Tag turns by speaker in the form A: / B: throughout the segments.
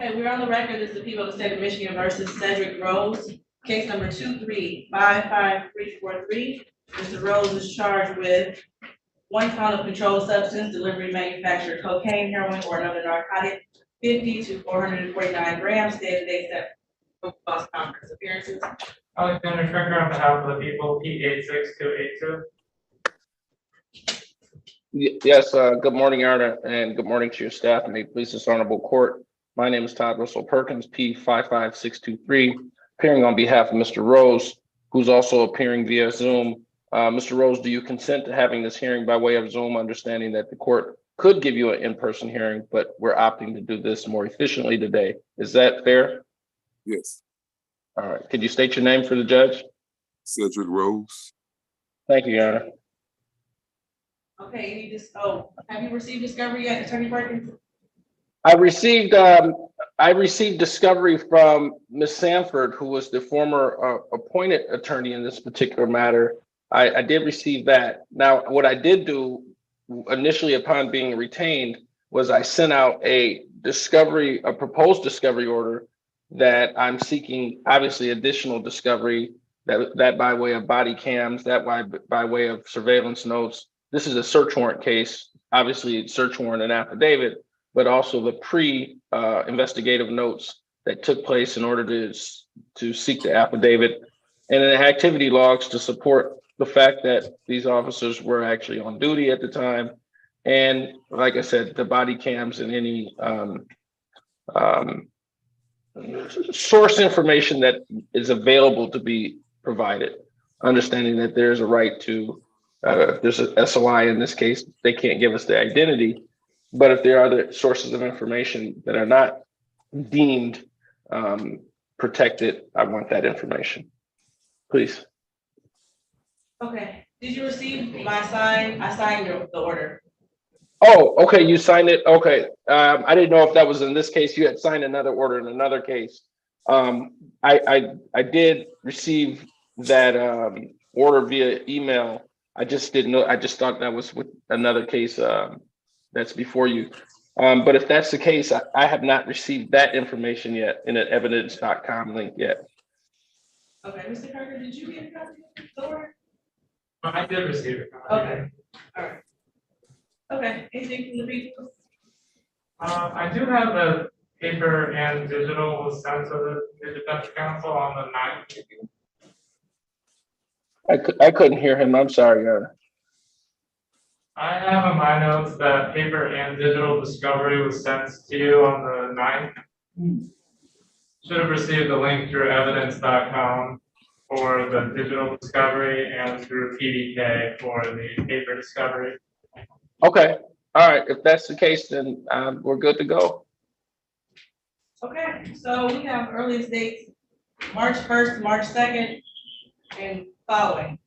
A: Okay, we're on the record. This is the people of the state of Michigan versus Cedric Rose, case number 2355343. Mr. Rose is charged with 1 count of controlled substance, delivery, manufacture, cocaine, heroin, or another narcotic, 50 to 449 grams, dated dates that false conference appearances.
B: Alexander Stricker on behalf of the people, P86282.
C: Yes, good morning, Your Honor, and good morning to your staff and may it please this honorable court. My name is Todd Russell Perkins, P55623, appearing on behalf of Mr. Rose, who's also appearing via Zoom. Mr. Rose, do you consent to having this hearing by way of Zoom, understanding that the court could give you an in-person hearing, but we're opting to do this more efficiently today? Is that fair?
D: Yes.
C: All right. Could you state your name for the judge?
D: Cedric Rose.
C: Thank you, Your Honor.
A: Okay, have you received discovery yet, Attorney Perkins?
C: I received discovery from Ms. Sanford, who was the former appointed attorney in this particular matter. I did receive that. Now, what I did do initially upon being retained was I sent out a proposed discovery order that I'm seeking, obviously, additional discovery that by way of body cams, that by way of surveillance notes. This is a search warrant case, obviously search warrant and affidavit, but also the investigative notes that took place in order to seek the affidavit, and then activity logs to support the fact that these officers were actually on duty at the time. And like I said, the body cams and any source information that is available to be provided, understanding that there's a right to, if there's a SOI in this case, they can't give us the identity. But if there are other sources of information that are not deemed protected, I want that information. Please.
A: Okay, did you receive my sign? I signed the order.
C: Oh, okay, you signed it. Okay, I didn't know if that was in this case. You had signed another order in another case. I did receive that order via email. I just didn't know. I just thought that was with another case that's before you. But if that's the case, I have not received that information yet in an evidence.com link yet.
A: Okay, Mr. Carter, did you get a copy of the order?
B: I did receive it.
A: Okay, all right. Okay, anything from the people?
B: I do have the paper and digital was sent to the defense counsel on the 9th.
C: I couldn't hear him. I'm sorry, Your Honor.
B: I have in my notes that paper and digital discovery was sent to you on the 9th. Should have received the link through evidence.com for the digital discovery and through PDK for the paper discovery.
C: Okay. All right. If that's the case, then we're good to go.
A: Okay, so we have earliest dates, March 1st, March 2nd, and following.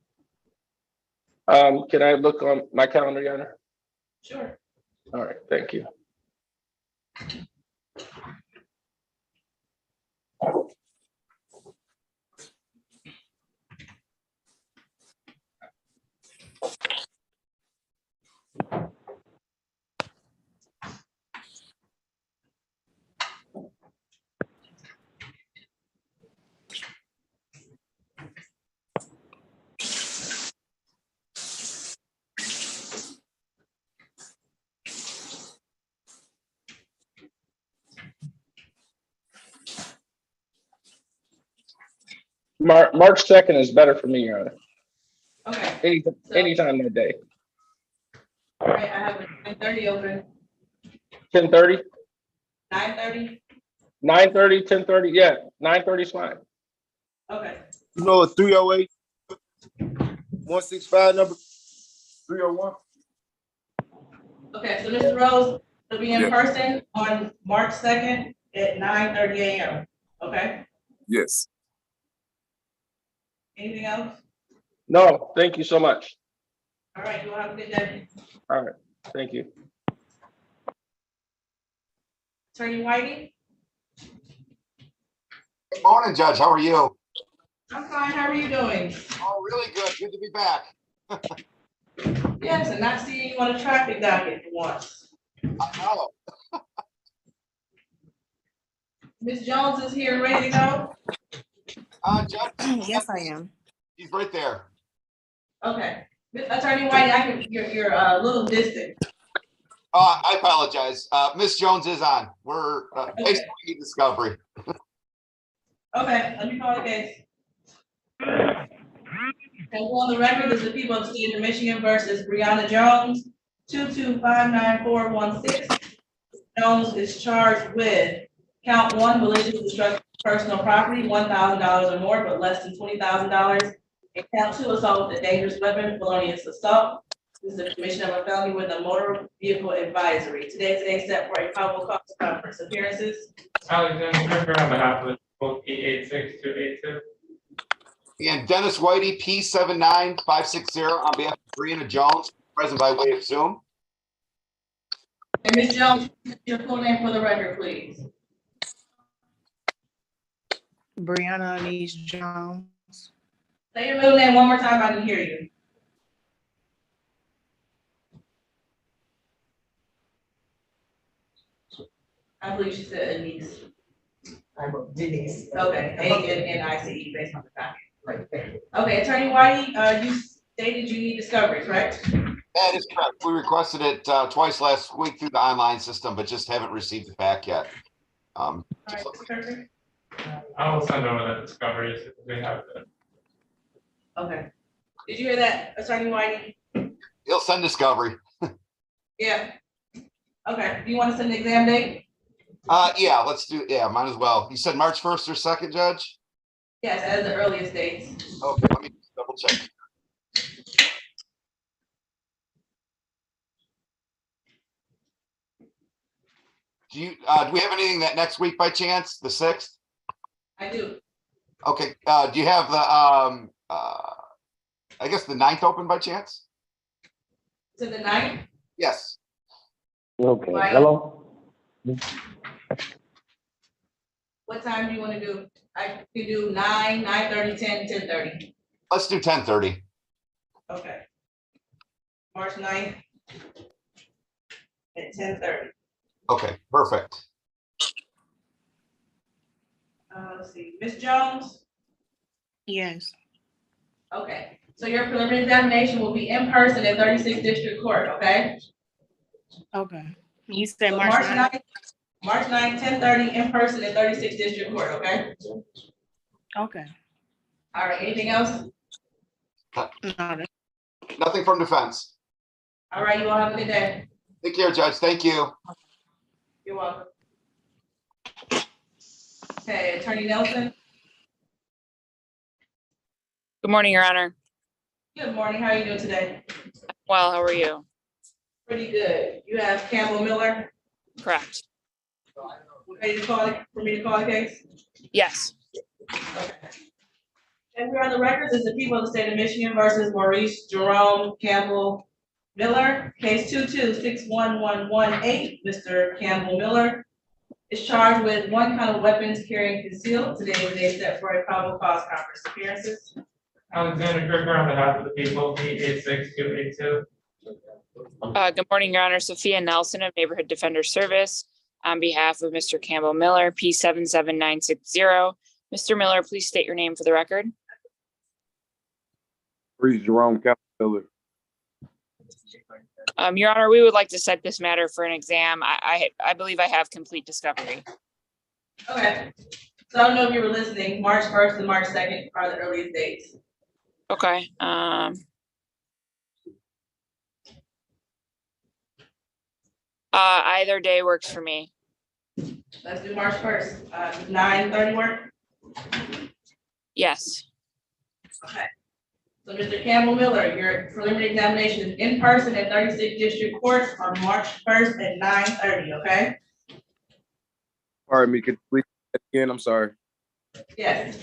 C: Can I look on my calendar, Your Honor?
A: Sure.
C: All right. Thank you. March 2nd is better for me, Your Honor.
A: Okay.
C: Anytime that day.
A: All right, I have a 10:30 open.
C: 10:30?
A: 9:30?
C: 9:30, 10:30, yeah, 9:30 is fine.
A: Okay.
D: You know a 308 165 number? 301?
A: Okay, so Mr. Rose will be in
D: Yeah.
A: person on March 2nd at 9:30 a.m. Okay,
D: Yes.
A: anything else?
C: No, thank you so much.
A: All right, you all have a good day.
C: All right, thank you.
A: Attorney Whitey?
E: Good morning, Judge. How are you?
A: I'm fine, how are you doing?
E: Oh, really good. Good to be back.
A: Yes, and not seeing you on a traffic docket for once.
E: I know.
A: Ms. Jones is here, ready to go?
E: Judge,
F: Yes, I am.
E: he's right there.
A: Okay. Attorney White, you're a little distant.
E: I apologize. Miss Jones is on. We're basically discovery.
A: Okay, let me call the case. And on the record is the people of the state of Michigan versus Brianna Jones, 2259416. Jones is charged with count one, malicious destruction of personal property, $1,000 or more, but less than $20,000. And count two, assault with a dangerous weapon, felonious assault. This is the commission of a felony with a motor vehicle advisory. Today's the day set for a probable cause conference appearances.
B: Alexander Kirker on behalf of the people, P86282.
E: And Dennis Whitey, P79560 on behalf of Brianna Jones, present by way of Zoom.
A: And Ms. Jones, your full name for the record, please.
F: Brianna Anise Jones.
A: Say your middle name one more time, I didn't hear you. I believe she said Anise.
G: I wrote Denise.
A: Okay, A-N-N-I-C-E based on the packet.
G: Right there.
A: Okay, Attorney Whitey, you stated you need discovery, correct?
E: That is correct. We requested it twice last week through the online system, but just haven't received it back yet.
A: All right, perfect.
B: I will send over that discovery as soon as we have it.
A: Okay. Did you hear that, Attorney Whitey?
E: He'll send discovery.
A: Yeah. Okay, do you want to send the exam date?
E: Yeah, let's do, yeah, might as well. You said March 1st or 2nd, Judge?
A: Yes, as the earliest dates.
E: Okay, let me double check. Do we have anything that next week by chance, the 6th?
A: I do.
E: Okay, do you have the, I guess the 9th open by chance?
A: To the 9th?
E: Yes.
C: Okay,
A: Right.
C: hello?
A: What time do you want to do? I can do 9, 9:30, 10, 10:30.
E: Let's do 10:30.
A: Okay. March 9th at 10:30.
E: Okay, perfect.
A: Let's see, Ms. Jones?
F: Yes.
A: Okay, so your preliminary examination will be in person at 36th District Court, okay?
F: Okay. You said
A: So
F: March 9th?
A: March 9th, 10:30, in person at 36th District Court, okay?
F: Okay.
A: All right, anything else?
F: No, that's
E: Nothing from defense.
A: All right, you all have a good day.
E: Take care, Judge. Thank you.
A: You're welcome. Okay, Attorney Nelson,
H: Good morning, Your Honor.
A: good morning, how are you doing today?
H: Well, how are you?
A: Pretty good. You have Campbell Miller,
H: Correct.
A: ready to call, for me to call the case?
H: Yes.
A: Okay. And we're on the records as the people of the state of Michigan versus Maurice Jerome Campbell Miller, case 2261118. Mr. Campbell Miller is charged with one count of weapons carrying concealed. Today is the day set for a probable cause conference appearances.
B: Alexander Kirker on behalf of the people, P86282.
H: Good morning, Your Honor. Sophia Nelson of Neighborhood Defender Service on behalf of Mr. Campbell Miller, P77960. Mr. Miller, please state your name for the record.
D: Maurice Jerome Campbell.
H: Your Honor, we would like to set this matter for an exam. I believe I have complete discovery.
A: Okay. So I don't know if you were listening, March 1st and March 2nd are the earliest dates.
H: Okay. Either day works for me.
A: Let's do March 1st, 9:30 work?
H: Yes.
A: Okay. So Mr. Campbell Miller, your preliminary examination is in person at 36th District Court on March 1st at 9:30, okay?
D: Pardon me, could you please say that again? I'm sorry.
A: Yes.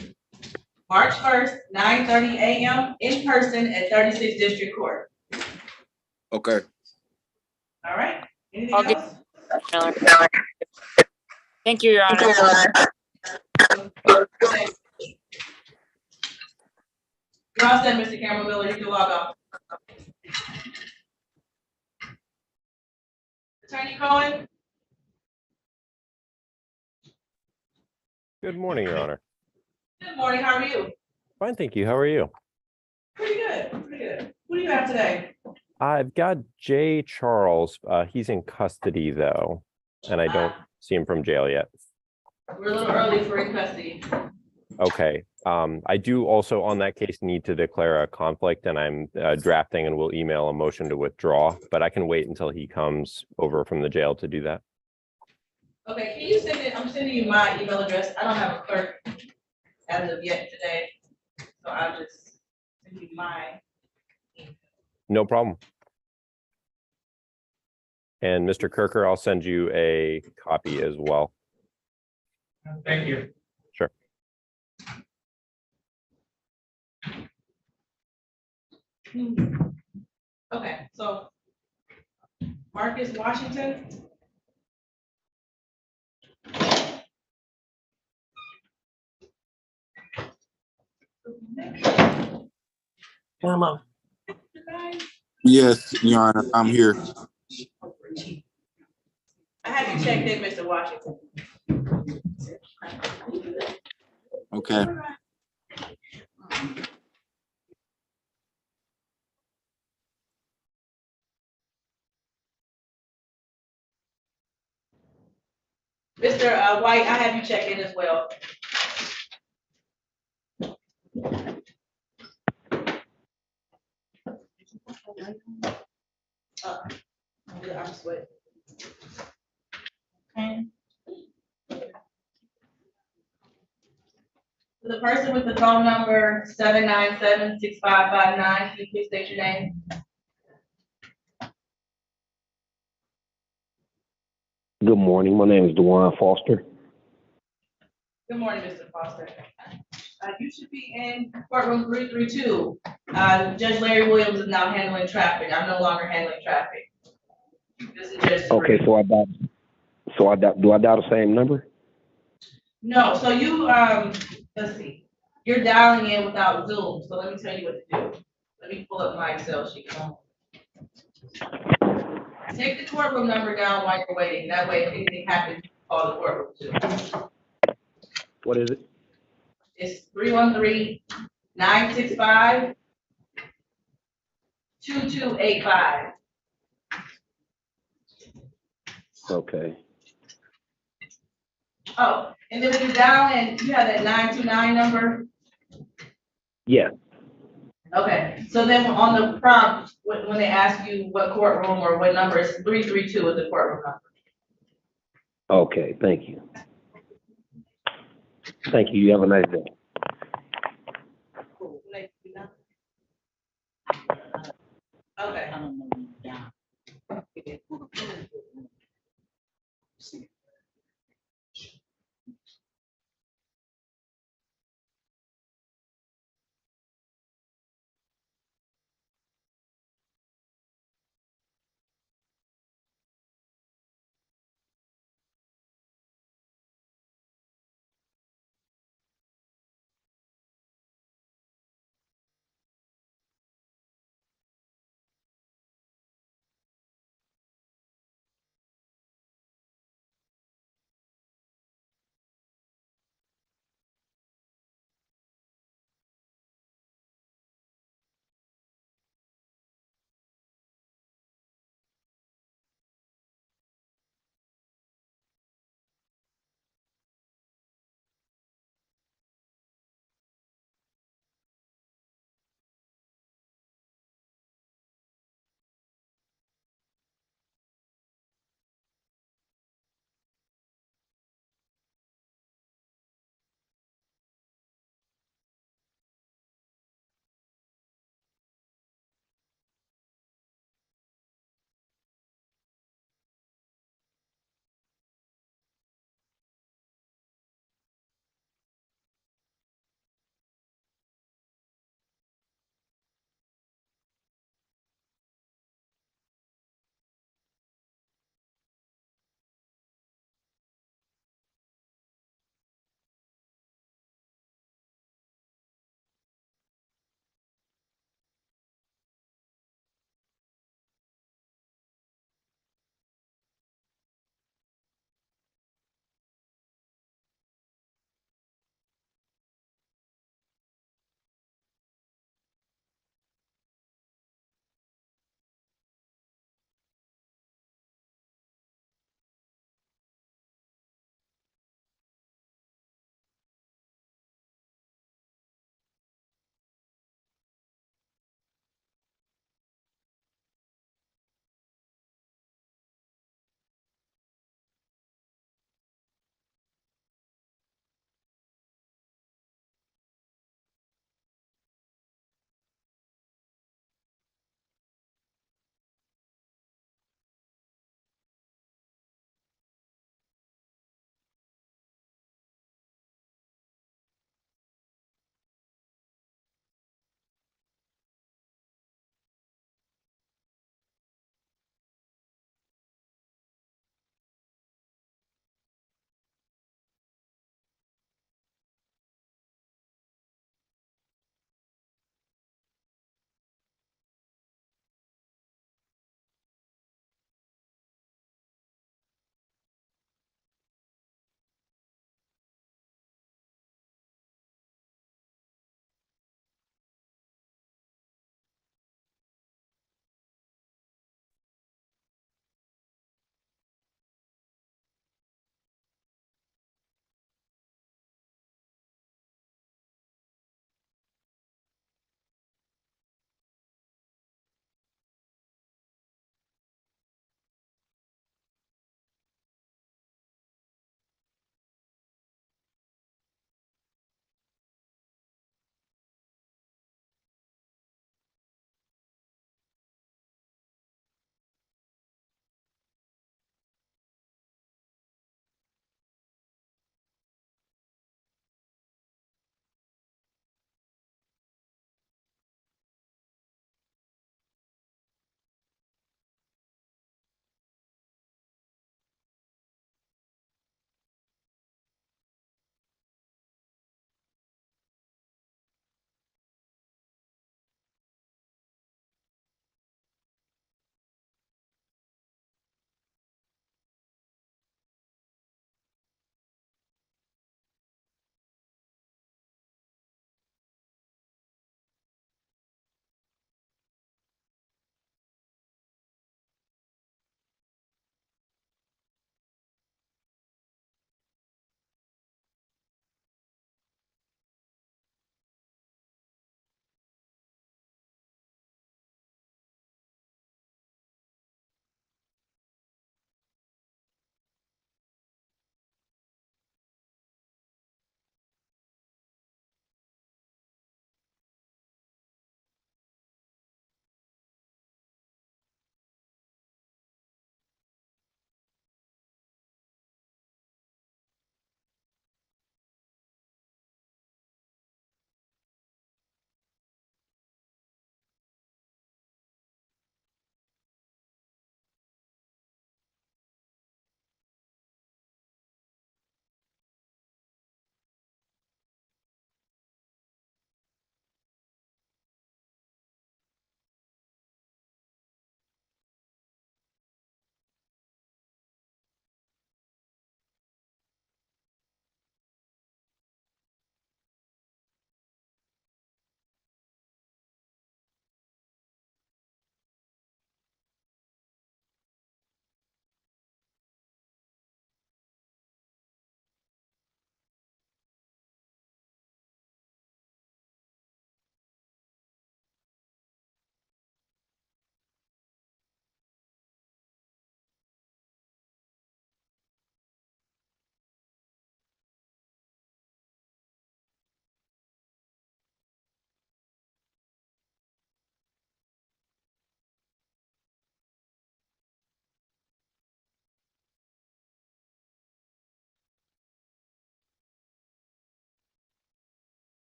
A: March 1st, 9:30 a.m. in person at 36th District Court.
D: Okay.
A: All right, anything
H: I'll get-
A: else?
H: Miller. Thank you, Your Honor.
A: Okay. You're all set, Mr. Campbell Miller, you can log off. Attorney Cohen?
I: Good morning, Your Honor.
A: Good morning, how are you?
I: Fine, thank you. How are you?
A: Pretty good, pretty good. What do you have today?
I: I've got Jay Charles. He's in custody though, and I don't see him from jail yet.
A: We're a little early for in custody.
I: Okay. I do also on that case need to declare a conflict, and I'm drafting and will email a motion to withdraw, but I can wait until he comes over from the jail to do that.
A: Okay, can you send it, I'm sending you my email address. I don't have a clerk as of yet today. So I'll just send you my.
I: No problem. And Mr. Kirker, I'll send you a copy as well.
B: Thank you.
I: Sure.
A: Okay, so Marcus Washington.
F: Hello.
J: Yes, Your Honor, I'm here.
A: I have you checked in, Mr. Washington.
J: Okay.
A: Mr. White, I have you check in as well. I'm sweating. Okay. The person with the phone number 797-6559, can you please state your name?
K: Good morning. My name is DeJuan Foster.
A: Good morning, Mr. Foster. You should be in courtroom 332. Judge Larry Williams is now handling traffic. I'm no longer handling traffic. This is Judge Sabree.
K: Okay, do I dial the same number?
A: No, so you, let's see, you're dialing in without Zoom, so let me tell you what to do. Let me pull up my Excel sheet. Take the courtroom number down while you're waiting, that way if anything happens, you can call the courtroom too.
K: What is it?
A: It's 313-965-2285.
K: Okay.
A: Oh, and then when you dial in, you have that 929 number?
K: Yeah.
A: Okay, so then on the prompt, when they ask you what courtroom or what number, it's 332 is the courtroom number.
K: Okay, thank you. Thank you. You have a nice day.
A: Okay.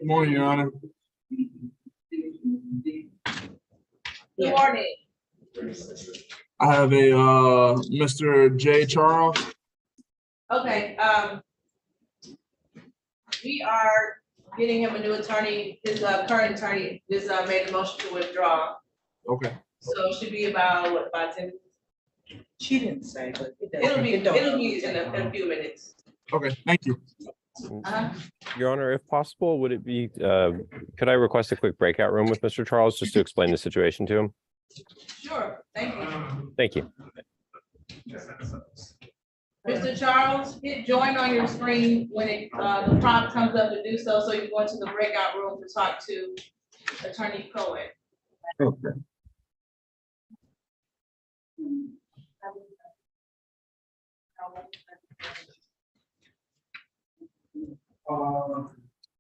L: Morning, Your Honor.
A: Good morning.
L: I have a Mr. J. Charles.
A: Okay, we are getting him a new attorney. His current attorney just made a motion to withdraw.
L: Okay.
A: So it should be about, what, 5-10?
G: She didn't say, but
A: It'll be in a few minutes.
L: Okay, thank you.
I: Your Honor, if possible, would it be, could I request a quick breakout room with Mr. Charles just to explain the situation to him?
A: Sure, thank you.
I: Thank you.
A: Mr. Charles, hit join on your screen when the prompt comes up to do so, so you go into the breakout room to talk to Attorney Cohen.
L: Okay.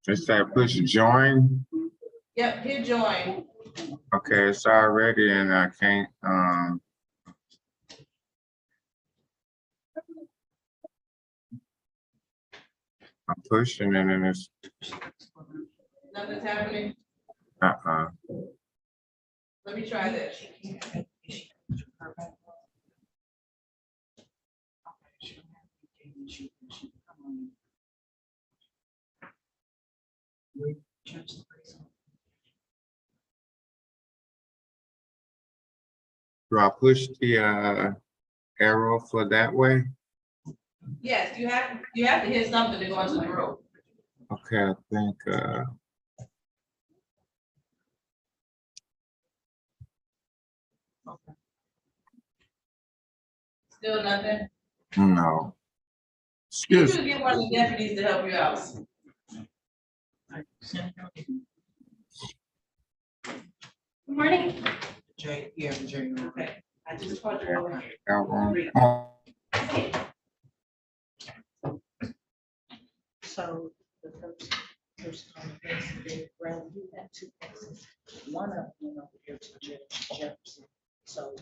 M: Just say push join.
A: Yep, hit join.
M: Okay, it's already and I can't, I'm pushing and then it's,
A: Nothing's happening.
M: uh-uh.
A: Let me try this.
M: Do I push the arrow for that way?
A: Yes, you have to hit something to go into the room.
M: Okay, I think,
A: Still nothing?
M: no.
A: You
L: Excuse
A: should get one of the deputies to help you out.
G: Good morning. Jay, yeah, Jay.
A: Okay, I just want to go ahead.
G: So the first basically, well, you had two cases. One of them went over here to Judge Jefferson. So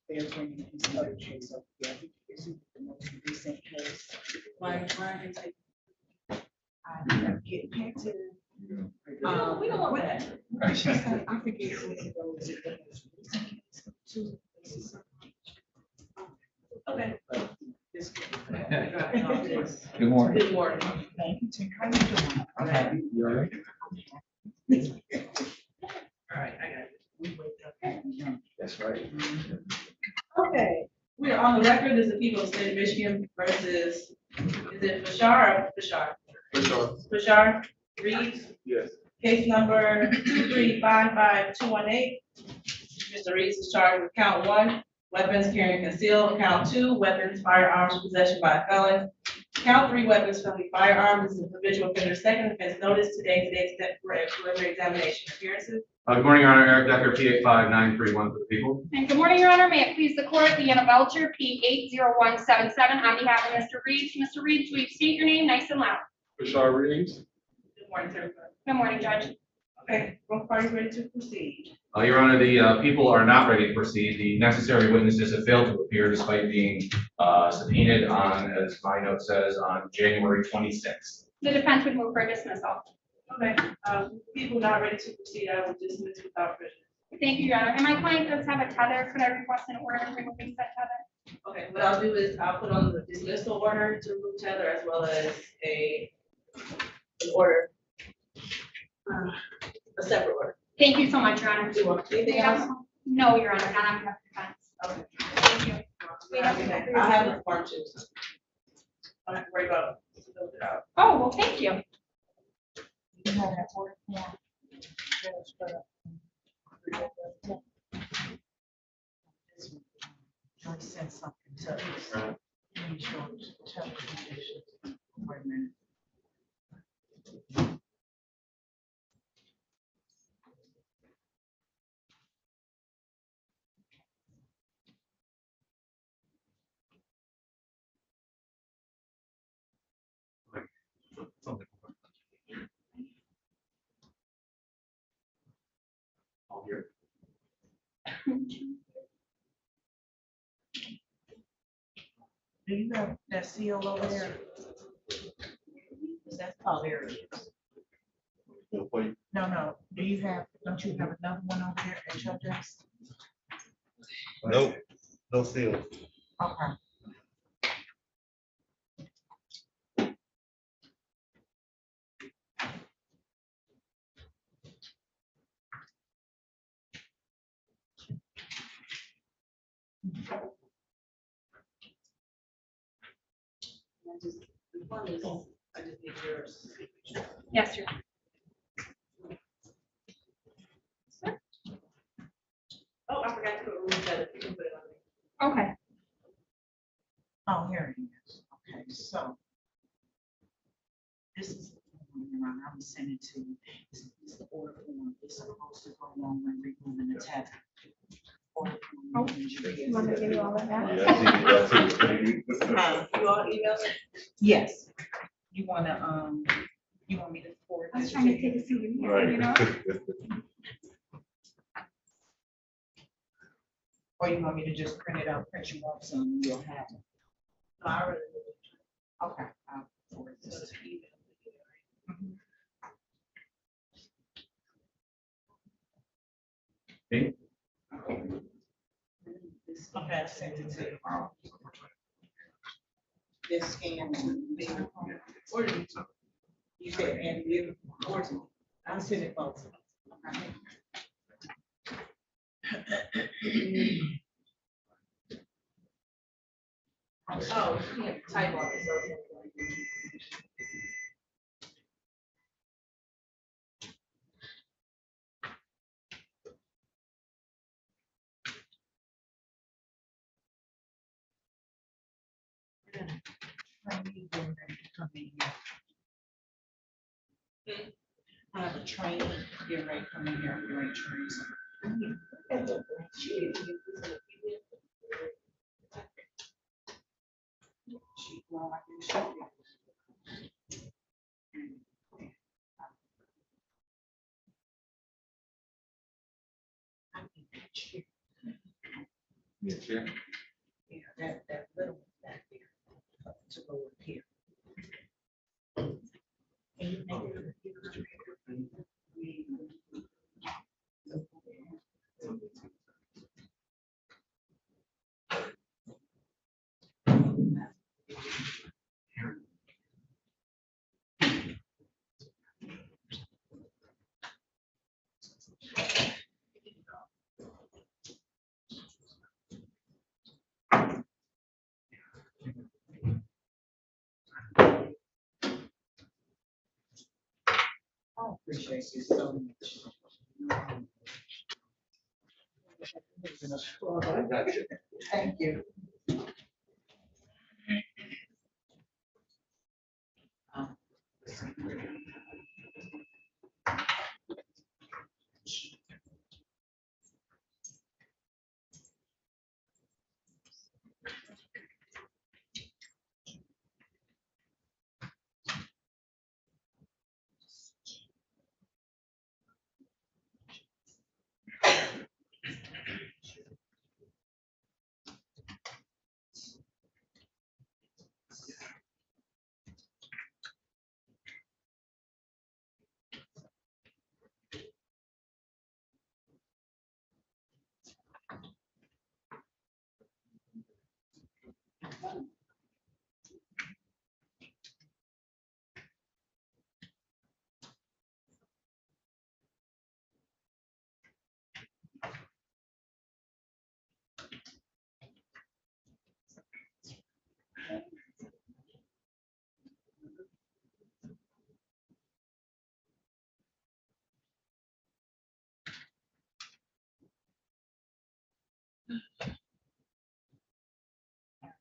G: they're bringing his other case up here. This is the most recent case. Why is it? I get back to.
A: We don't want that.
G: She said, I forget who it was. Two cases.
A: Okay.
N: Good morning.
A: Good morning.
G: Thank you, Tim. How you doing?
N: I'm happy. You all right?
A: All right, I got it.
G: We wake up and young.
N: That's right.
A: Okay, we are on the record as the people of the state of Michigan versus, is it Bashar or Bashar? Bashar Reeves,
L: Yes.
A: case number 2355218. Mr. Reeves is charged with count 1, weapons carrying concealed, count 2, weapons, firearms possession by a felon. Count 3, weapons, felony firearms, is a habitual offender. Second offense notice today set for a preliminary examination. Appearances.
O: Good morning, Your Honor. Eric Decker, P85931 for the people.
P: And good morning, Your Honor. May it please the court, Leanna Belcher, P80177, on behalf of Mr. Reeves. Mr. Reeves, will you state your name nice and loud?
L: Bashar Reeves.
A: Good morning, sir.
P: Good morning, Judge.
A: Okay, both parties ready to proceed.
O: Your Honor, the people are not ready to proceed. The necessary witnesses have failed to appear despite being subpoenaed on, as my note says, on January 26th.
P: The defense would move for dismissal.
A: Okay, people not ready to proceed, I will dismiss without prejudice.
P: Thank you, Your Honor. And my client does have a tether. Could I request an order removing said tether?
A: Okay, what I'll do is I'll put on the dismissal order to remove tether as well as an order. A separate order.
P: Thank you so much, Your Honor.
A: Do you want anything else?
P: No, Your Honor, not on behalf of the defense.
A: Okay.
P: Thank you.
A: I have the form too. So I don't have to worry about filling it out.
P: Oh, well, thank you.
G: You know that word form. Joy sent something to us. Wait a minute.
O: All here.
G: Do you have that seal over there? Is that, oh, there it is.
L: for you.
G: No, do you have, don't you have another one over there at your desk?
L: Nope, no seal.
G: Okay.
A: I just need yours.
P: Yes, sir.
A: Oh, I forgot to put rules that you can put it on.
P: Okay.
G: Oh, here it is. Okay, so. This is, I'm gonna send it to you. It's the order form. It's supposed to go along when removing the tab. Order form.
P: You want me to give you all of that?
A: You all email it?
G: Yes. You wanna, you want me to forward?
P: I was
G: this
P: trying to
G: you?
P: take a seat in here, you know?
G: Or you want me to just print it out, print you off some, and you'll have it?
A: No, I already.
G: Okay. I'll forward this to you. Mhm. Okay, I sent it to you. This scan to me. Or you said, and you, or I'll send it both. Okay.
A: Oh, you have to type on it, so.
G: I have a train, get ready, come in here, get ready, train. Well, I can show you. I think that chair. Yeah, that little one back there, to go up here. And you make it- I appreciate you so much. Thank you.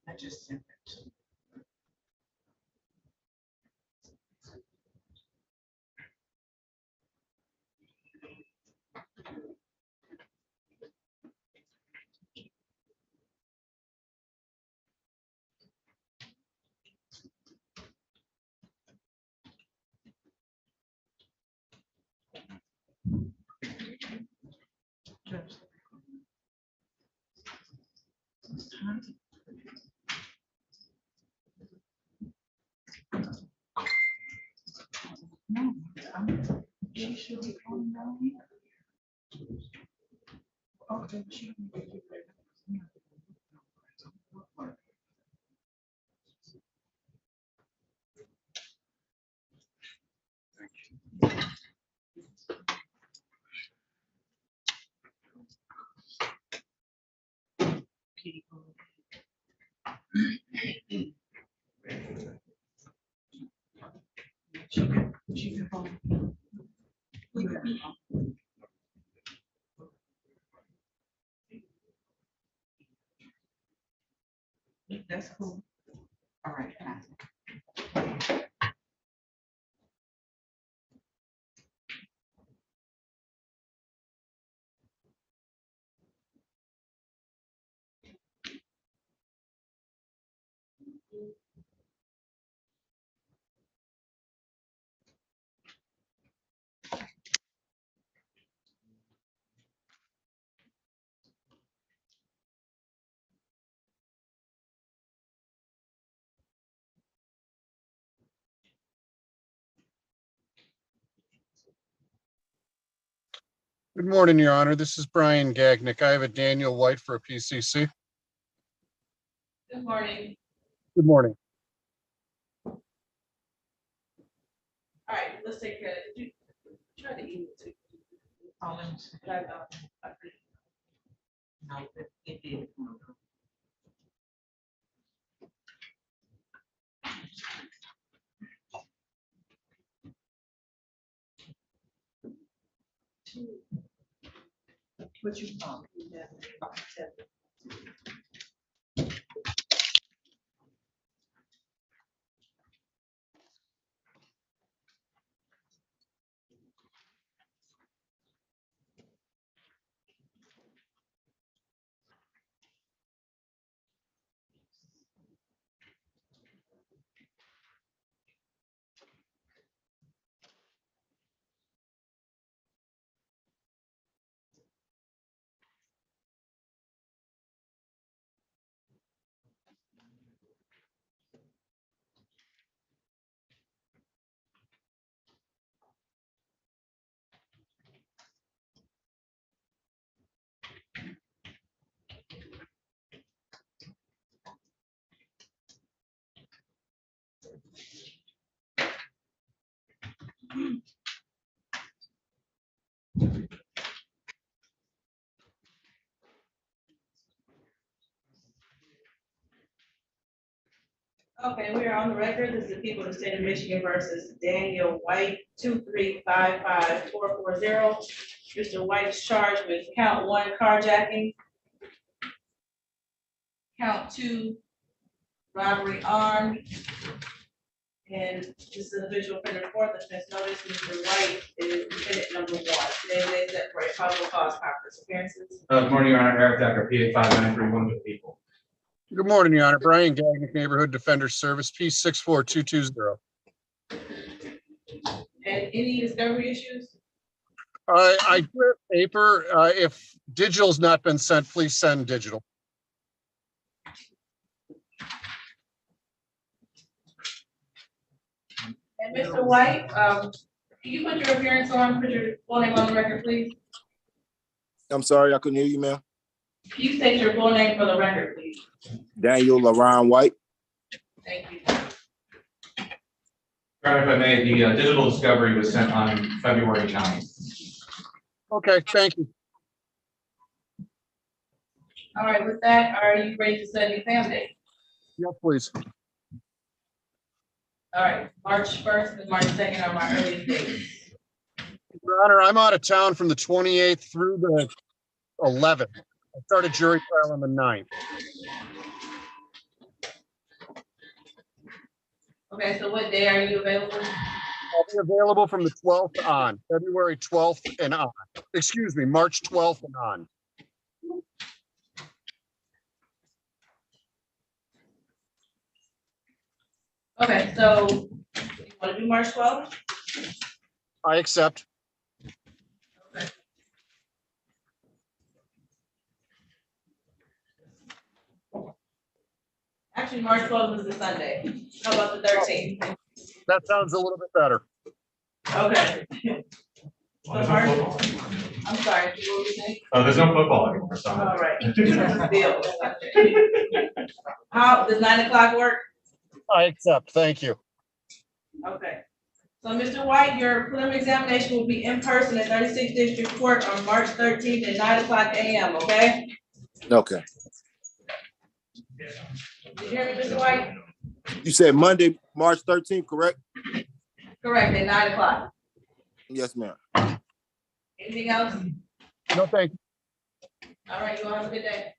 G: I just sent it. No, She should be on down here. Okay, she. She can hold. That's cool. All right.
Q: Good morning, Your Honor. This is Brian Gagnick. I have a Daniel White for a PCC.
A: Good morning.
Q: Good morning.
A: All right, let's take care of it. Did you try to email to?
G: No, it did. What you thought?
A: Okay, we are on the record. This is the people of the state of Michigan versus Daniel White, 2355440. Mr. White is charged with count 1 carjacking, count 2 robbery armed, and this individual offender report that's been noticed. Mr. White is defendant number 1. Today they set for a probable cause conference appearances.
O: Good morning, Your Honor. Eric Decker, P8593, with the people.
Q: Good morning, Your Honor. Brian Gagnick, Neighborhood Defender Service, P64220.
A: And any discovery issues?
Q: I do have paper. If digital's not been sent, please send digital.
A: And Mr. White, can you put your appearance on, put your full name on the record, please?
J: I'm sorry, I couldn't hear you, ma'am.
A: Can you state your full name for the record, please?
J: Daniel LaRon White.
A: Thank you.
O: Your Honor, if I may, the digital discovery was sent on February 9th.
Q: Okay, thank you.
A: All right, with that, are you ready to set the exam date?
Q: Yeah, please.
A: All right, March 1st and March 2nd are my earliest dates.
Q: Your Honor, I'm out of town from the 28th through the 11th. I started jury trial on the 9th.
A: Okay, so what day are you available?
Q: I'll be available from the 12th on, February 12th and on. Excuse me, March 12th and on.
A: Okay, so you want to do March 12th?
Q: I accept.
A: Okay. Actually, March 12th is the Sunday. How about the 13th?
Q: That sounds a little bit better.
A: Okay. So hard. I'm sorry, what were you saying?
O: Oh, there's no football anymore, so.
A: All right. Deal. How, does 9 o'clock work?
Q: I accept. Thank you.
A: Okay. So, Mr. White, your preliminary examination will be in person at 36th District Court on March 13th at 9 o'clock a.m., okay?
J: Okay.
A: Did you hear me, Mr. White?
J: You said Monday, March 13th, correct?
A: Correct, at 9 o'clock.
J: Yes, ma'am.
A: Anything else?
Q: No, thank you.
A: All right, you all have a good day.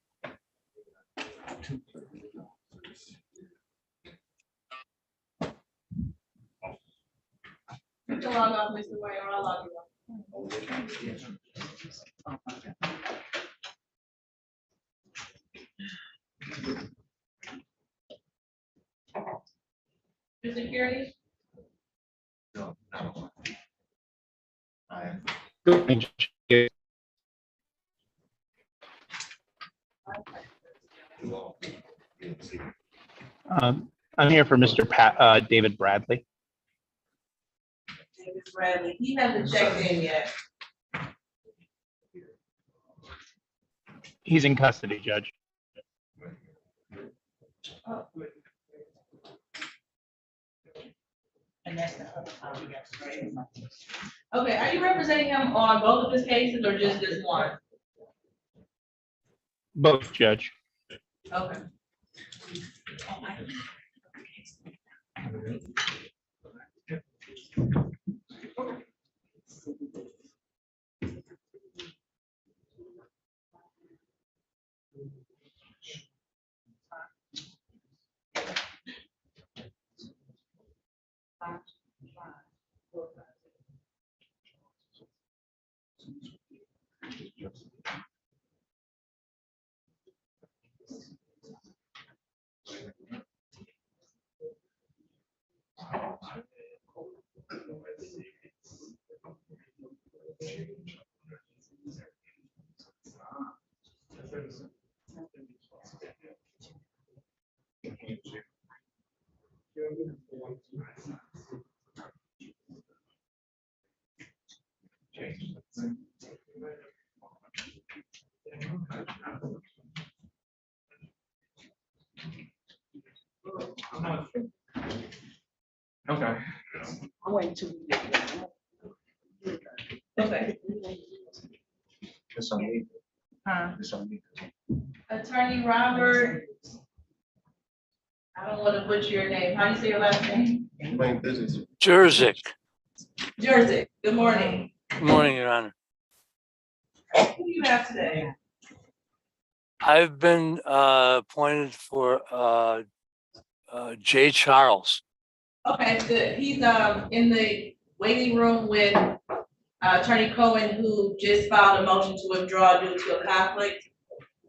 A: You can log off, Mr. White, or I'll log you off. Your security?
L: No, no.
R: I'm here for Mr. David Bradley.
A: David Bradley, he hasn't checked in yet.
R: He's in custody, Judge.
A: Oh.
G: And that's the other file we got to raise.
A: Okay, are you representing him on both of his cases or just this one?
R: Both, Judge.
A: Okay.
O: Okay.
G: Wait till.
A: Okay.
L: It's on me.
G: Huh?
L: It's on me.
A: Attorney Robert. I don't want to butcher your name. How do you say your last name?
L: Plain business.
F: Jurzik.
A: Jersey. Good morning.
F: Good morning, Your Honor.
A: Who do you have today?
F: I've been appointed for Jay Charles.
A: Okay, good. He's in the waiting room with Attorney Cohen, who just filed a motion to withdraw due to a conflict.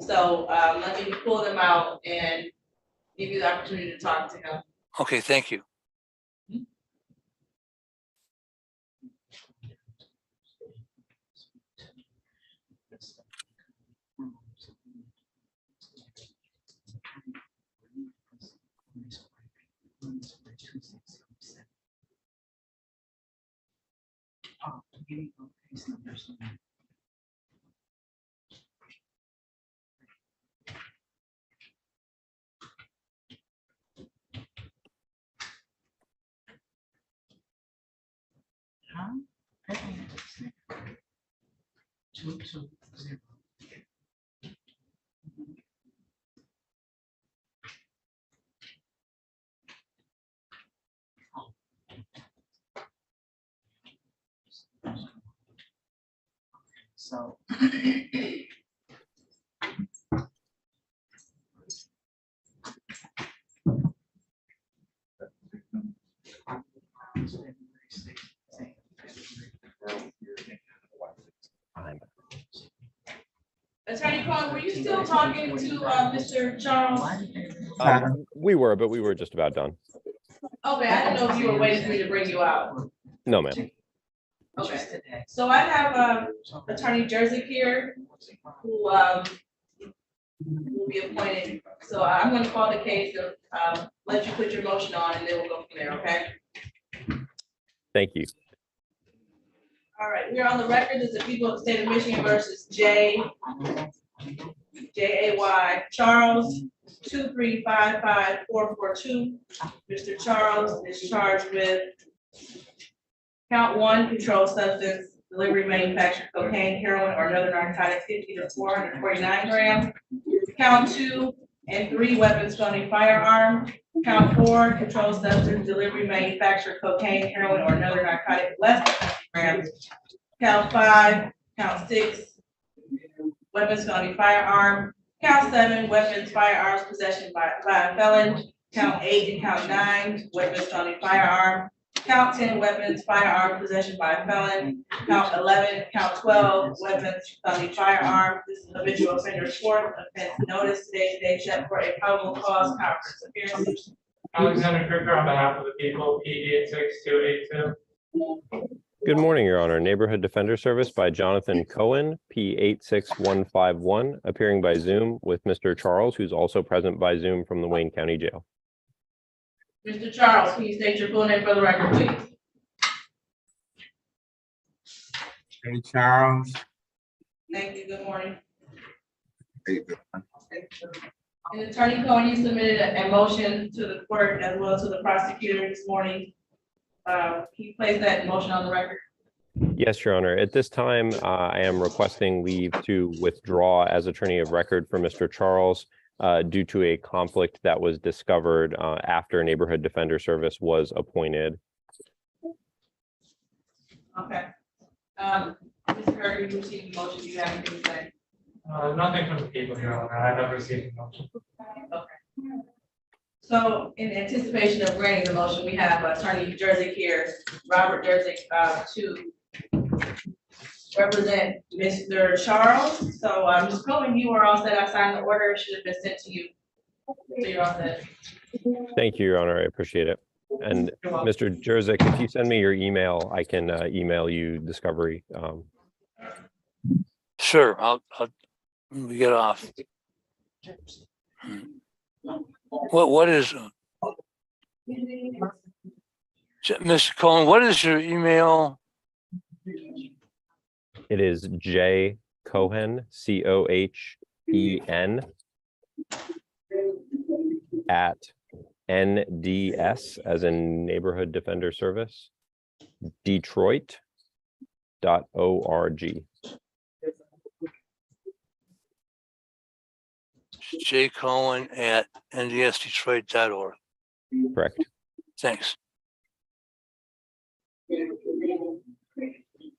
A: So let me pull them out and give you the opportunity to talk to him.
F: Okay, thank you.
G: Huh? 220. So.
A: Attorney Cohen, were you still talking to Mr. Charles?
I: We were, but we were just about done.
A: Okay, I didn't know if you were waiting for me to bring you out.
I: No, ma'am.
A: Okay, so I have Attorney Jersey here who will be appointed. So I'm going to call the case and let you put your motion on and then we'll go from there, okay?
I: Thank you.
A: All right, we're on the record as the people of the state of Michigan versus J.A.Y. Charles, 2355442. Mr. Charles is charged with count 1, controlled substance, delivery, manufacture, cocaine, heroin, or another narcotic, 50 to 449 grams. Count 2 and 3, weapons, felony, firearm. Count 4, controlled substance, delivery, manufacture, cocaine, heroin, or another narcotic, less than 50 grams. Count 5, count 6, weapons, felony, firearm. Count 7, weapons, firearms, possession by a felon. Count 8 and count 9, weapons, felony, firearm. Count 10, weapons, firearm, possession by a felon. Count 11, count 12, weapons, felony, firearm. This is habitual offender's fourth offense notice. Today's date set for a probable cause conference appearance.
B: Alexander Kirker on behalf of the people, P86282.
I: Good morning, Your Honor. Neighborhood Defender Service by Jonathan Cohen, P86151, appearing by Zoom with Mr. Charles, who's also present by Zoom from the Wayne County Jail.
A: Mr. Charles, can you state your full name for the record, please?
M: Hey, Charles.
A: Thank you. Good morning.
M: Hey, good.
A: And Attorney Cohen, you submitted a motion to the court as well to the prosecutor this morning. Can you place that motion on the record?
I: Yes, Your Honor. At this time, I am requesting leave to withdraw as attorney of record for Mr. Charles due to a conflict that was discovered after Neighborhood Defender Service was appointed.
A: Okay. Mr. Kirk, you received the motion. Do you have anything to say?
B: Nothing from the people, Your Honor. I have received the motion.
A: Okay. So in anticipation of granting the motion, we have Attorney Jerzik here, Robert Jerzik, to represent Mr. Charles. So Ms. Cohen, you are all set. I signed the order. It should have been sent to you. So you're all set.
I: Thank you, Your Honor. I appreciate it. And Mr. Jerzik, if you send me your email, I can email you discovery.
F: Sure, I'll get off. What is, Mr. Cohen, what is your email?
I: It is J Cohen, COHEN, at NDS, as in Neighborhood Defender Service, Detroit.org.
F: J Cohen at ndsdetroit.org.
I: Correct.
F: Thanks.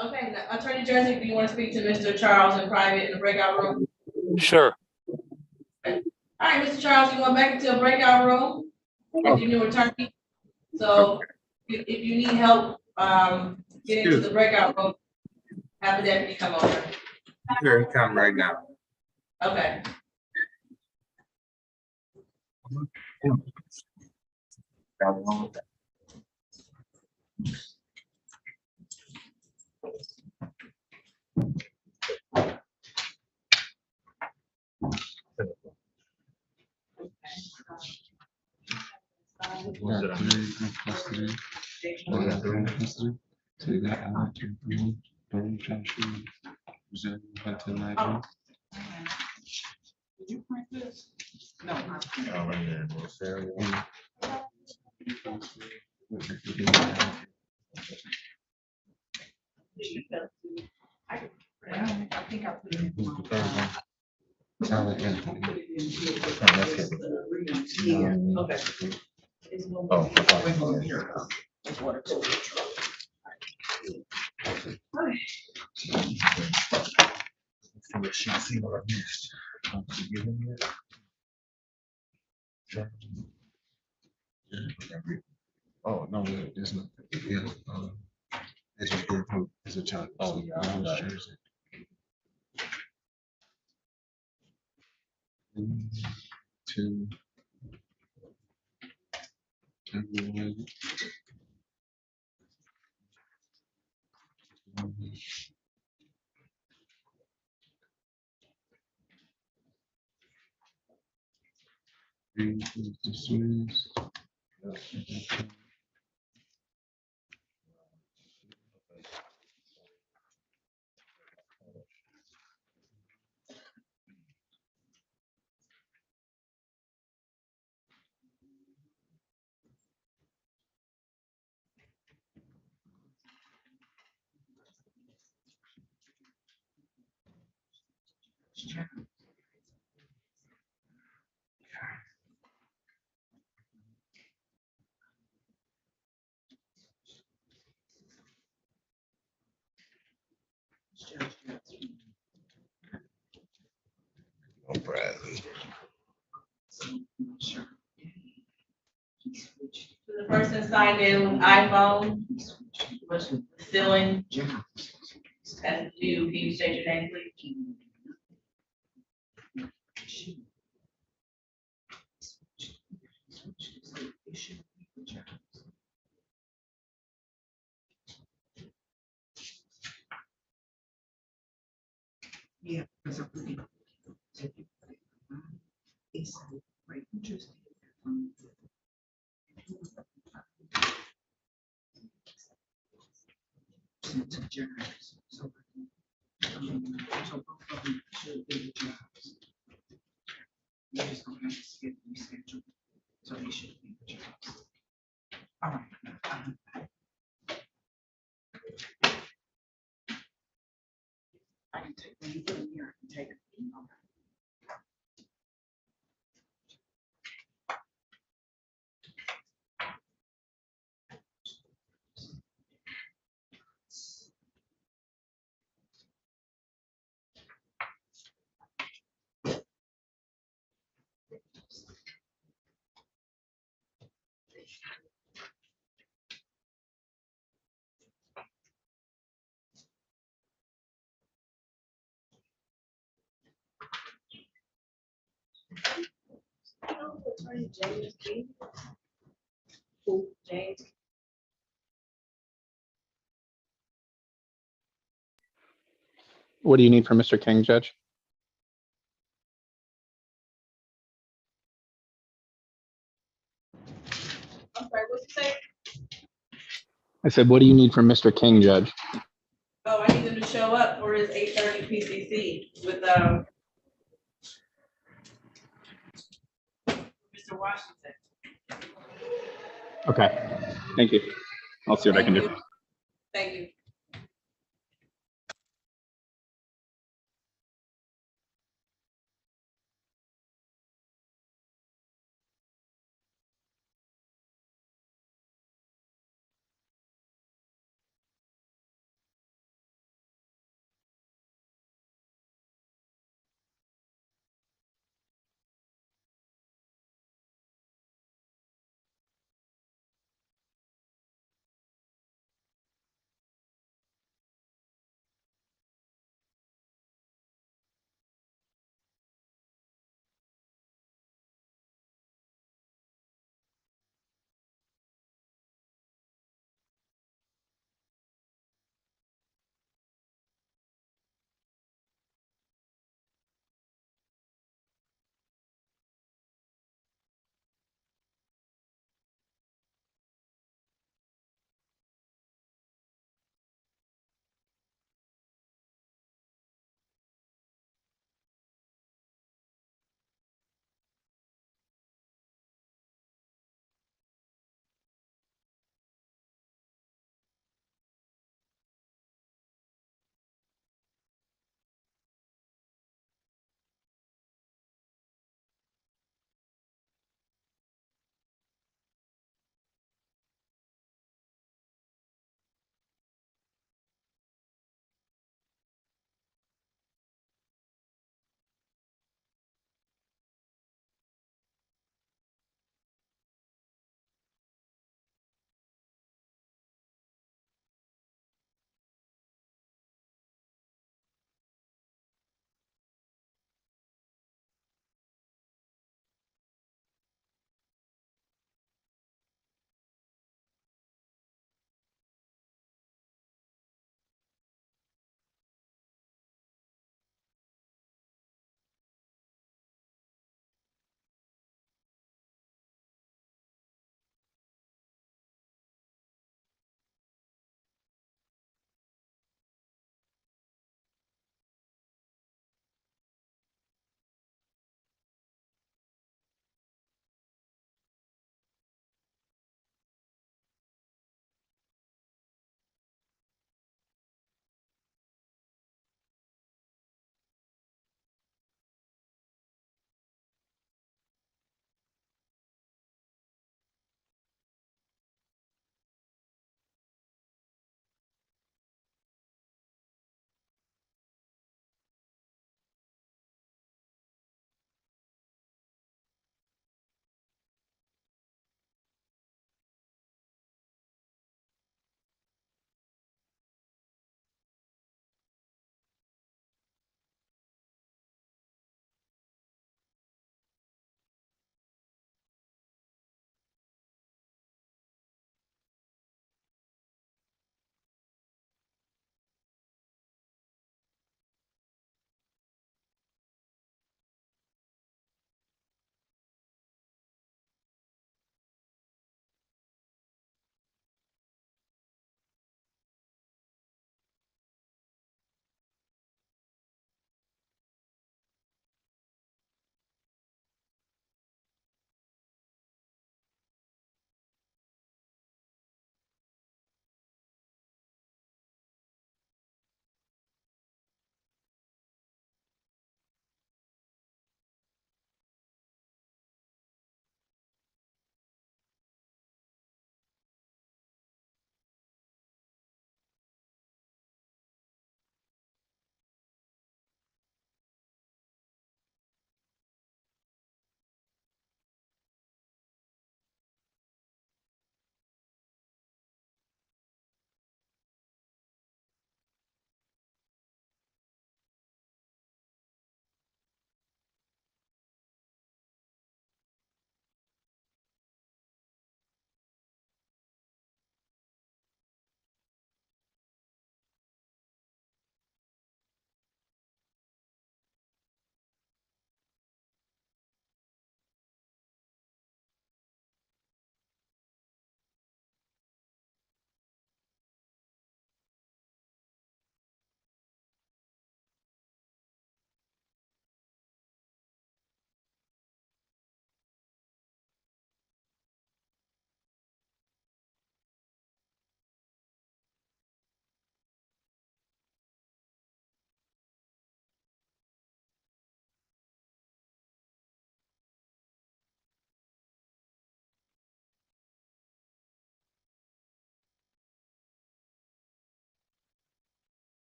A: Okay, now, Attorney Jerzik, do you want to speak to Mr. Charles in private in the breakout room?
F: Sure.
A: All right, Mr. Charles, you want back into a breakout room with your new attorney? So if you need help getting to the breakout room, have the deputy come over.
M: Here, come right now.
A: Okay. Did you print this? No. I think I put it in my. Okay.
L: Oh, no, there's not. Yeah, as you go through as a child. Oh, yeah. Two. Everyone. Dismissed. Oh, Bradley.
A: The person signed in with iPhone was still in. As you, can you state your name, please?
G: Yeah, because I'm looking. It's quite interesting. To jobs, so so both of them should be the jobs. You just don't have to skip reschedule, so they should be the jobs. All right. I can take, when you put them here, I can take it. Attorney James King. Who, James?
R: What do you need from Mr. King, Judge?
A: I'm sorry, what'd you say?
R: I said, what do you need from Mr. King, Judge?
A: Oh, I need him to show up for his 8:30 PCC with, Mr. Washington.
R: Okay, thank you. I'll see what I can do.
A: Thank you.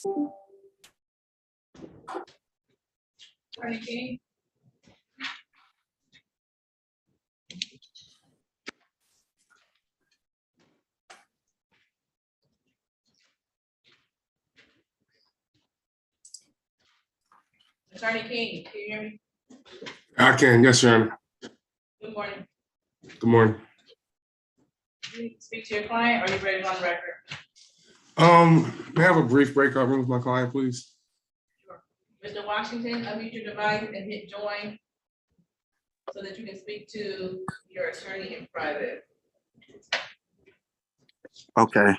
A: Attorney King? Attorney King, can you hear me?
S: I can, yes, Your Honor.
A: Good morning.
S: Good morning.
A: You need to speak to your client, or are you ready to go on the record?
S: May I have a brief breakout room with my client, please?
A: Mr. Washington, unmute your device and hit join so that you can speak to your attorney in private.
J: Okay.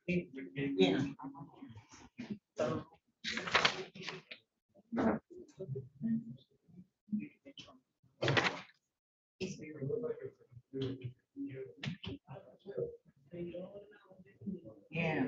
G: Yeah. So. Yeah.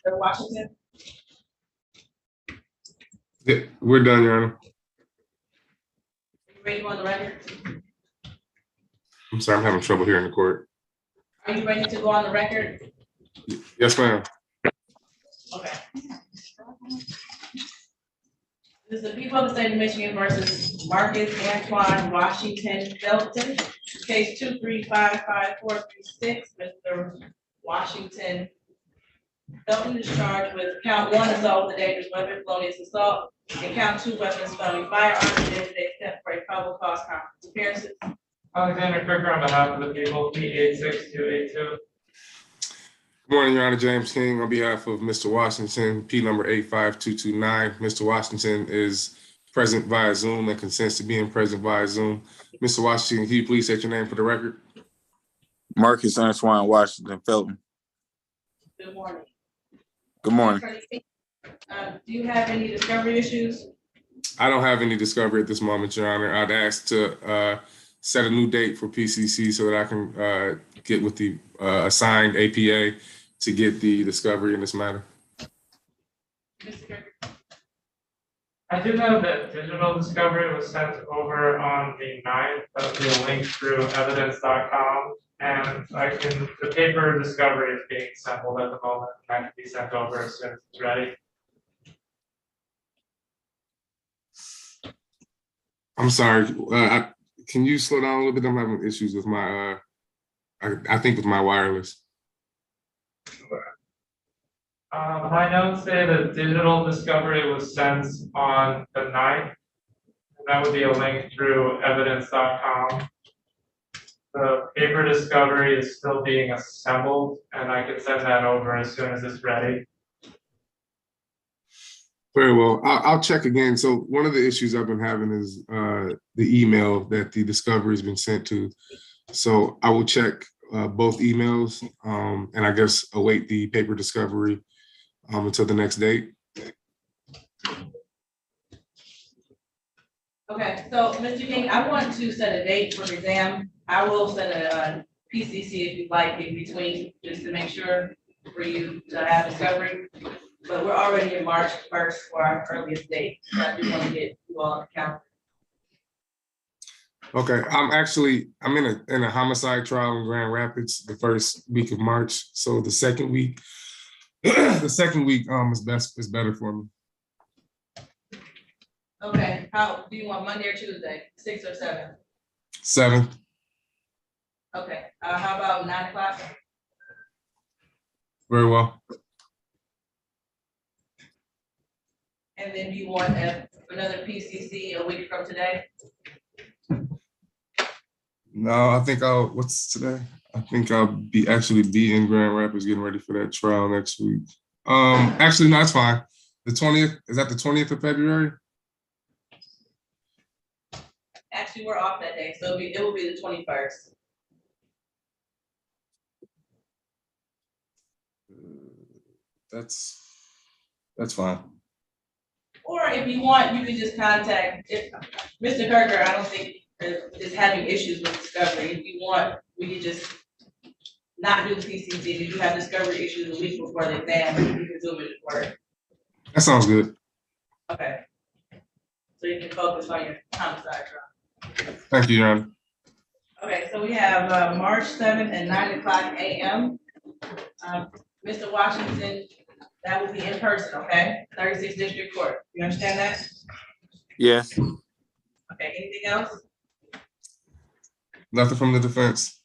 A: Mr. Washington,
S: Yeah, we're done, Your Honor.
A: are you ready to go on the record?
S: I'm sorry, I'm having trouble hearing the court.
A: Are you ready to go on the record?
S: Yes, ma'am.
A: Okay. This is the people of the state of Michigan versus Marcus Antoine Washington Felton, case 2355436. Mr. Washington Felton is charged with count 1, assault with a dangerous weapon, felonious assault, and count 2, weapons, felony firearms, and day-to-day except for a probable cause conference appearances.
B: Alexander Kirker on behalf of the people, P86282.
S: Good morning, Your Honor. James King on behalf of Mr. Washington, P number 85229. Mr. Washington is present via Zoom and consents to being present via Zoom. Mr. Washington, can you please state your name for the record?
J: Marcus Antoine Washington Felton.
A: Good morning.
J: Good morning.
A: Do you have any discovery issues?
S: I don't have any discovery at this moment, Your Honor. I'd ask to set a new date for PCC so that I can get with the assigned APA to get the discovery in this matter.
B: I do know that digital discovery was sent over on the 9th. That would be a link through evidence.com. And the paper discovery is being assembled at the moment. That can be sent over as soon as it's ready.
S: I'm sorry. Can you slow down a little bit? I'm having issues with my, I think with my wireless.
B: My notes say that digital discovery was sent on the 9th. And that would be a link through evidence.com. The paper discovery is still being assembled, and I can send that over as soon as it's ready.
S: Very well. I'll check again. So one of the issues I've been having is the email that the discovery has been sent to. So I will check both emails and I guess await the paper discovery until the next date.
A: Okay, so Mr. King, I want to set a date for the exam. I will set a PCC if you'd like in between, just to make sure for you to have discovery. But we're already in March 1st for our earliest date. So I do want to get you all on the calendar.
S: Okay, I'm in a homicide trial in Grand Rapids the first week of March. So the second week, is better for me.
A: Okay, how do you want Monday or Tuesday, 6 or 7?
S: 7th.
A: Okay, how about 9 o'clock?
S: Very well.
A: And then do you want another PCC a week from today?
S: No, I think what's today? I think I'll be in Grand Rapids getting ready for that trial next week. Actually, no, it's fine. The 20th, is that the 20th of February?
A: Actually, we're off that day, so it will be the 21st.
S: That's fine.
A: Or if you want, you can just contact Mr. Kirker. I don't think is having issues with discovery. If you want, we could just not do the PCC. If you have discovery issues a week before the exam, you can zoom it at work.
S: That sounds good.
A: Okay. So you can focus on your homicide trial.
S: Thank you, Your Honor.
A: Okay, so we have March 7th at 9 o'clock a.m. Mr. Washington, that will be in person, okay? 36th District Court. You understand that?
J: Yes.
A: Okay, anything else?
S: Nothing from the defense.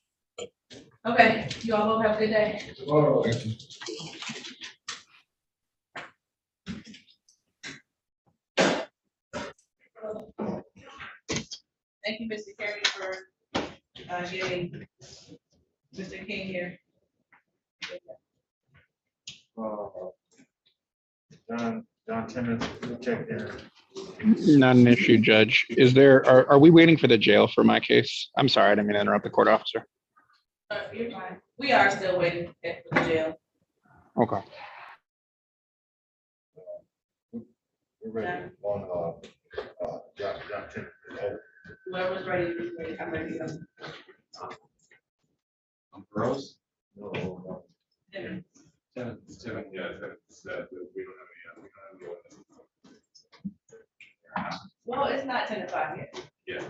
A: Okay, you all both have a good day.
S: Thank you.
A: Thank you, Mr. Carey, for getting Mr. King here.
B: John Timmons, check there.
R: Not an issue, Judge. Are we waiting for the jail for my case? I'm sorry, I didn't mean to interrupt the court officer.
A: You're fine. We are still waiting for the jail.
R: Okay.
L: We're ready on, John Timmons.
A: Whoever's ready, I'm ready.
O: Burrows?
L: No,
A: Timmons.
O: Timmons, yeah, we don't have any.
A: Well, it's not 10 o'clock yet.
O: Yeah.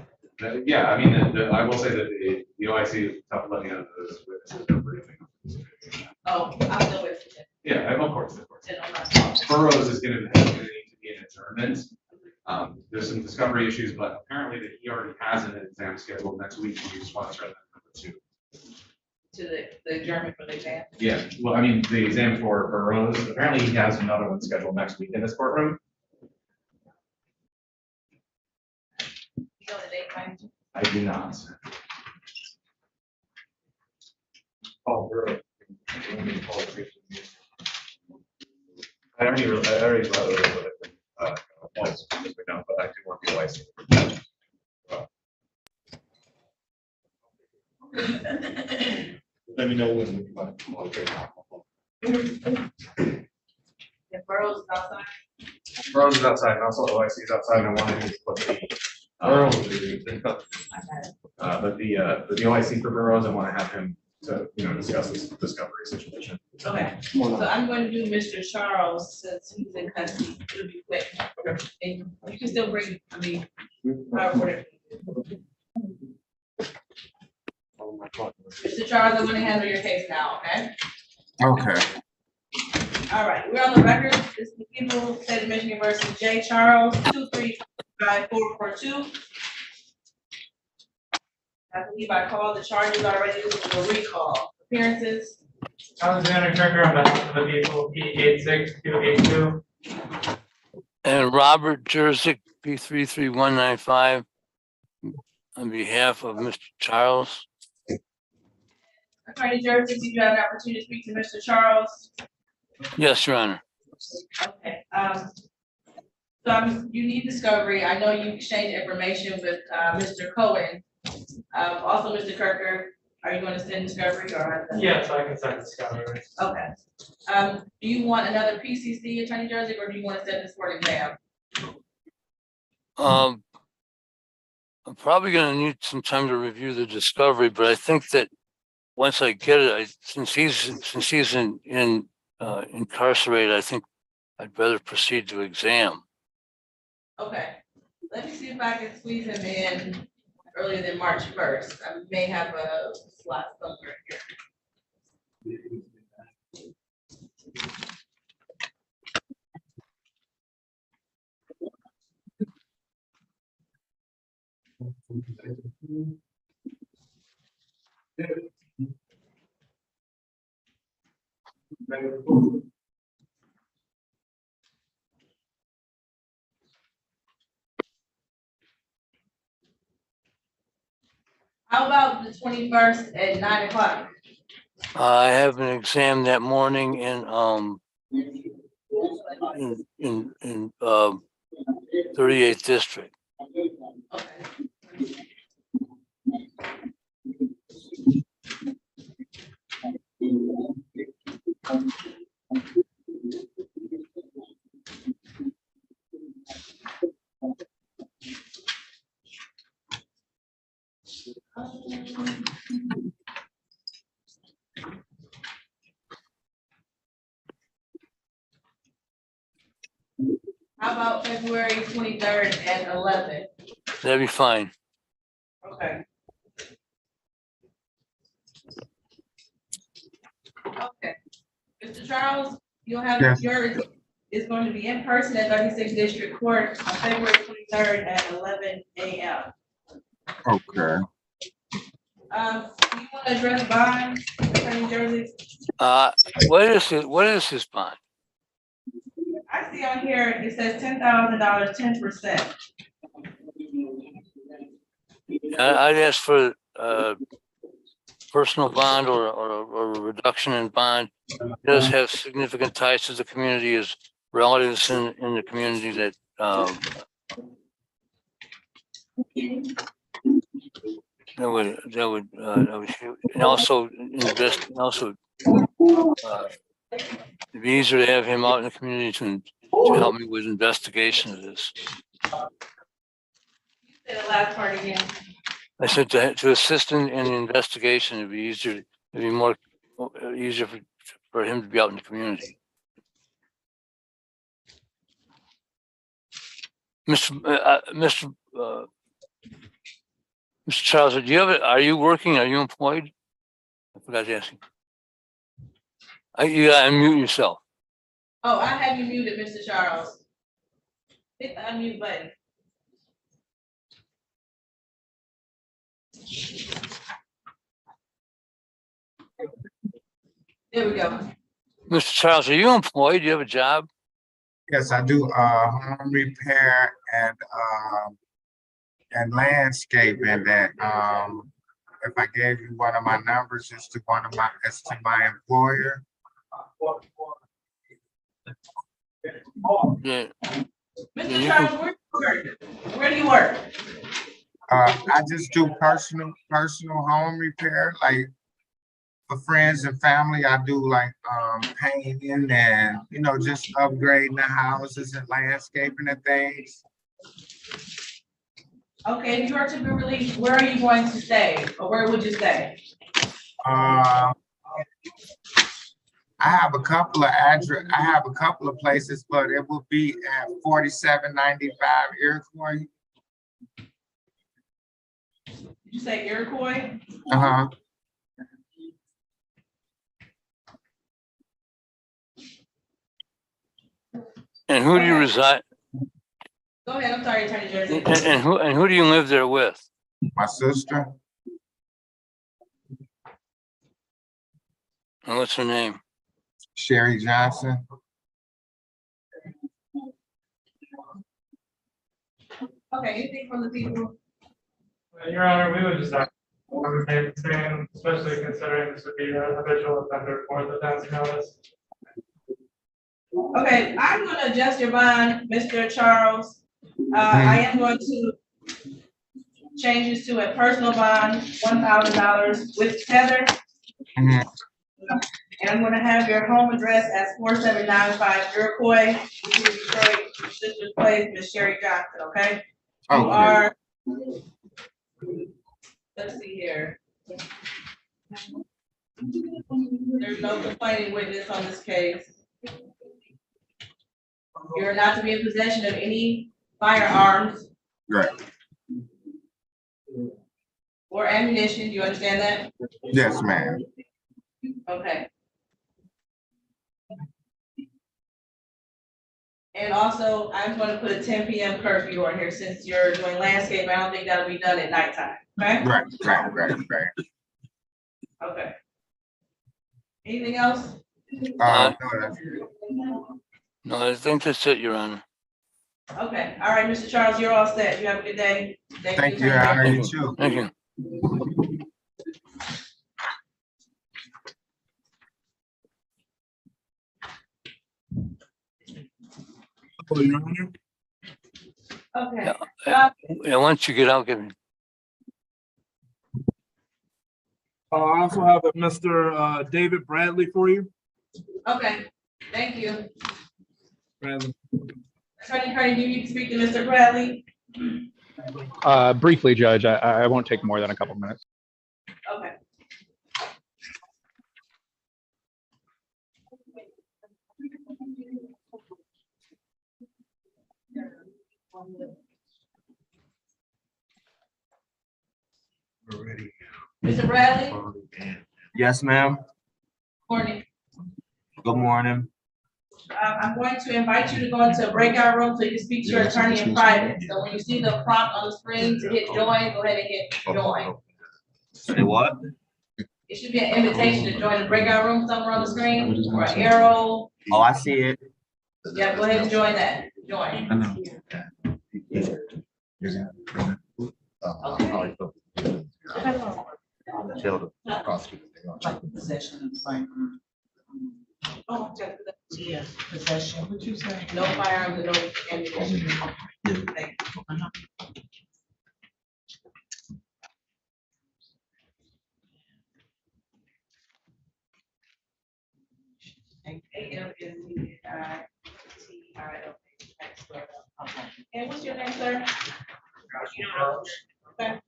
O: Yeah, I mean, I will say that the OIC is tough letting out those witnesses. Don't bring anything up.
A: Oh, I'm still waiting for 10.
O: Yeah, of course.
A: 10 on my phone.
O: Burrows is gonna need to be an adjournment. There's some discovery issues, but apparently that he already has an exam scheduled next week. And we just want to start that number 2.
A: To the adjournment for the exam.
O: Yeah, well, I mean, the exam for Burrows, apparently he has another one scheduled next week in this courtroom.
A: You know the date, Mike?
O: I do not.
B: Oh, really? I already wrote it. Once, just right now, but I do want the license. Let me know when we want. Okay.
A: If Burrows is outside.
O: Burrows is outside, and also OIC is outside, and I wanted to put the, but the OIC for Burrows, I want to have him to, discuss this discovery situation.
A: Okay, so I'm going to do Mr. Charles since he's in custody. It'll be quick. And you can still bring, whatever. Mr. Charles, I'm going to handle your case now, okay?
J: Okay.
A: All right, we're on the record. This is the people, State of Michigan versus J. Charles, 235-442. I believe I called the charges already. This is a recall. Appearances.
B: Alexander Kirker on behalf of the people, P86282.
F: And Robert Jurassic, P33195, on behalf of Mr. Charles.
A: Attorney Jersey, did you have an opportunity to speak to Mr. Charles?
F: Yes, Your Honor.
A: Okay, so you need discovery. I know you exchanged information with Mr. Cohen. Also, Mr. Kirker, are you going to send discovery or?
B: Yes, I can send discovery.
A: Okay. Do you want another PCC, Attorney Jersey, or do you want to set this for an exam?
F: I'm probably gonna need some time to review the discovery, but I think that once I get it, since he's incarcerated, I think I'd better proceed to exam.
A: Okay, let me see if I can squeeze him in earlier than March 1st. I may have a slot somewhere here. How about the 21st at 9 o'clock?
F: I have an exam that morning in 38th district.
A: Okay. How about February 23rd at 11?
F: That'd be fine.
A: Okay. Okay. Mr. Charles, you'll have your is going to be in person at 36th District Court on February 23rd at 11 a.m.
J: Okay.
A: Do you want to address bond, Attorney Jersey?
F: What is his bond?
A: I see on here, it says $10,000, 10%.
F: I'd ask for personal bond or a reduction in bond. He does have significant ties to the community, as relatives in the community that, that would, and also invest, and also, it'd be easier to have him out in the community to help me with investigation of this.
A: Say the last part again.
F: I said to assist in the investigation, it'd be easier, it'd be more, easier for him to be out in the community. Mr. Charles, do you have are you working? Are you employed? I forgot to ask you. You gotta unmute yourself.
A: Oh, I have you muted, Mr. Charles. Hit the unmute button. There we go.
F: Mr. Charles, are you employed? Do you have a job?
M: Yes, I do home repair and landscaping that if I gave you one of my numbers, it's to my employer.
F: Yeah.
A: Mr. Charles, where do you work? Where do you work?
M: I just do personal home repair, like for friends and family. I do like painting and just upgrading the houses and landscaping and things.
A: Okay, if you were to be released, where are you going to stay, or where would you stay?
M: I have a couple of places, but it will be at 4795 Iroquois.
A: Did you say Iroquois?
M: Uh-huh.
F: And who do you reside?
A: Go ahead, I'm sorry, Attorney Jersey.
F: And who do you live there with?
M: My sister.
F: And what's her name?
M: Sherry Johnson.
A: Okay, anything from the people?
B: Your Honor, we would just have to remain the same, especially considering this would be a habitual offender fourth offense notice.
A: Okay, I'm gonna adjust your bond, Mr. Charles. I am going to change this to a personal bond, $1,000 with tether. And I'm gonna have your home address as 4795 Iroquois, which is Detroit, your sister's place, Miss Sherry Johnson, okay? You are, let's see here. There's no complaining witness on this case. You're not to be in possession of any firearms.
M: Right.
A: Or ammunition, do you understand that?
M: Yes, ma'am.
A: Okay. And also, I'm gonna put a 10 p.m. curfew on here since you're doing landscape. I don't think that'll be done at nighttime, okay?
M: Right.
A: Okay. Anything else?
F: No, I think that's it, Your Honor.
A: Okay, all right, Mr. Charles, you're all set. You have a good day.
M: Thank you, Your Honor. You too.
F: Thank you.
A: Okay.
F: Yeah, once you get out, give me.
T: I also have a Mr. David Bradley for you.
A: Okay, thank you.
T: Bradley.
A: Attorney Carney, do you need to speak to Mr. Bradley?
R: Briefly, Judge, I won't take more than a couple minutes.
A: Okay.
L: We're ready.
A: Mr. Bradley?
U: Yes, ma'am.
A: Morning.
U: Good morning.
A: I'm going to invite you to go into a breakout room so you can speak to your attorney in private. So when you see the prompt on the screen to hit join, go ahead and hit join.
U: Say what?
A: It should be an invitation to join the breakout room somewhere on the screen or an arrow.
U: Oh, I see it.
A: Yeah, go ahead and join that. Join.
L: I know.
G: Possession of firearm. Oh, okay. Yeah, Possession, what you say?
A: No firearms and no ammunition. Thank you. And AM is TIL. And what's your name, sir? Okay.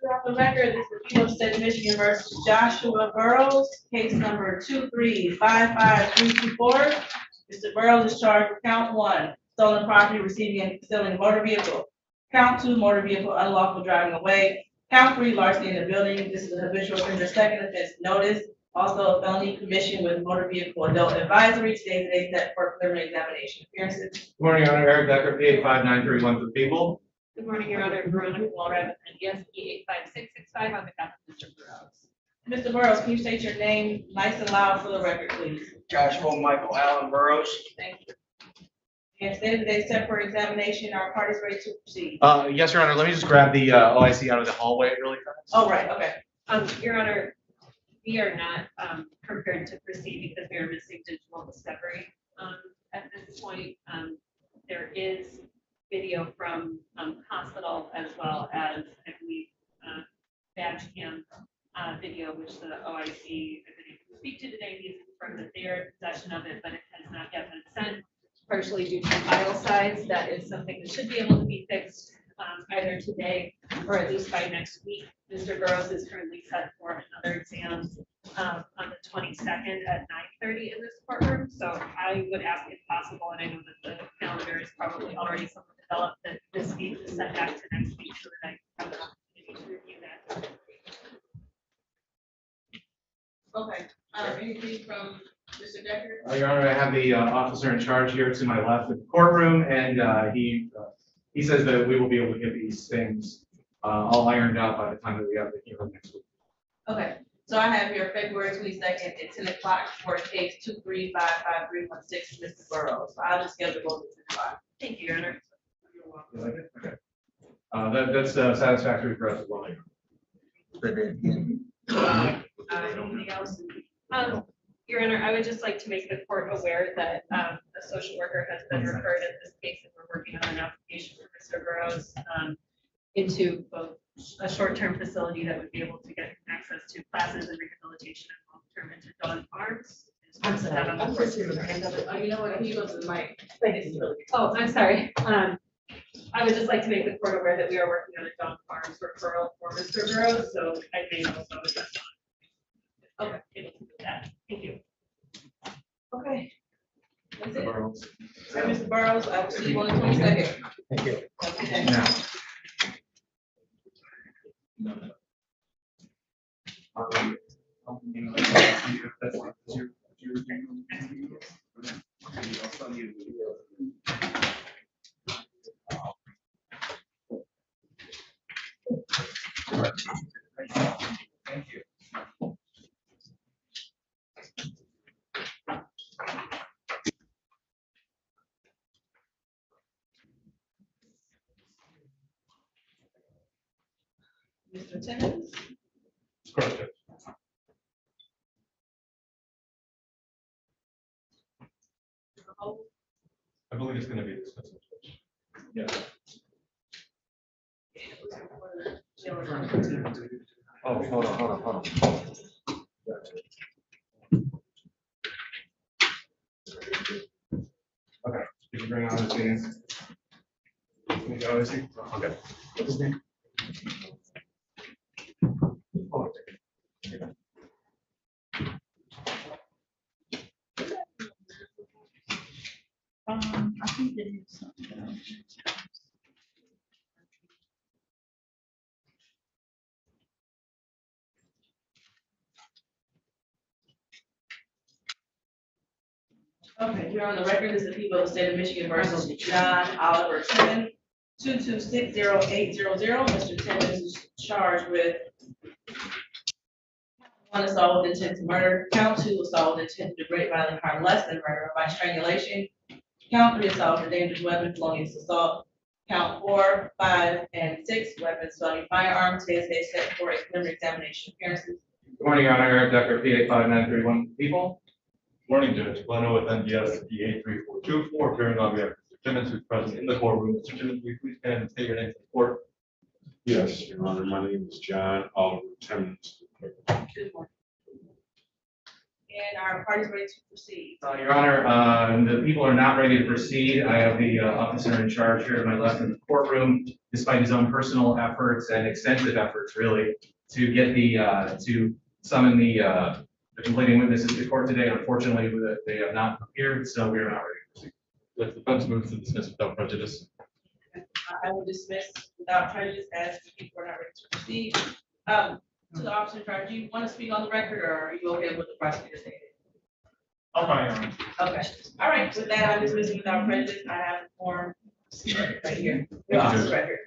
A: For the record, this is People of the State of Michigan versus Joshua Burrows, case number 2355324. Mr. Burrows is charged with count 1, stolen property, receiving and concealing a motor vehicle. Count 2, motor vehicle unlawful driving away. Count 3, larceny in the building. This is a habitual offender, second offense notice. Also a felony commission with motor vehicle adult advisory. Today's set for preliminary examination appearances.
O: Good morning, Your Honor. Eric Decker, P85931 for the people.
C: Good morning, Your Honor. Veronica Walrath, and yes, P85665 on behalf of Mr. Burrows.
A: Mr. Burrows, can you state your name nice and loud for the record, please?
U: Joshua Michael Allen Burrows.
A: Thank you. And today's set for examination. Are parties ready to proceed?
O: Yes, Your Honor. Let me just grab the OIC out of the hallway really fast.
A: Oh, right, okay.
C: Your Honor, we are not prepared to proceed because we are missing digital discovery. At this point, there is video from hospital as well as, I believe, badge cam video, which the OIC, I believe, to speak to today, needs to confirm that they are in possession of it, but it has not yet been sent, partially due to file size. That is something that should be able to be fixed either today or at least by next week. Mr. Burrows is currently set for another exam on the 22nd at 9:30 in this courtroom. So I would ask if possible, and I know that the calendar is probably already somewhat developed, that this be set back to next week so that I have an opportunity to review that.
A: Okay, anything from Mr. Decker?
O: Your Honor, I have the officer in charge here to my left in the courtroom, and he says that we will be able to get these things all ironed out by the time that we have the hearing next week.
A: Okay, so I have here February 22nd at 10 o'clock for case 2355316, Mr. Burrows. So I'll just schedule both at 10 o'clock.
C: Thank you, Your Honor.
O: You like it? Okay. That's satisfactory for us as well.
C: Anything else? Your Honor, I would just like to make the court aware that a social worker has been referred in this case, and we're working on an application for Mr. Burrows into both a short-term facility that would be able to get access to classes and rehabilitation and long-term into Dawn Farms.
A: I'm sorry. I'm just here with the hand of it. Oh, you know what? Can you go to the mic?
C: Oh, I'm sorry. I would just like to make the court aware that we are working on a Dawn Farms referral for Mr. Burrows, so I may also address that. Okay, thank you.
A: Okay. That's it. All right, Mr. Burrows, I will see you on the 22nd.
O: Thank you.
A: Okay.
O: Thank you.
A: Mr. Timmons?
O: Correct. I believe it's going to be discussed. Yeah. Oh, hold on. Okay, did you bring on the things? Can you go and see? Okay. What's his name? Hold on.
G: I think there is something else.
A: Okay, here on the record is the people of the state of Michigan versus John Oliver Timmons, 2260800. Mr. Timmons is charged with 1, assault with intent to murder. Count 2, assault with intent to degrade violent harm less than murder by strangulation. Count 3, assault with a dangerous weapon belonging to assault. Count 4, 5, and 6, weapons felony firearms. Today's day set for a preliminary examination appearances.
B: Good morning, Your Honor. Eric Decker, P8593 people.
E: Morning, Judge. Plano with NDS P83424, appearing on behalf of Mr. Timmons, who's present in the courtroom. Mr. Timmons, will you please stand and state your name to the court?
L: Yes, Your Honor, my name is John Oliver Timmons.
A: Good morning. And our parties ready to proceed.
B: Your Honor, the people are not ready to proceed. I have the officer in charge here to my left in the courtroom, despite his own personal efforts and extensive efforts, really, to get to summon the complaining witnesses to court today. Unfortunately, they have not appeared, so we are not ready to proceed.
E: The defense moves to dismiss without prejudice.
A: I will dismiss without prejudice as the people are not ready to proceed. To the officer in charge, do you want to speak on the record, or are you okay with the prosecutor statement?
B: I'll find Your Honor.
A: Okay, all right, with that, I'm dismissing without prejudice. I have the form right here, the officer's record.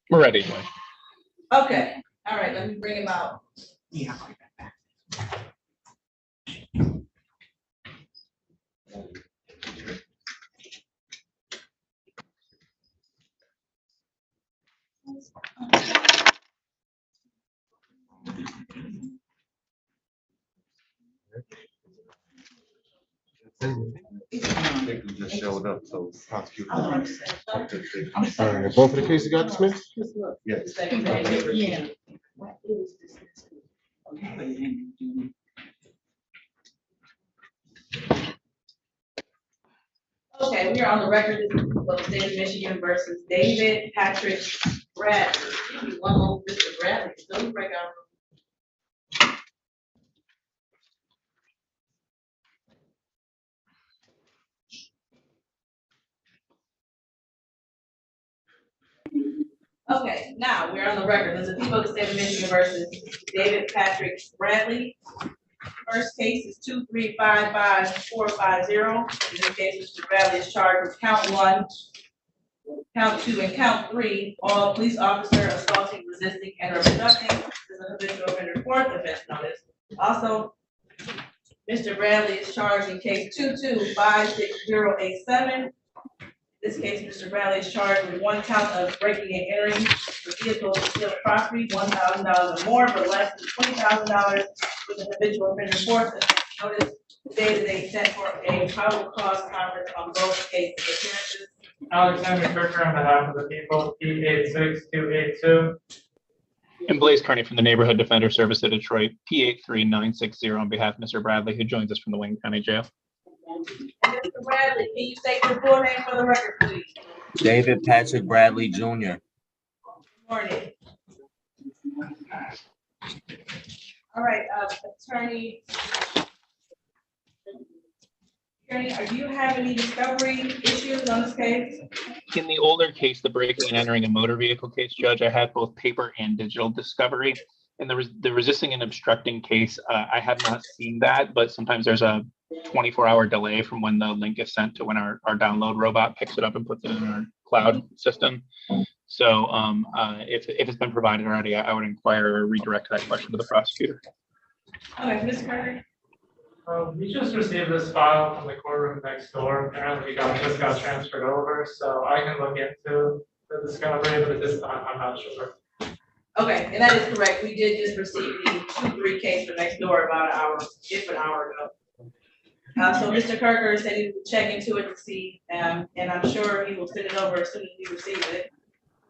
R: We're ready, Judge.
A: Okay, all right, let me bring him out. Yeah.
L: They just showed up, so prosecutor. All right, both of the cases got dismissed? Yes.
G: Yeah.
A: Okay, we are on the record of the state of Michigan versus David Patrick Bradley. Give me one more, Mr. Bradley, still break out. Okay, now we're on the record. There's a people of the state of Michigan versus David Patrick Bradley. First case is 2355450. In this case, Mr. Bradley is charged with count 1, Count 2 and count 3, all police officer assaulting, resisting, and obstructing is an habitual offender fourth offense notice. Also, Mr. Bradley is charged in case 22-56087. In this case, Mr. Bradley is charged with 1 count of breaking and entering the vehicle to steal property, $1,000 or more, but less than $20,000 with an habitual offender fourth offense notice. Today they sent for a probable cause conference on both cases appearances.
B: Alexander Kirker on behalf of the people, P86282.
R: And Blaze Carney from the Neighborhood Defender Service of Detroit, P83960 on behalf of Mr. Bradley, who joins us from the Wayne County Jail.
A: And Mr. Bradley, can you state your full name for the record, please?
D: David Patrick Bradley Jr.
A: Morning. All right, attorney, do you have any discovery issues on this case?
R: In the older case, the breaking and entering a motor vehicle case, Judge, I had both paper and digital discovery. In the resisting and obstructing case, I have not seen that, but sometimes there's a 24-hour delay from when the link is sent to when our download robot picks it up and puts it in our cloud system. So if it's been provided already, I would inquire or redirect that question to the prosecutor.
A: Okay, Ms. Carter.
B: We just received this file from the courtroom next door. Apparently, just got transferred over, so I can look into the discovery, but at this time, I'm not sure.
A: Okay, and that is correct. We did just receive the 2-3 case from next door about an hour ago. So Mr. Kirker said he would check into it to see, and I'm sure he will send it over as soon as he receives it.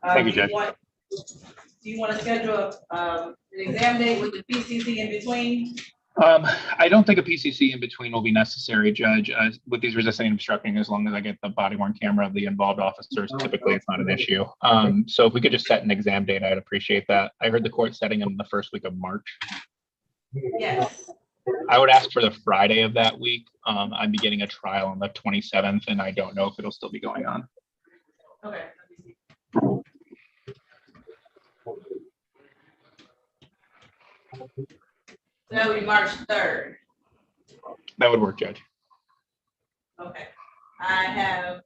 R: Thank you, Judge.
A: Do you want to schedule an exam date with the PCC in between?
R: I don't think a PCC in between will be necessary, Judge. With these resisting and obstructing, as long as I get the body-worn camera of the involved officers, typically it's not an issue. So if we could just set an exam date, I'd appreciate that. I heard the court setting them the first week of March.
A: Yes.
R: I would ask for the Friday of that week. I'm beginning a trial on the 27th, and I don't know if it'll still be going on.
A: Okay. That would be March 3rd.
R: That would work, Judge.
A: Okay. I have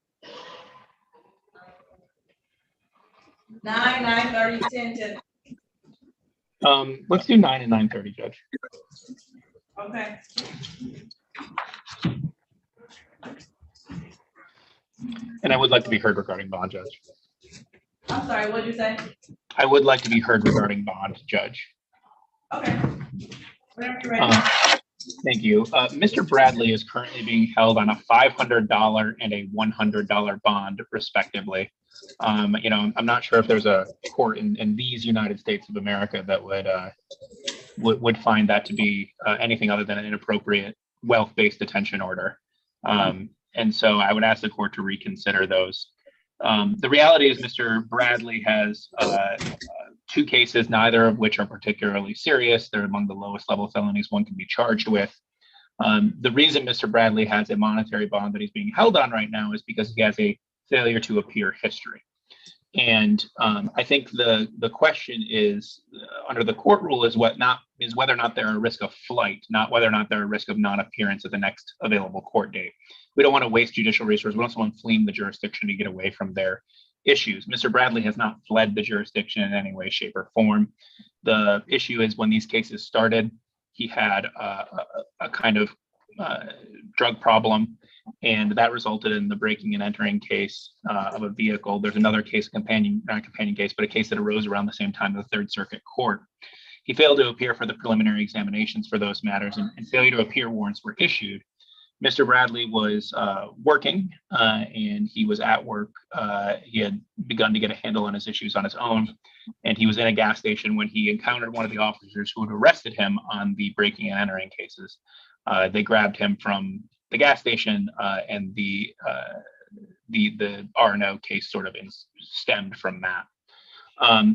A: 9, 9:30, 10, 10.
R: Let's do 9 and 9:30, Judge.
A: Okay.
R: And I would like to be heard regarding bond, Judge.
A: I'm sorry, what did you say?
R: I would like to be heard regarding bond, Judge.
A: Okay. Whenever you're ready.
R: Thank you. Mr. Bradley is currently being held on a $500 and a $100 bond, respectively. I'm not sure if there's a court in these United States of America that would find that to be anything other than an inappropriate wealth-based detention order. And so I would ask the court to reconsider those. The reality is Mr. Bradley has 2 cases, neither of which are particularly serious. They're among the lowest level felonies one can be charged with. The reason Mr. Bradley has a monetary bond that he's being held on right now is because he has a failure to appear history. And I think the question is, under the court rule, is whether or not they're a risk of flight, not whether or not they're a risk of non-appearance at the next available court date. We don't want to waste judicial resources. We don't want someone fleeing the jurisdiction to get away from their issues. Mr. Bradley has not fled the jurisdiction in any way, shape, or form. The issue is when these cases started, he had a kind of drug problem, and that resulted in the breaking and entering case of a vehicle. There's another case, not a companion case, but a case that arose around the same time in the Third Circuit Court. He failed to appear for the preliminary examinations for those matters, and failure to appear warrants were issued. Mr. Bradley was working and he was at work. He had begun to get a handle on his issues on his own, and he was in a gas station when he encountered one of the officers who had arrested him on the breaking and entering cases. They grabbed him from the gas station, and the R&O case sort of stemmed from that.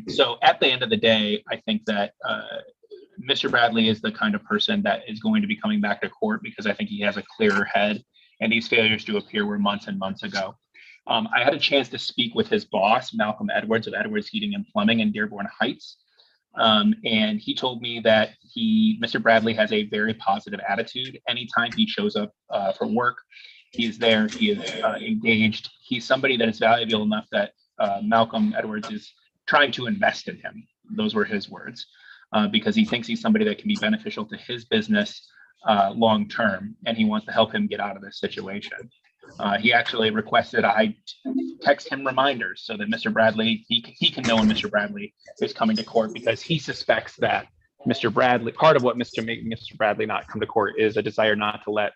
R: So at the end of the day, I think that Mr. Bradley is the kind of person that is going to be coming back to court because I think he has a clearer head, and these failures to appear were months and months ago. I had a chance to speak with his boss, Malcolm Edwards of Edwards Heating and Plumbing in Dearborn Heights. And he told me that Mr. Bradley has a very positive attitude anytime he shows up for work. He is there. He is engaged. He's somebody that is valuable enough that Malcolm Edwards is trying to invest in him. Those were his words, because he thinks he's somebody that can be beneficial to his business long term, and he wants to help him get out of this situation. He actually requested I text him reminders so that Mr. Bradley, he can know when Mr. Bradley is coming to court, because he suspects that Mr. Bradley, part of what making Mr. Bradley not come to court is a desire not to let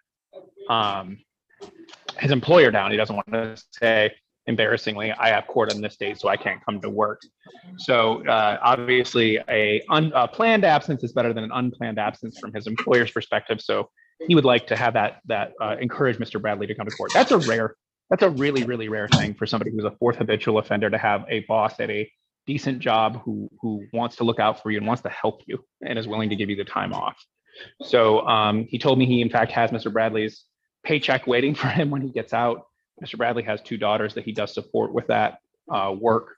R: his employer down. He doesn't want to say, embarrassingly, I have court on this date, so I can't come to work. So obviously a planned absence is better than an unplanned absence from his employer's perspective. So he would like to have that encourage Mr. Bradley to come to court. That's a really, really rare thing for somebody who's a fourth habitual offender, to have a boss at a decent job who wants to look out for you and wants to help you and is willing to give you the time off. So he told me he in fact has Mr. Bradley's paycheck waiting for him when he gets out. Mr. Bradley has 2 daughters that he does support with that work.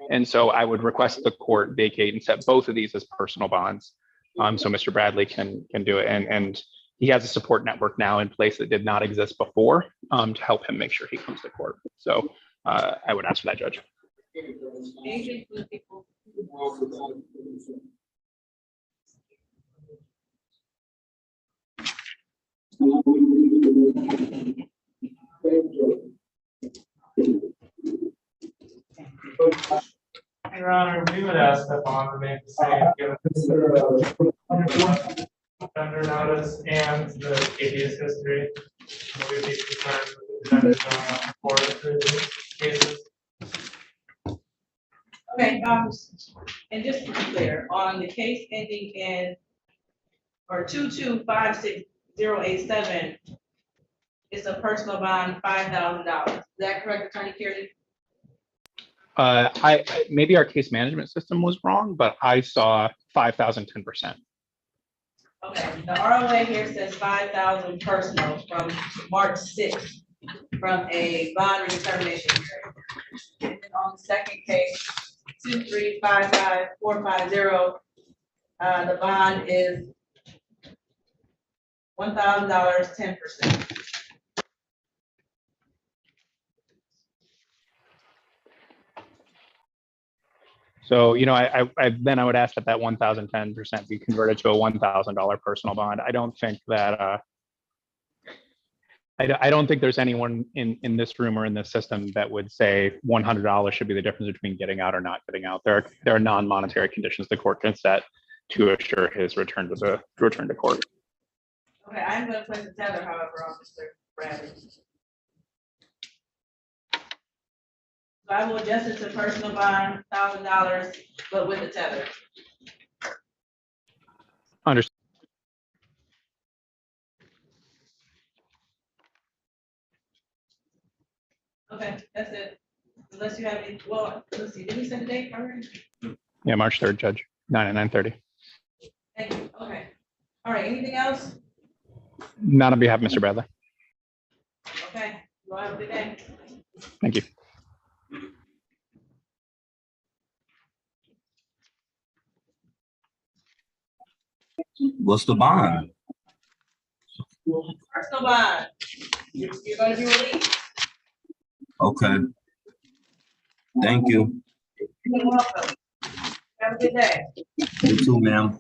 R: And so I would request the court vacate and set both of these as personal bonds, so Mr. Bradley can do it. And he has a support network now in place that did not exist before, to help him make sure he comes to court. So I would ask for that, Judge.
A: Anything from the people?
B: Your Honor, we would ask that bond remain the same, given the offender notice and the habeas history. We would be concerned with the defendant going out in court for these cases.
A: Okay, and just to be clear, on the case ending in, or 2256087, it's a personal bond, $5,000. Is that correct, Attorney Kearney?
R: Maybe our case management system was wrong, but I saw 5,000, 10%.
A: Okay, the ROA here says 5,000 personal from March 6th, from a bond redetermination hearing. And then on the second case, 2355450, the bond is $1,000, 10%.
R: So, you know, I then I would ask that 1,000, 10% be converted to a $1,000 personal bond. I don't think that I don't think there's anyone in this room or in this system that would say $100 should be the difference between getting out or not getting out. There are non-monetary conditions the court can set to assure his return to court.
A: Okay, I'm going to place a tether, however, on Mr. Bradley. So I will adjust it to personal bond, $1,000, but with a tether.
R: Understood.
A: Okay, that's it. Unless you have any, well, let's see, did we set the date already?
R: Yeah, March 3rd, Judge, 9 at 9:30.
A: Thank you, okay. All right, anything else?
R: Not on behalf of Mr. Bradley.
A: Okay, well, have a good day.
R: Thank you.
D: What's the bond?
A: Personal bond. You're going to be released.
D: Okay. Thank you.
A: You're welcome. Have a good day.
D: You too, ma'am.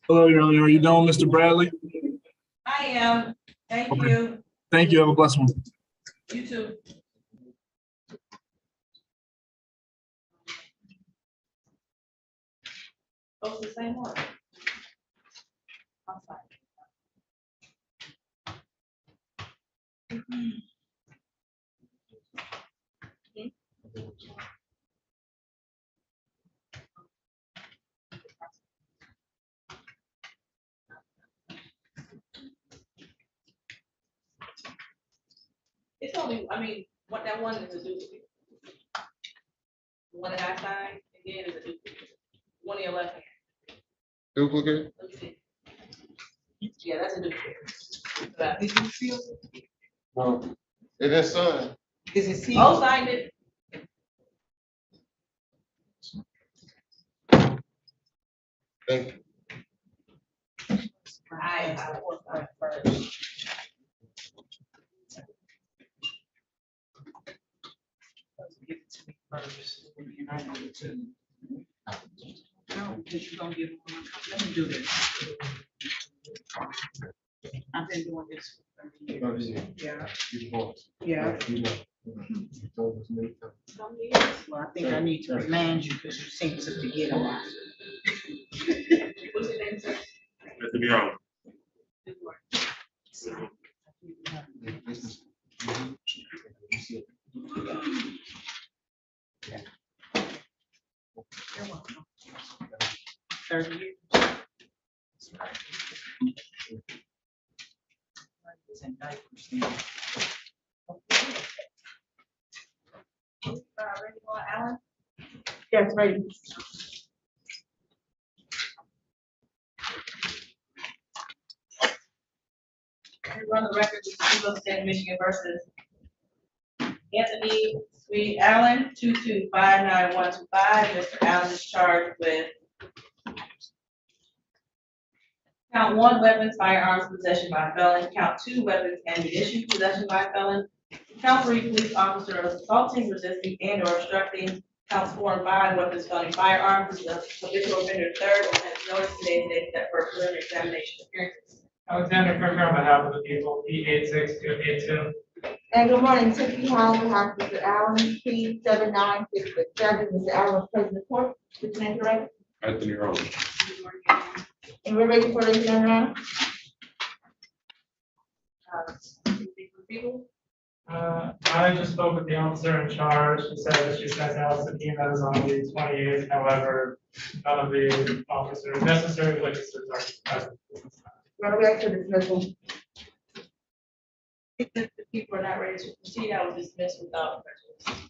T: Hello, Your Honor. Are you done, Mr. Bradley?
A: I am. Thank you.
T: Thank you. Have a blessed one.
A: You too. Oh, the same one. I'm sorry. It's only, I mean, what that one is to do. The one that I signed, again, is a duplicate. One on your left hand.
S: Duplicate?
A: Let me see. Yeah, that's a duplicate. But did you seal it?
S: No. It is signed.
A: Is it sealed? Oh, signed it.
S: Thank you.
A: I work on it first.
G: Give it to me first, and I give it to you. No, because you're gonna give me one. Let me do this. I've been doing this for 30 years. Yeah. Yeah. Well, I think I need to remind you because you seem to forget a lot.
A: What's your name, sir?
E: Mr. Bureau.
G: You're welcome. 30 years. It's in diapers now.
A: Ready for Alan?
G: Yes, ready.
A: We run the record of the state of Michigan versus Anthony Sweet Allen, 2259125. Mr. Allen is charged with count 1, weapons, firearms, possession by a felon. Count 2, weapons, ammunition, possession by a felon. Count 3, police officer assaulting, resisting, and or obstructing. Counts 4 and 5, weapons, felony, firearms. The habitual offender 3rd offense notice today's date set for preliminary examination appearances.
B: Alexander Kirker on behalf of the people, P86282.
H: And good morning, Tiffany Hall, on behalf of Mr. Allen, P 79667. Mr. Allen, President Court, which name correct?
E: Anthony Rose.
H: And we're ready for the exam round.
B: I just spoke with the officer in charge. She said that she sent out a subpoena that is on the 28th. However, none of the officers, necessary witnesses are present.
H: We're back to dismissal.
A: If the people are not ready to proceed, I will dismiss without prejudice.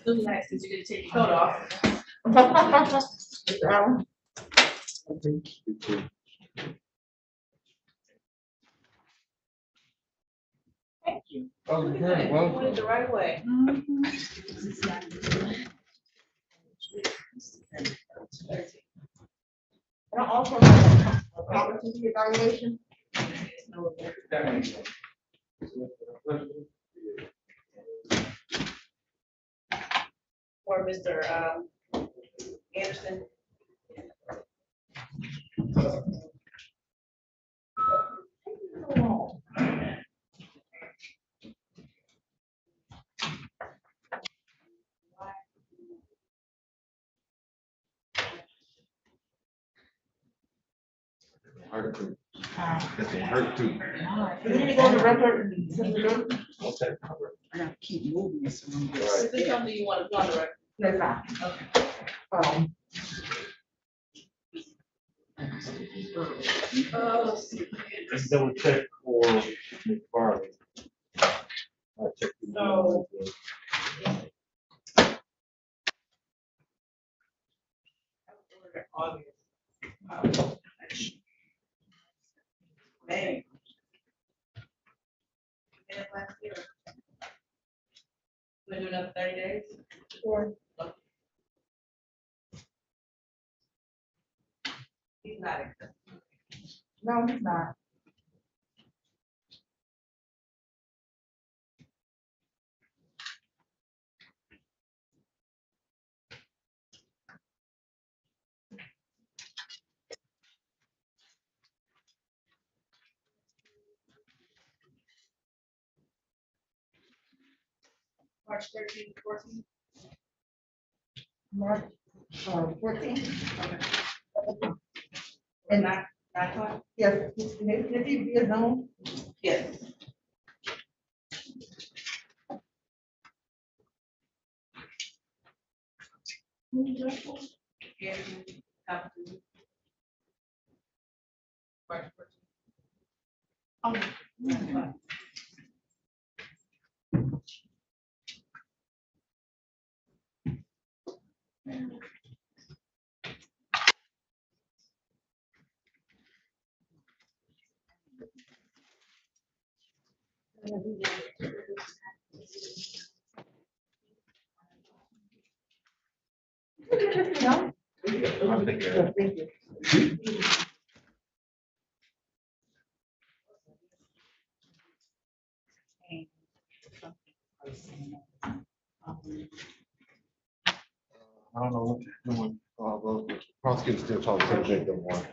A: Still nice since you didn't take your coat off.
H: Mr. Allen.
A: Thank you.
S: Oh,
A: Look at
S: very
A: that.
S: well.
A: You went the right way.
H: And I also have a competency evaluation.
A: For Mr. Anderson.
L: Hurt too. That's gonna hurt too.
H: We need to go on the record.
L: Okay.
G: I gotta keep moving this around.
A: Is this something you want to go on the record?
H: That's not.
A: Okay. Oh,
E: Just double check for Ms. Farley. I'll check the
A: So- August. May. And last year. We do another 30 days?
H: Sure.
A: He's not accepting.
H: No, he's not.
A: March 13th, 14th.
H: March 14th.
A: And 9 o'clock?
H: Yes, if he be a zone.
A: Yes. Yes. March 14th. Oh.
L: I don't know what they're doing, but prosecutors still talking to the victim one.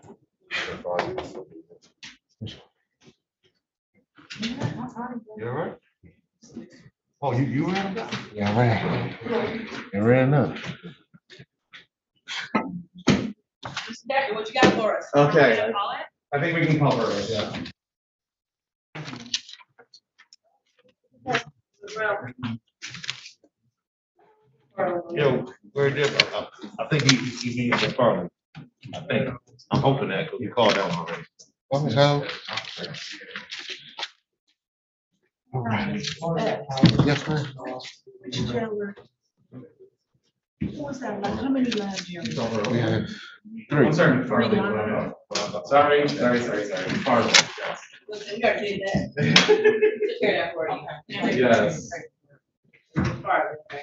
L: You all right? Oh, you ran? Yeah, I ran. I ran up.
A: Mr. Decker, what you got for us?
O: Okay.
A: Wanna call it?
O: I think we can cover it, yeah.
E: Yo, where did, I think he means the Carly. I think, I'm hoping that, because we called that one already.
L: What the hell? All right. Yes, ma'am.
G: Which jailer? Who was that? Like, how many live jailers?
L: We have
O: Three. Sorry,
G: Three
O: Farley.
G: lines.
O: Sorry. Farley, yes.
A: Listen, we already did that. Took care of that for you.
O: Yes.
A: Farley, okay.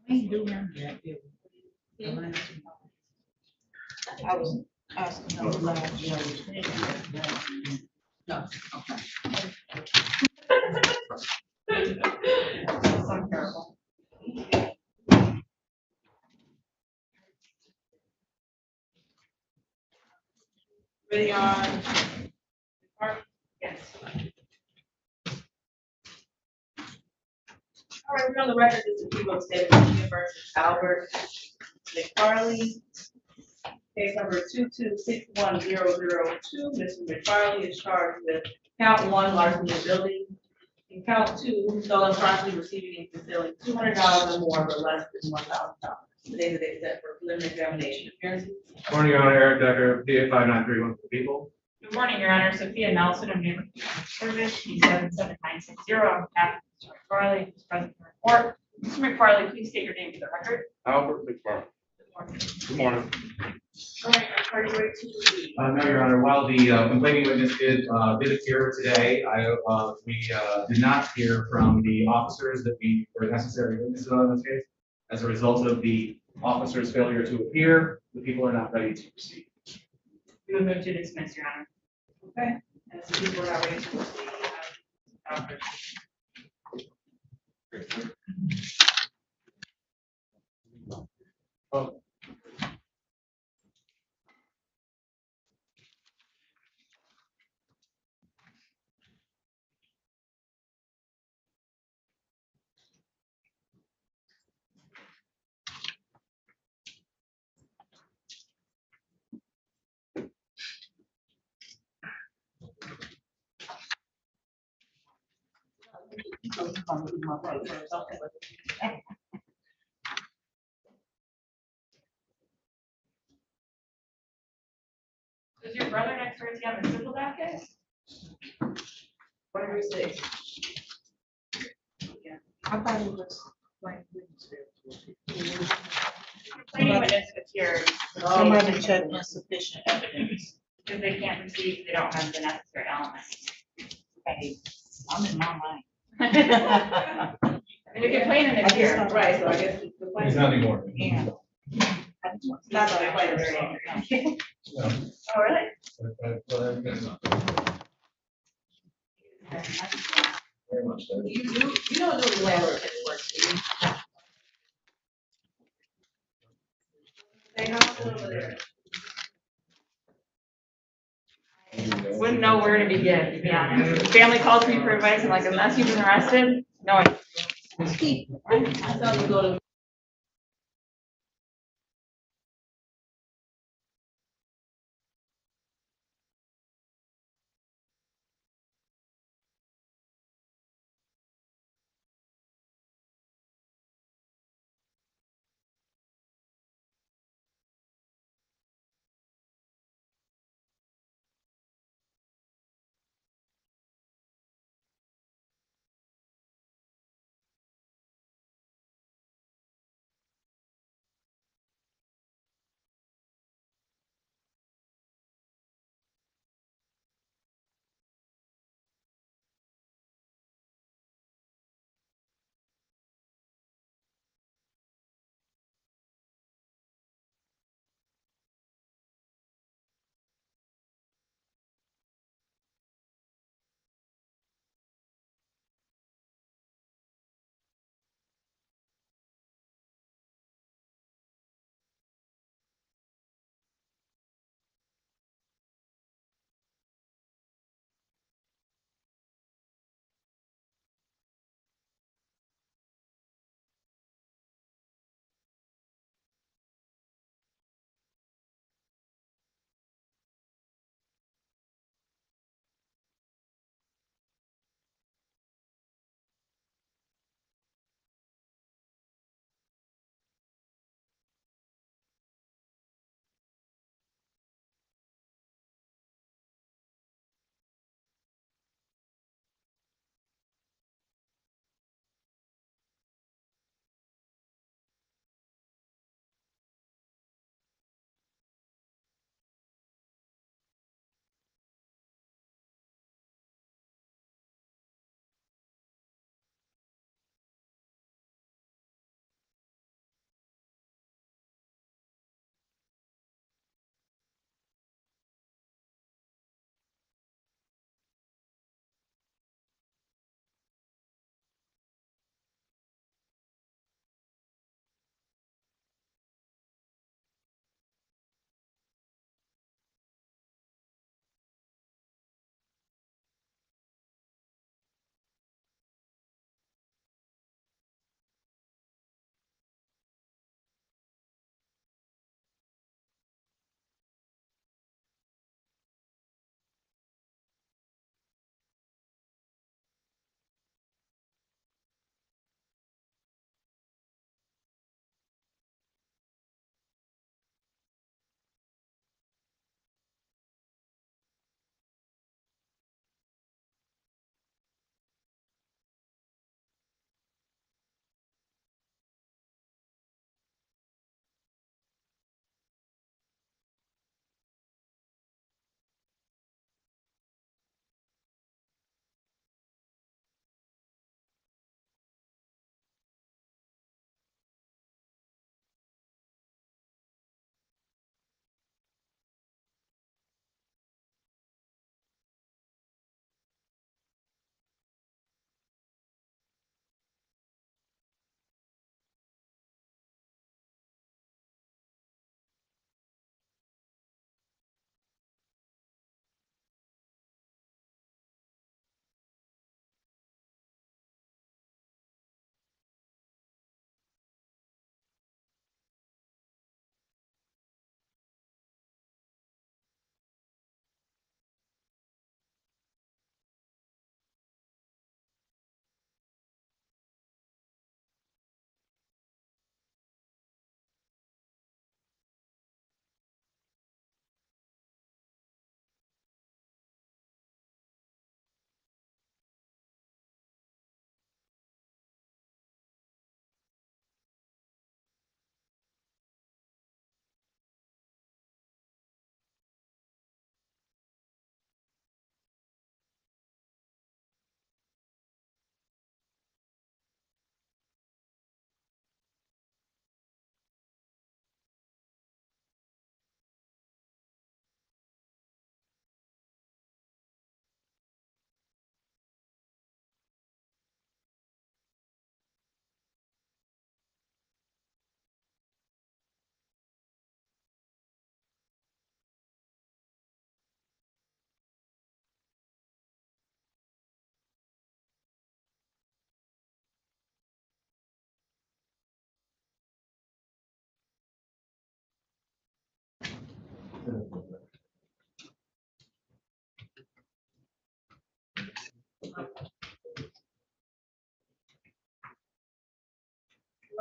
G: We ain't doing that, did we? The last one. I was asking how many live jailers. No,
A: So terrible. Ready on? Yes. All right, we're on the record, this is People State of Virginia versus Albert McFarley. Case number 2261002. Mr. McFarley is charged with count 1, larceny of building, and count 2, stolen property, receiving and concealing $200 or more, but less than $1,000. Today they set for preliminary examination appearances.
B: Morning, Your Honor, Eric Decker, PA 59314 for people.
K: Good morning, Your Honor. Sophia Nelson of Neighborhood Service, P77960, on behalf of Mr. McFarley, who's present in the report. Mr. McFarley, please state your name for the record.
E: Albert McFarland. Good morning.
K: All right, are you ready to proceed?
O: No, Your Honor, while the complaining witness did appear today, we did not hear from the officers that we were necessary witnesses on this case. As a result of the officer's failure to appear, the people are not ready to proceed.
K: We would move to dismiss, Your Honor.
A: Okay, and so people are not ready to proceed.
K: Does your brother next door to you have a civil docket?
A: What do we say?
G: I thought it was like.
K: Complaining witness appears.
G: Somebody checked insufficient evidence.
K: Because they can't proceed, they don't have the necessary elements.
G: Hey, I'm in my mind.
K: The complainant is here.
A: Right, so I guess the complaint.
O: He's not anymore.
G: Yeah.
A: Not the complaint.
K: Oh, really?
O: Very much so.
A: You don't do the landlord work, do you? Hey, how's it over there?
K: Wouldn't know where to begin, to be honest. Family calls me for advice, I'm like, unless you've been arrested, no.
A: I thought you go to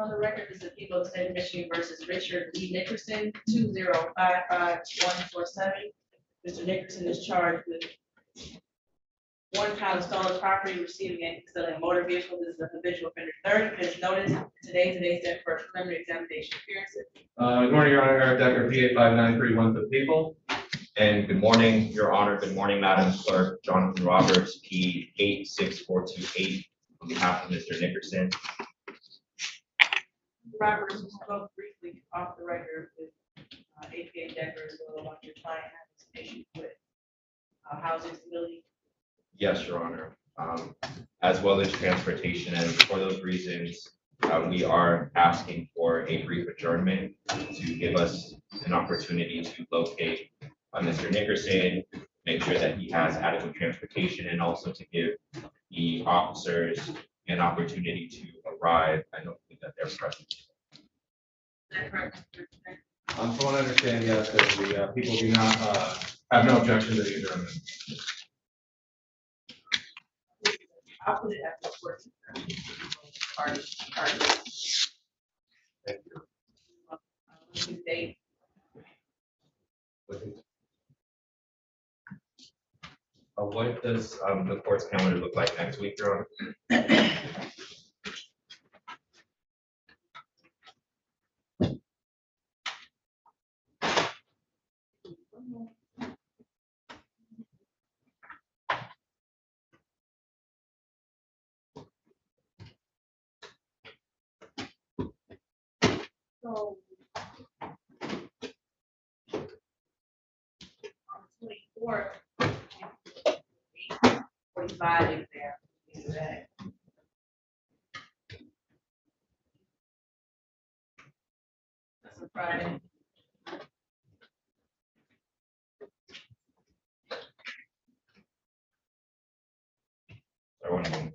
A: On the record, this is the people of the state of Michigan versus Richard E. Nickerson, 2055147. Mr. Nickerson is charged with one count of stolen property, receiving and selling a motor vehicle. This is a habitual offender. Third, offense notice. Today's set for preliminary examination appearances.
O: Good morning, Your Honor, Eric Decker, PA 5931 for the people.
N: And good morning, Your Honor. Good morning, Madam Clerk. Jonathan Roberts, P 86428, on behalf of Mr. Nickerson.
A: Roberts spoke briefly off the record with APA Decker as well about your client having some issues with housing stability.
N: Yes, Your Honor. As well as transportation. And for those reasons, we are asking for a brief adjournment to give us an opportunity to locate Mr. Nickerson, make sure that he has adequate transportation, and also to give the officers an opportunity to arrive. I don't think that they're present.
A: Is that correct?
O: From what I understand, yes, that the people do not have no objection to the adjournment.
A: I'll put it at the court.
O: Thank you.
A: Date.
N: What does the court's calendar look like next week, Your Honor?
A: So. 24th. 45 is there. Do that. That's a Friday.
N: Sorry, one moment.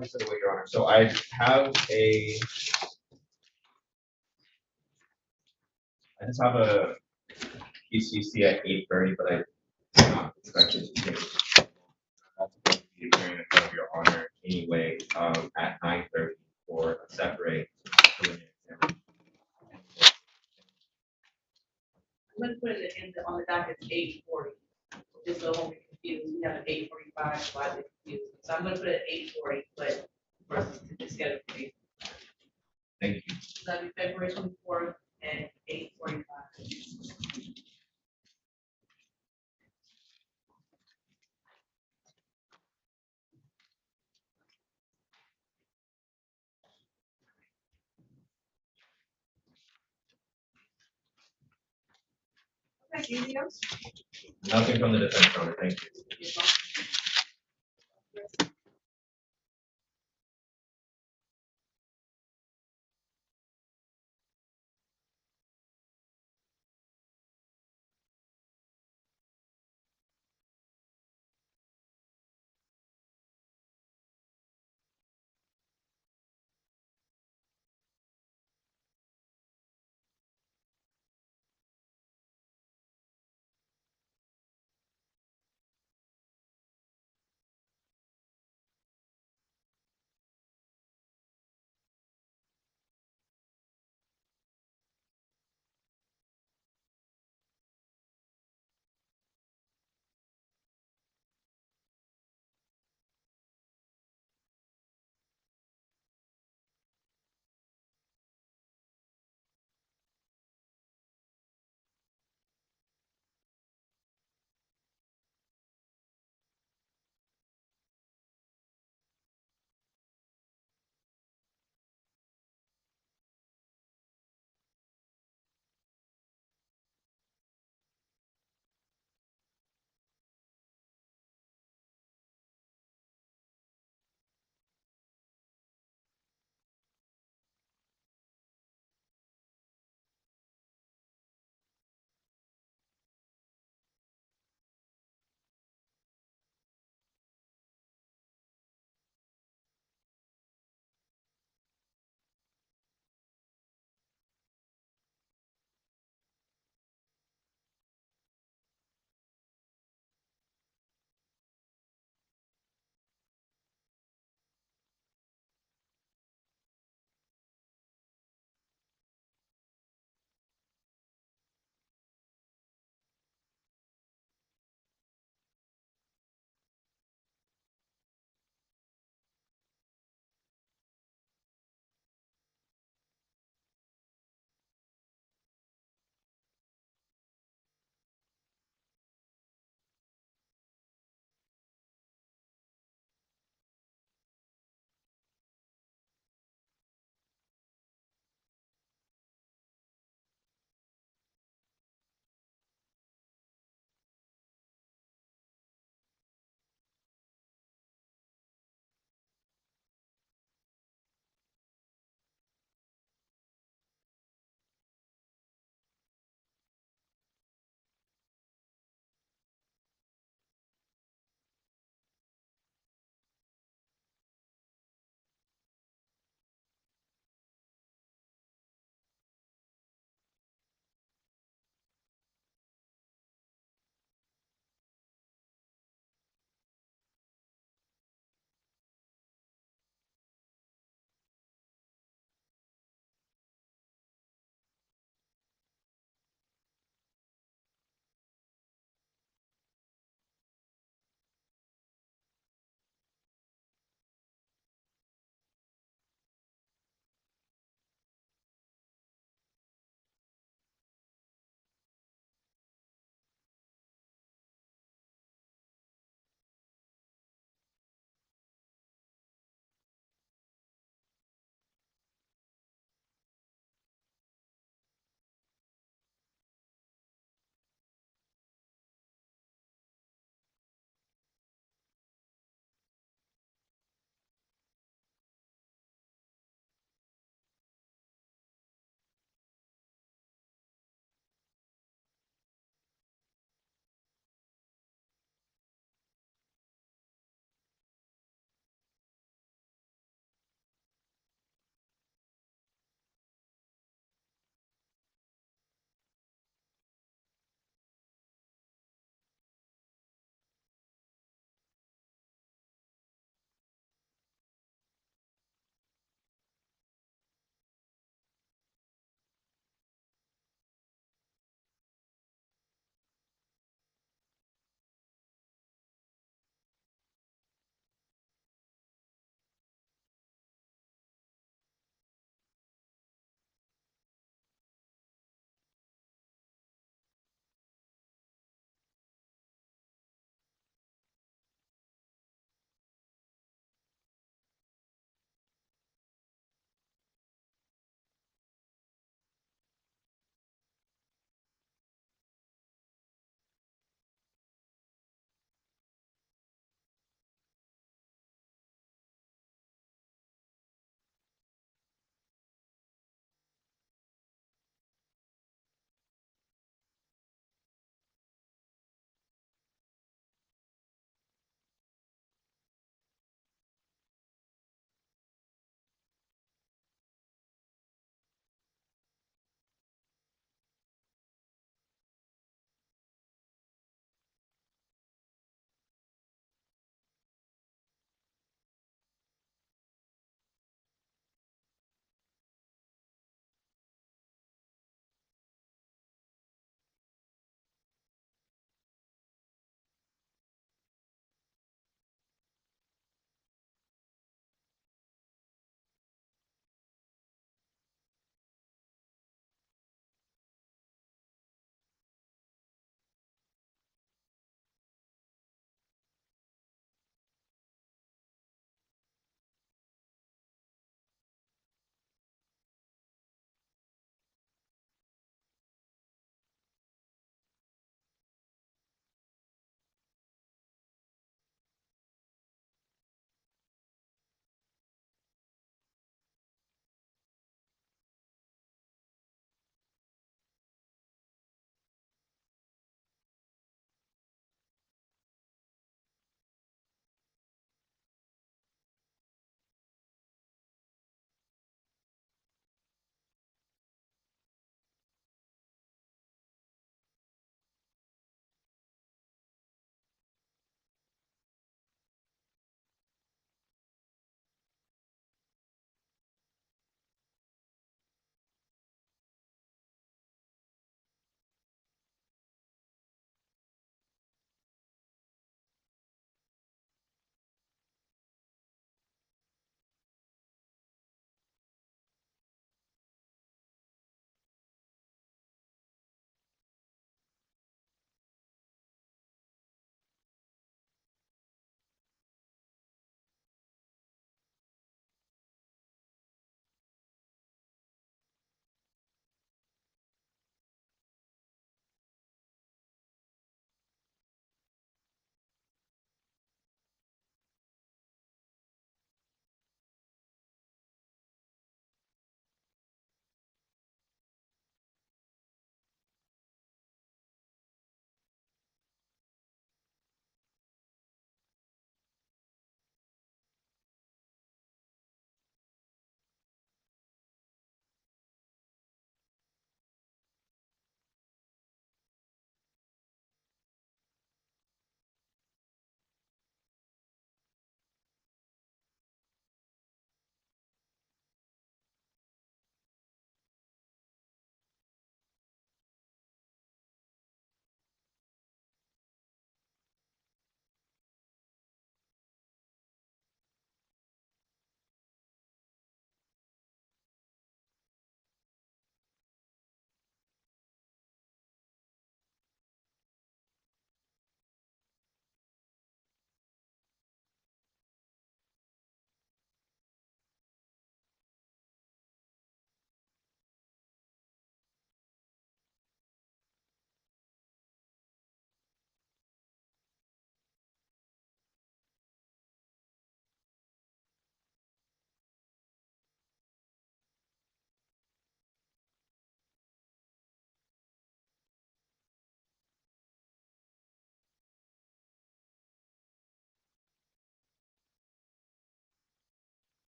N: Just wait, Your Honor. So I just have a PCC at 8:30, but I do not expect it to take. Also going to be appearing in front of Your Honor anyway, at 9:30 for a separate preliminary examination.
A: I'm gonna put it on the docket 8:40. Just so I won't be confused. We have an 8:45, why they confused. So I'm gonna put it at 8:40, but versus the schedule.
N: Thank you.
A: That'll be February 24th at 8:45. Okay, anything else?
N: Nothing from the defense, Your Honor. Thank you.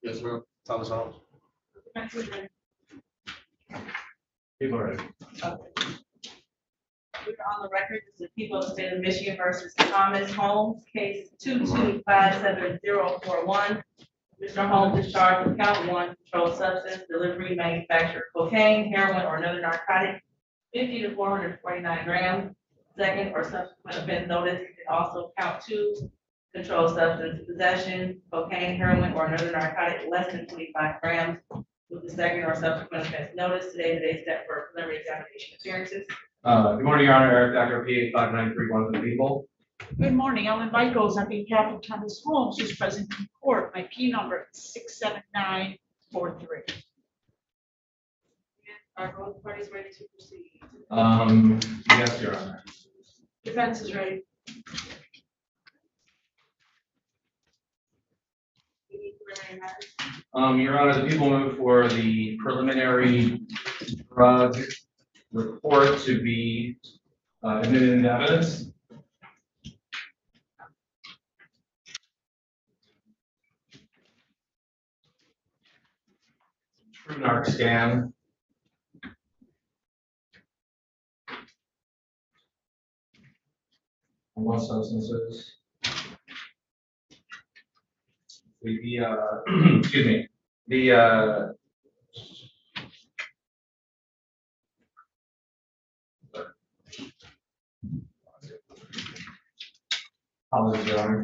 L: Yes, ma'am. Thomas Holmes.
E: People are ready.
A: We're on the record, this is the people of the state of Michigan versus Thomas Holmes, case 2257041. Mr. Holmes is charged with count 1, controlled substance, delivery, manufacture, cocaine, heroin, or another narcotic, 50 to 449 grams. Second or subsequent offense notice, and also count 2, controlled substance, possession, cocaine, heroin, or another narcotic less than 25 grams. With the second or subsequent offense notice, today set for preliminary examination appearances.
O: Good morning, Your Honor. Eric Thacker, PA 5931 for the people.
G: Good morning, Ellen Michaels on behalf of Thomas Holmes, who's present in court. My P number is 67943.
A: Are both parties ready to proceed?
O: Yes, Your Honor.
A: Defense is ready. We need preliminary matters.
O: Your Honor, the people move for the preliminary drug report to be admitted into evidence. True narc scan. What substances? Excuse me, apologies, Your Honor.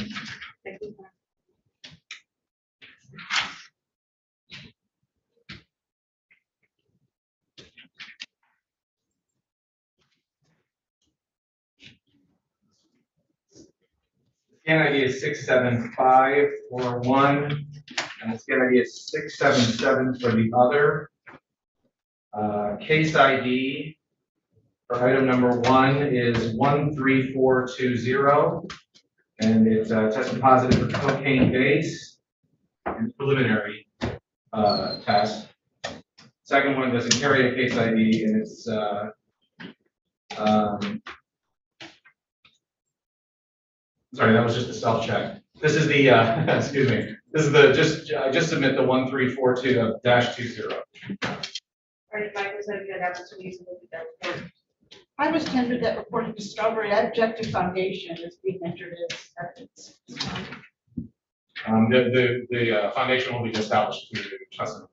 O: Scan ID is 67541, and the scan ID is 677 for the other. Case ID for item number 1 is 13420, and it's tested positive for cocaine base and preliminary test. Second one doesn't carry a case ID, and it's sorry, that was just a self-check. This is the, excuse me, this is the, just submit the 1342-20.
A: Attorney Michaels, have you had opportunity to look at that report?
G: I was tendered that report of discovery. I object to foundation as being entered as evidence.
O: The foundation will be established through the testimony.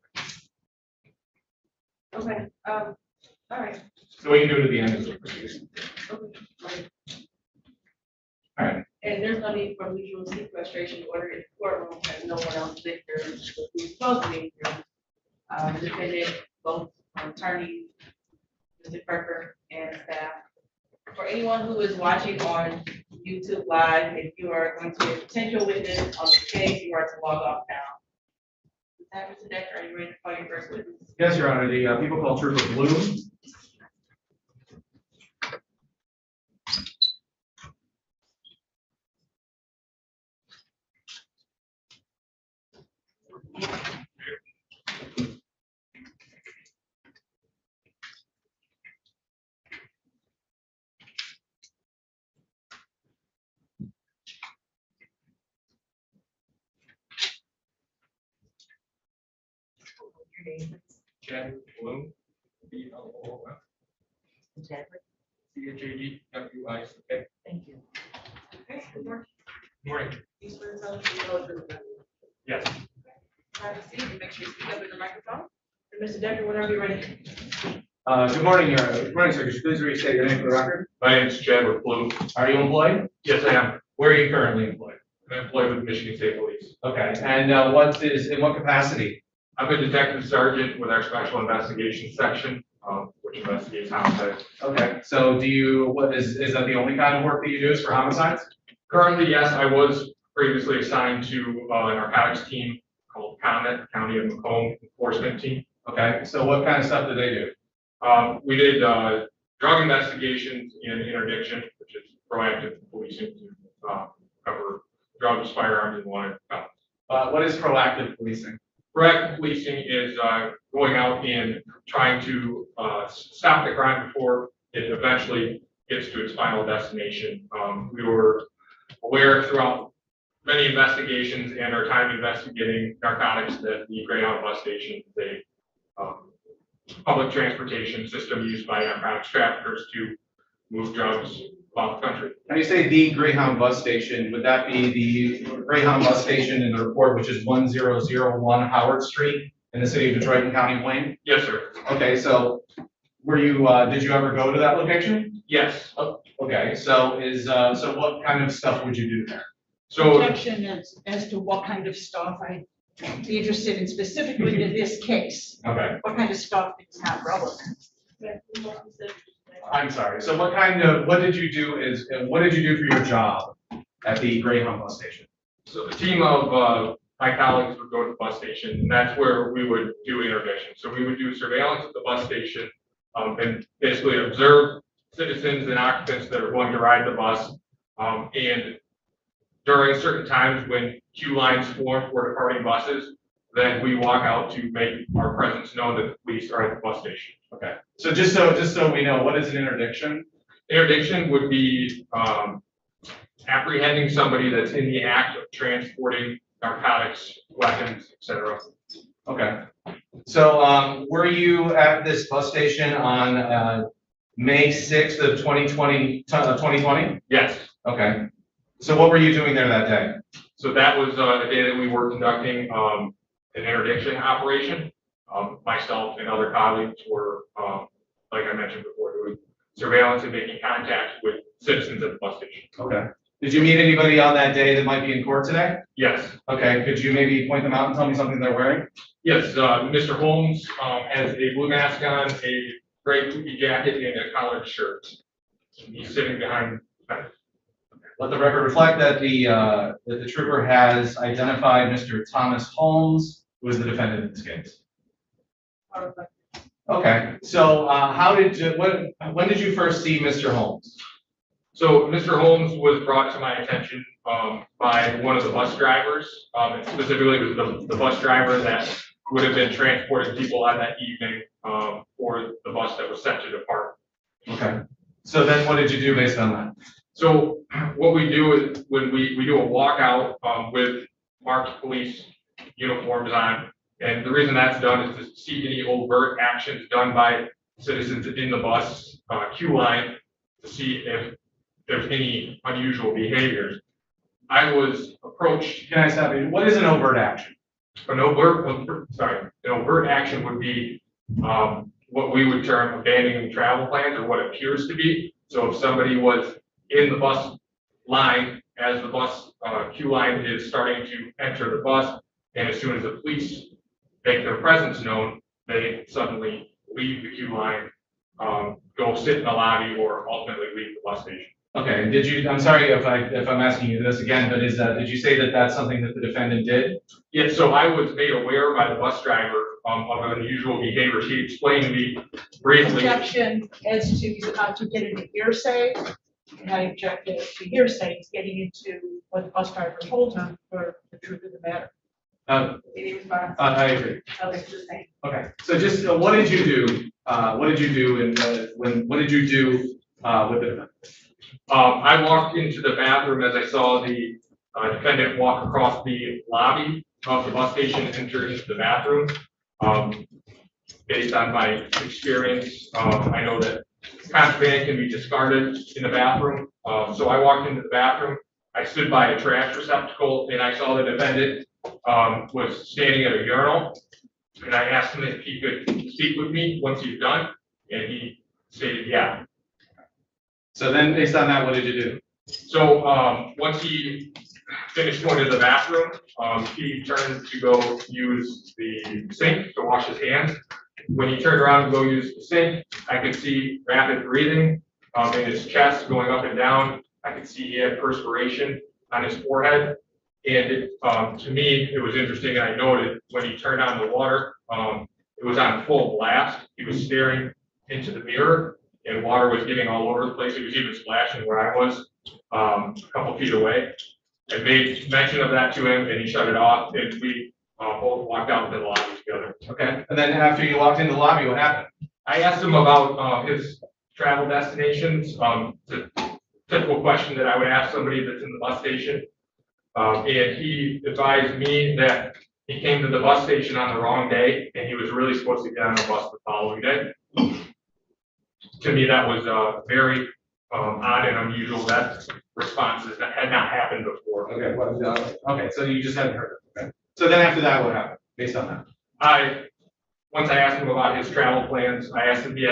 A: Okay, all right.
O: So we can do it at the end of the proceedings.
A: Okay.
O: All right.
A: And there's no need for mutual sequestration order in the courtroom, and no one else is there, who's supposed to be here. The defendant, both attorney, Mr. Kirker, and staff. For anyone who is watching on YouTube Live, if you are going to be a potential witness on the case, you are to log off now. Mr. Decker, are you ready to call your first witness?
O: Yes, Your Honor. The people called Trooper Blue. Chadwick Bloom, B-L-O-O-M.
G: Chadwick.
O: C-H-A-D-W-I-C-K.
G: Thank you.
A: Okay, good morning.
O: Morning.
A: You swear to tell us the truth?
O: Yes.
A: Have a seat and make sure you speak up in the microphone. And Mr. Decker, whenever you're ready.
O: Good morning, Your Honor. Good morning, sir. Could you please restate your name for the record?
E: My name is Chadwick Blue.
O: Are you employed?
E: Yes, I am.
O: Where are you currently employed?
E: I'm employed with Michigan State Police.
O: Okay, and in what capacity?
E: I'm a detective sergeant with our special investigation section, which investigates homicides.
O: Okay, so is that the only kind of work that you do is for homicides?
E: Currently, yes, I was previously assigned to a narcotics team called Comet, County of Macomb Enforcement Team.
O: Okay, so what kind of stuff do they do?
E: We did drug investigations in interdiction, which is proactive policing to cover drugs, firearms, and wanted felons.
O: What is proactive policing?
E: Proactive policing is going out and trying to stop the crime before it eventually gets to its final destination. We were aware throughout many investigations and our time investigating narcotics at the Greyhound bus station is a public transportation system used by narcotics traffickers to move drugs off the country.
O: When you say the Greyhound bus station, would that be the Greyhound bus station in the report, which is 1001 Howard Street in the city of Detroit and County of Wayne?
E: Yes, sir.
O: Okay, so were you, did you ever go to that location?
E: Yes.
O: Oh, okay, so so what kind of stuff would you do there?
E: So
G: Objection as to what kind of stuff I'd be interested in specifically to this case.
O: Okay,
G: What kind of stuff is not relevant?
O: I'm sorry. So what did you do what did you do for your job at the Greyhound bus station?
E: So a team of my colleagues would go to the bus station, and that's where we would do intervention. So we would do surveillance at the bus station and basically observe citizens and occupants that are going to ride the bus. And during certain times when queue lines form for departing buses, then we walk out to make our presence known that the police are at the bus station.
O: Okay. So just so we know, what is an interdiction?
E: Interdiction would be apprehending somebody that's in the act of transporting narcotics, weapons, etc.
O: Okay. So were you at this bus station on May 6th of 2020?
E: Yes.
O: Okay. So what were you doing there that day?
E: So that was the day that we were conducting an interdiction operation. Myself and other colleagues were, like I mentioned before, doing surveillance and making contact with citizens at the bus station.
O: Okay. Did you meet anybody on that day that might be in court today?
E: Yes.
O: Okay. Could you maybe point them out and tell me something they're wearing?
E: Yes. Mr. Holmes has a blue mask on, a gray poofy jacket, and a collared shirt. He's sitting behind.
O: Let the record reflect that the trooper has identified Mr. Thomas Holmes, who is the defendant in this case. Okay, so when did you first see Mr. Holmes?
E: So Mr. Holmes was brought to my attention by one of the bus drivers, and specifically it was the bus driver that would have been transporting people on that evening for the bus that was set to depart.
O: Okay, so then what did you do based on that?
E: So what we do is when we do a walkout with marked police uniforms on, and the reason that's done is to see any overt actions done by citizens in the bus queue line to see if there's any unusual behaviors. I was approached.
O: Can I stop you? What is an overt action?
E: An overt action would be what we would term abandoning travel plans, or what appears to be. So if somebody was in the bus line as the bus queue line is starting to enter the bus, and as soon as the police make their presence known, they suddenly leave the queue line, go sit in the lobby, or ultimately leave the bus station.
O: Okay, did you, I'm sorry if I'm asking you this again, but did you say that that's something that the defendant did?
E: Yeah, so I was made aware by the bus driver of unusual behaviors. He explained to me briefly.
G: Objection as to getting the hearsay. And I objected to hearsay, it's getting into what the bus driver told him for the truth of the matter.
O: I agree. Okay, so just what did you do? What did you do what did you do with the defendant?
E: I walked into the bathroom as I saw the defendant walk across the lobby of the bus station and enter into the bathroom. Based on my experience, I know that contraband can be discarded in the bathroom. So I walked into the bathroom. I stood by a trash receptacle and I saw the defendant was standing at a urinal. And I asked him if he could speak with me once he's done, and he stated, yeah.
O: So then based on that, what did you do?
E: So once he finished going to the bathroom, he turned to go use the sink to wash his hands. When he turned around to go use the sink, I could see rapid breathing in his chest going up and down. I could see he had perspiration on his forehead. And to me, it was interesting, and I noted when he turned on the water, it was on full blast. He was staring into the mirror, and water was getting all over the place. It was even splashing where I was a couple feet away. I made mention of that to him, and he shut it off, and we both walked out into the lobby together.
O: Okay, and then after you walked into the lobby, what happened?
E: I asked him about his travel destinations. The typical question that I would ask somebody that's in the bus station. And he advised me that he came to the bus station on the wrong day and he was really supposed to get on a bus the following day. To me, that was very odd and unusual. That responses that had not happened before.
O: Okay, okay, so you just hadn't heard it. Okay. So then after that, what happened based on that?
E: Once I asked him about his travel plans, I asked if he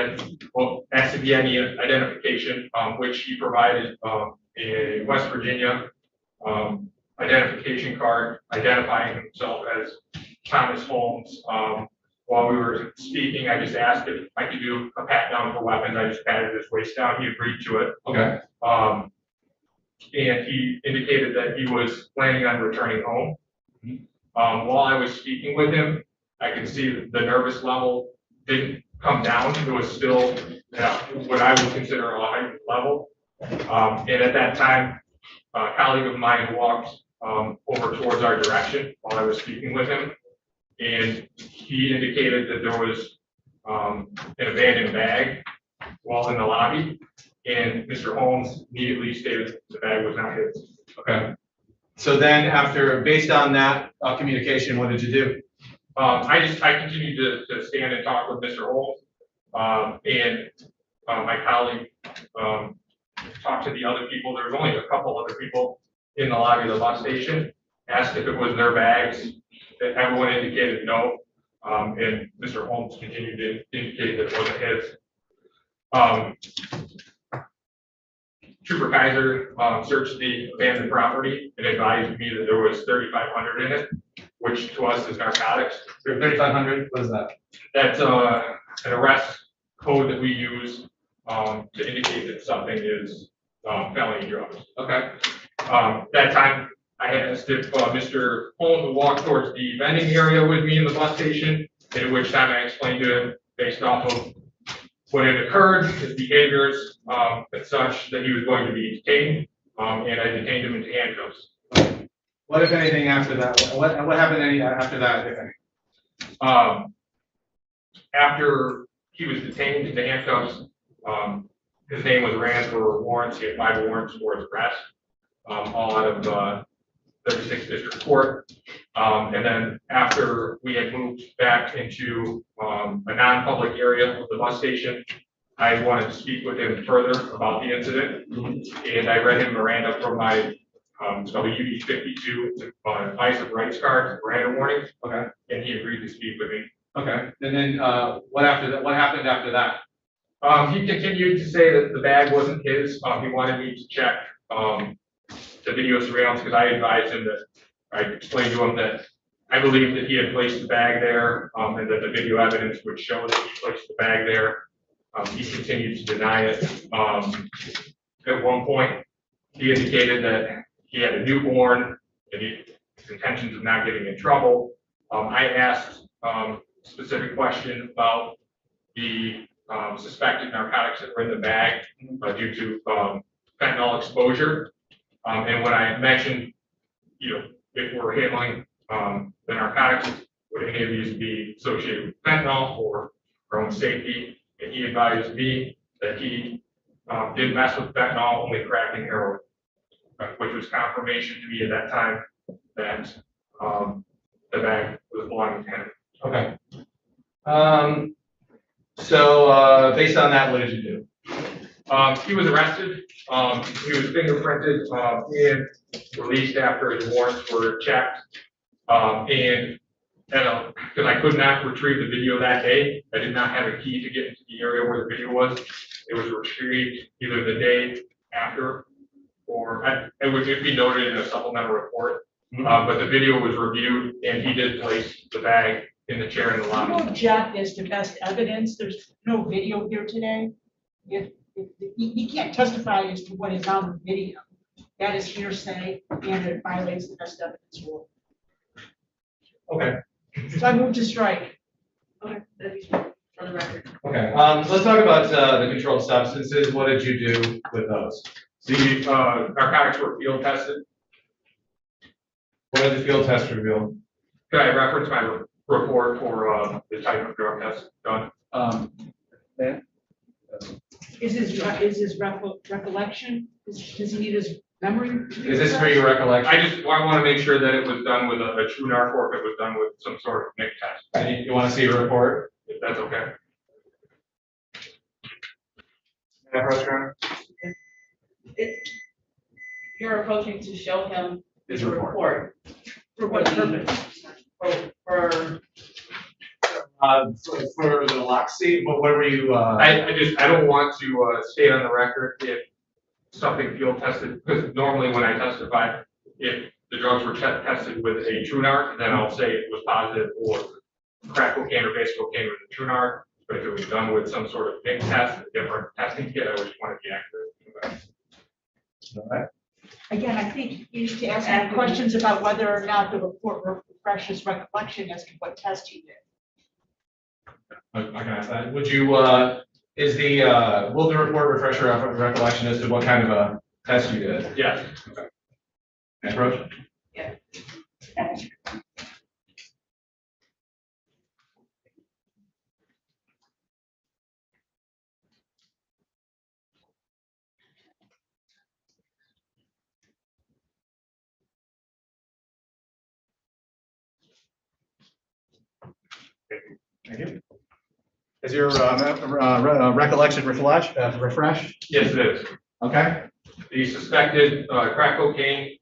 E: had any identification, which he provided a West Virginia identification card identifying himself as Thomas Holmes. While we were speaking, I just asked if I could do a pat down for weapons. I just patted his waist down. He agreed to it.
O: Okay.
E: And he indicated that he was planning on returning home. While I was speaking with him, I could see that the nervous level didn't come down. It was still what I would consider a heightened level. And at that time, a colleague of mine walked over towards our direction while I was speaking with him. And he indicated that there was an abandoned bag while in the lobby. And Mr. Holmes immediately stated that the bag was not his.
O: Okay. So then based on that communication, what did you do?
E: I continued to stand and talk with Mr. Holmes. And my colleague talked to the other people. There was only a couple other people in the lobby of the bus station, asked if it was their bags. Everyone indicated no. And Mr. Holmes continued to indicate that it wasn't his. Trooper Kaiser searched the abandoned property and advised me that there was 3,500 in it, which to us is narcotics.
O: 3,500, what is that?
E: That's an arrest code that we use to indicate that something is felony drugs.
O: Okay.
E: That time I asked if Mr. Holmes would walk towards the vending area with me in the bus station, at which time I explained to him based off of what had occurred, his behaviors, and such, that he was going to be detained, and I detained him into handcuffs.
O: What, if anything, after that? What happened after that, if any?
E: After he was detained into handcuffs, his name was ran for warrants. He had 5 warrants for his arrest, all out of 36th District Court. And then after we had moved back into a non-public area of the bus station, I wanted to speak with him further about the incident. And I read him Miranda from my it's called a UD 52 advice of rights card, Miranda warnings.
O: Okay.
E: And he agreed to speak with me.
O: Okay. And then what after that? What happened after that?
E: He continued to say that the bag wasn't his. He wanted me to check the video surveillance because I advised him that I explained to him that I believed that he had placed the bag there, and that the video evidence would show that he placed the bag there. He continued to deny it. At one point, he indicated that he had a newborn and his intentions of not getting in trouble. I asked a specific question about the suspected narcotics that were in the bag due to fentanyl exposure. And when I mentioned, if we're handling the narcotics, would any of these be associated with fentanyl or our own safety? And he advised me that he didn't mess with fentanyl, only crack and heroin, which was confirmation to me at that time that the bag was belonging to him.
O: Okay. So based on that, what did you do?
E: He was arrested. He was fingerprinted and released after his warrants were checked. And because I could not retrieve the video that day, I did not have a key to get into the area where the video was. It was retrieved either the day after, or it would be noted in a supplemental report. But the video was reviewed, and he did place the bag in the chair in the lobby.
G: You object as to best evidence. There's no video here today. If he can't testify as to what is on the video, that is hearsay, and it violates the best evidence rule.
O: Okay.
G: So I move to strike.
A: Okay, that'd be for the record.
O: Okay. Let's talk about the controlled substances. What did you do with those?
E: The narcotics were field tested.
O: What did the field test reveal?
E: Could I reference my report for the type of drug test done?
G: Is his recollection? Does he need his Memory?
O: Is this for your recollection?
E: I want to make sure that it was done with a true narc or if it was done with some sort of mixed test,
O: And you want to see a report?
E: if that's okay.
O: May I approach, Your Honor?
A: You're approaching to show him
O: His
A: the
O: report.
A: report. For what purpose? For
O: For the lock seat, what were you,
E: I don't want to state on the record if something field tested, because normally when I testify, if the drugs were tested with a true narc, then I'll say it was positive or crack cocaine or base cocaine with a true narc. But if it was done with some sort of mixed test, a different testing kit, I always want to be accurate.
O: all right?
G: Again, I think you need to ask him questions about whether or not the report refreshes recollection as to what test he did.
O: I can ask that. Would you, will the report refresh your recollection as to what kind of a test you did?
E: Yes.
O: Okay. May I approach?
A: Yeah.
O: Thank you. Is your recollection refreshed?
E: Yes, it is.
O: Okay.
E: The suspected crack cocaine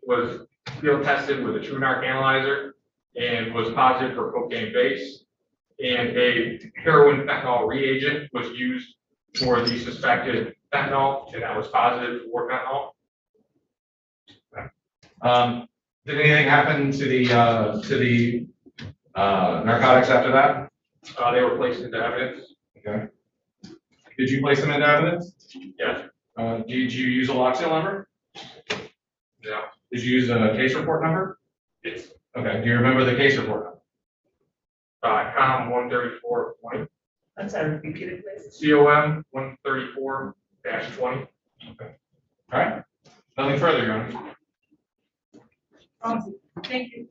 E: was field tested with a true narc analyzer and was positive for cocaine base. And a heroin fentanyl reagent was used for the suspected fentanyl, and that was positive for fentanyl.
O: Did anything happen to the narcotics after that?
E: They were placed into evidence.
O: Okay. Did you place them into evidence?
E: Yes.
O: Did you use a lock seal number?
E: No.
O: Did you use a case report number?
E: Yes.
O: Okay. Do you remember the case report number?
E: COM 134-20.
G: I'm sorry, repeat it, please.
E: COM 134-20.
O: Okay. All right. Nothing further, Your Honor.
G: Thank you.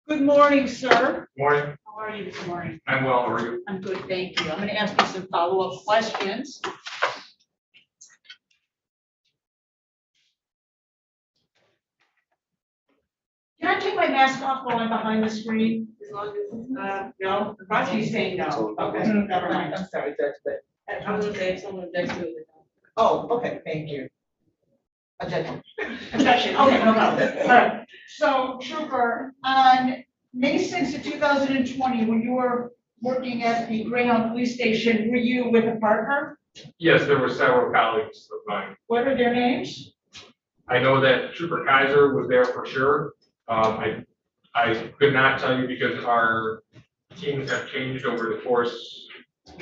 G: Good morning, sir.
E: Morning.
G: How are you this morning?
E: I'm well. How are you?
G: I'm good, thank you. I'm going to ask you some follow-up questions. Can I take my mask off while I'm behind the screen? As long as, no, the prosecutor's saying no. Okay, never mind. I'm sorry, Judge, but.
A: I was gonna say if someone objects to it.
G: Oh, okay, thank you. Objection. Objection, okay, no problem. All right. So Trooper, on May 6th of 2020, when you were working at the Greyhound Police Station, were you with a partner?
E: Yes, there were several colleagues of mine.
G: What are their names?
E: I know that Trooper Kaiser was there for sure. I could not tell you because our teams have changed over the course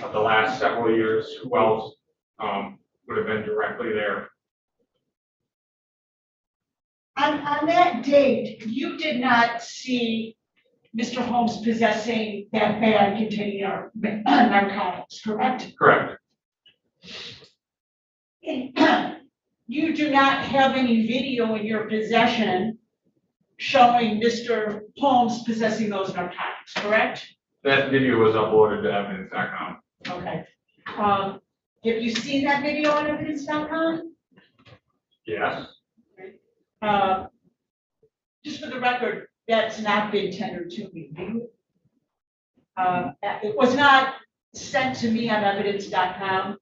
E: of the last several years. Who else would have been directly there?
G: On that date, you did not see Mr. Holmes possessing that bag containing narcotics, correct?
E: Correct.
G: You do not have any video in your possession showing Mr. Holmes possessing those narcotics, correct?
E: That video was uploaded to evidence.com.
G: Okay. Have you seen that video on evidence.com?
E: Yes.
G: Just for the record, that's not been tendered to me. It was not sent to me on evidence.com.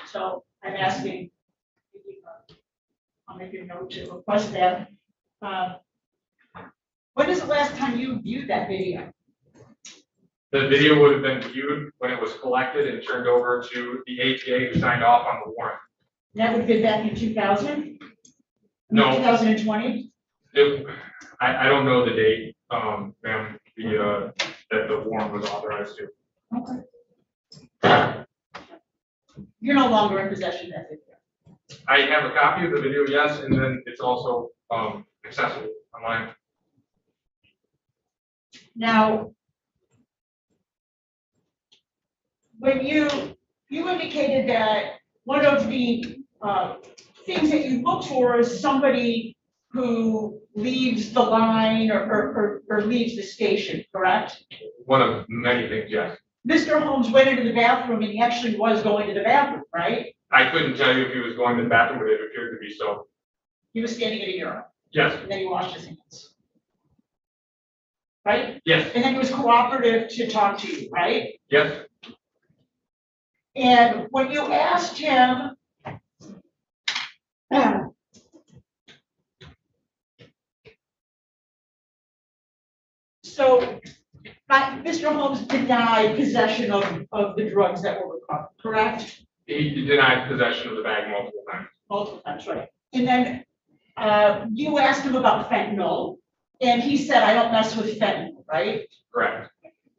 G: So I'm asking, I'll make a note to request that. When is the last time you viewed that video?
E: The video would have been viewed when it was collected and turned over to the ATA who signed off on the warrant.
G: That would have been back in 2000?
E: No.
G: 2020?
E: I don't know the date, ma'am, that the warrant was authorized to.
G: Okay. You're no longer in possession of that video?
E: I have a copy of the video, yes, and then it's also accessible online.
G: Now, when you indicated that one of the things that you look for is somebody who leaves the line or leaves the station, correct?
E: One of many things, yes.
G: Mr. Holmes went into the bathroom and he actually was going to the bathroom, right?
E: I couldn't tell you if he was going to the bathroom, but it appeared to be so.
G: He was standing at a urinal,
E: Yes,
G: and then he washed his hands. Right?
E: yes,
G: And then he was cooperative to talk to you, right?
E: yes.
G: And when you asked him, so, Mr. Holmes denied possession of the drugs that were recovered, correct?
E: He denied possession of the bag multiple times.
G: Multiple times, right. And then, you asked him about fentanyl, and he said, I don't mess with fentanyl, right?
E: Correct,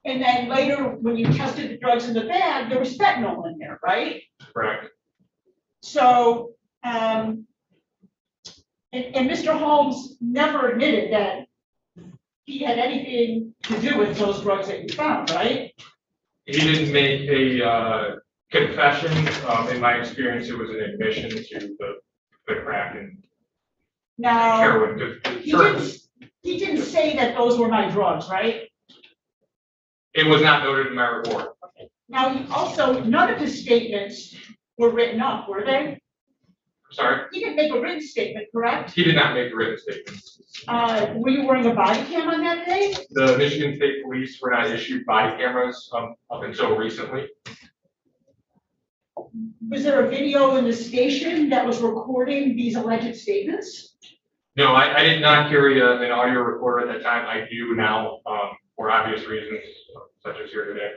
G: And then later, when you tested the drugs in the bag, there was fentanyl in there, right?
E: correct.
G: So, and Mr. Holmes never admitted that he had anything to do with those drugs that you found, right?
E: He didn't make a confession. In my experience, it was an admission to the crack and
G: Now,
E: heroin.
G: he didn't say that those were my drugs, right?
E: It was not noted in my report.
G: Now, also, none of his statements were written up, were they?
E: Sorry,
G: He didn't make a written statement, correct?
E: he did not make a written statement.
G: Were you wearing a body cam on that day?
E: The Michigan State Police were not issued body cameras up until recently.
G: Was there a video in the station that was recording these alleged statements?
E: No, I did not carry an audio recorder at that time. I do now, for obvious reasons, such as here today.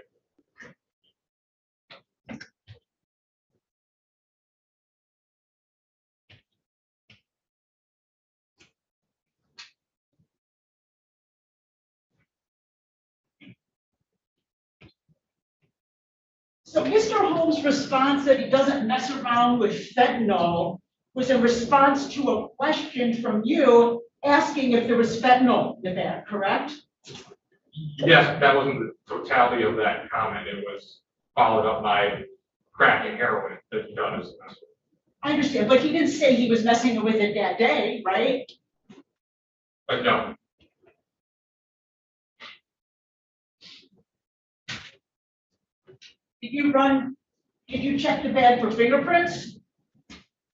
G: So Mr. Holmes' response that he doesn't mess around with fentanyl was in response to a question from you asking if there was fentanyl in the bag, correct?
E: Yes, that wasn't the totality of that comment. It was followed up by crack and heroin that he does.
G: I understand, but he didn't say he was messing with it that day, right?
E: But no,
G: Did you check the bag for fingerprints?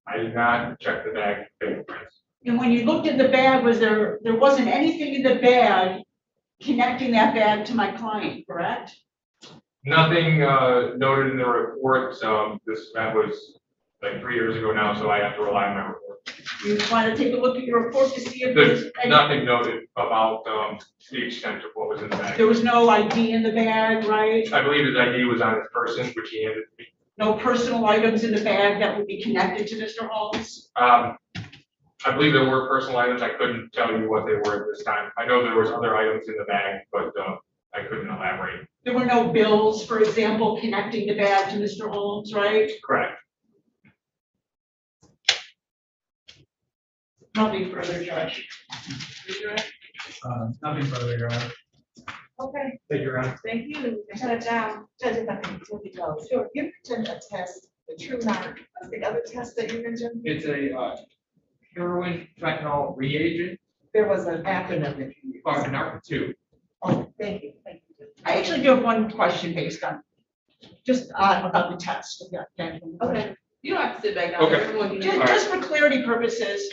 E: I did not check the bag for fingerprints.
G: And when you looked in the bag, there wasn't anything in the bag connecting that bag to my client, correct?
E: Nothing noted in the report. That was like 3 years ago now, so I have to rely on my report.
G: You want to take a look at your report to see if there's
E: There's
G: any,
E: nothing noted about the extent of what was in the bag.
G: there was no ID in the bag, right?
E: I believe his ID was on his person, which he handed to me.
G: No personal items in the bag that would be connected to Mr. Holmes?
E: I believe there were personal items. I couldn't tell you what they were at this time. I know there was other items in the bag, but I couldn't elaborate.
G: There were no bills, for example, connecting the bag to Mr. Holmes, right?
E: Correct.
G: Nothing further, Judge.
O: Nothing further, Your Honor.
H: Okay,
O: Thank you, Your Honor.
H: thank you. Shut it down. Judge, if I can, before we go. Sure, you mentioned a test, the true narc. What's the other test that you mentioned?
U: It's a heroin fentanyl reagent,
H: There was an acronym that you used.
U: NARC2.
H: Oh, thank you.
G: I actually do have one question based on, just about the test.
H: Okay.
A: You don't have to sit back down.
E: Okay.
A: Everyone can-
G: Just for clarity purposes,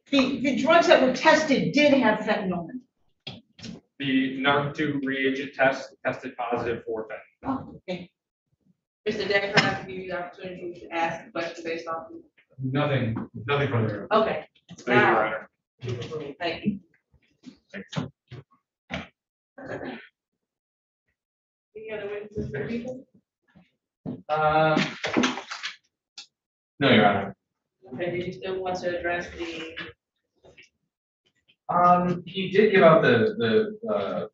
G: the drugs that were tested did have fentanyl in them.
U: The NARC2 reagent test tested positive for fentanyl.
G: Oh, okay.
A: Mr. Decker, I have to give you the opportunity to ask a question based off.
O: Nothing further.
A: Okay.
E: Thank you, Your Honor.
A: Thank you. Any other witnesses for people?
O: No, Your Honor.
A: Okay, do you still want to address the,
O: He did give out the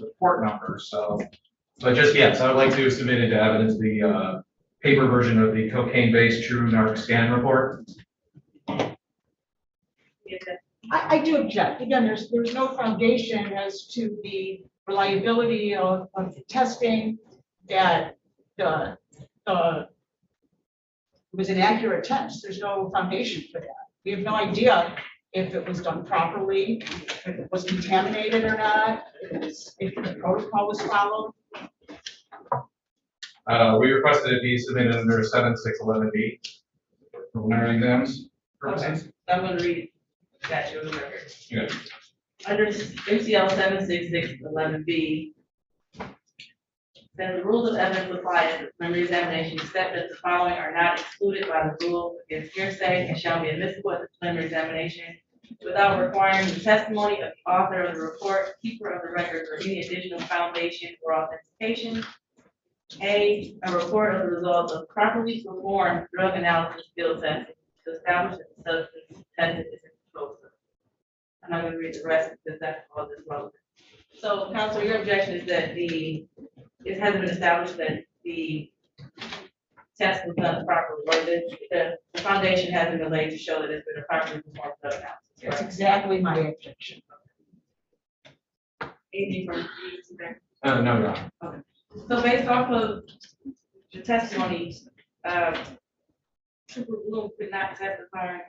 O: report numbers, so, but just, yes, I would like to submit into evidence the paper version of the cocaine-based true narc scan report.
G: I do object. Again, there's no foundation as to the reliability of the testing, that it was an accurate test. There's no foundation for that. We have no idea if it was done properly, if it was contaminated or not, if the protocol was followed.
E: We requested it be submitted under 7611B, preliminary exams purposes.
A: I'm gonna read statute of the record.
E: Yeah.
A: Under MCL 76611B, then the rules of evidence apply to the preliminary examination, except that the following are not excluded by the rule against hearsay and shall be admissible at the preliminary examination without requiring the testimony of the author of the report, keeper of the records, or any additional foundation or authentication. A report of the results of properly performed drug analysis field testing to establish that the substance tested is explosive. I'm not gonna read the rest because that's all that's relevant. So, counsel, your objection is that it hasn't been established that the test was done properly, or that the foundation hasn't been laid to show that it's been a properly performed drug analysis.
G: That's exactly my objection.
A: Anything from you, there?
E: No, Your Honor.
A: Okay. So based off of the testimony, Trooper Bloom could not testify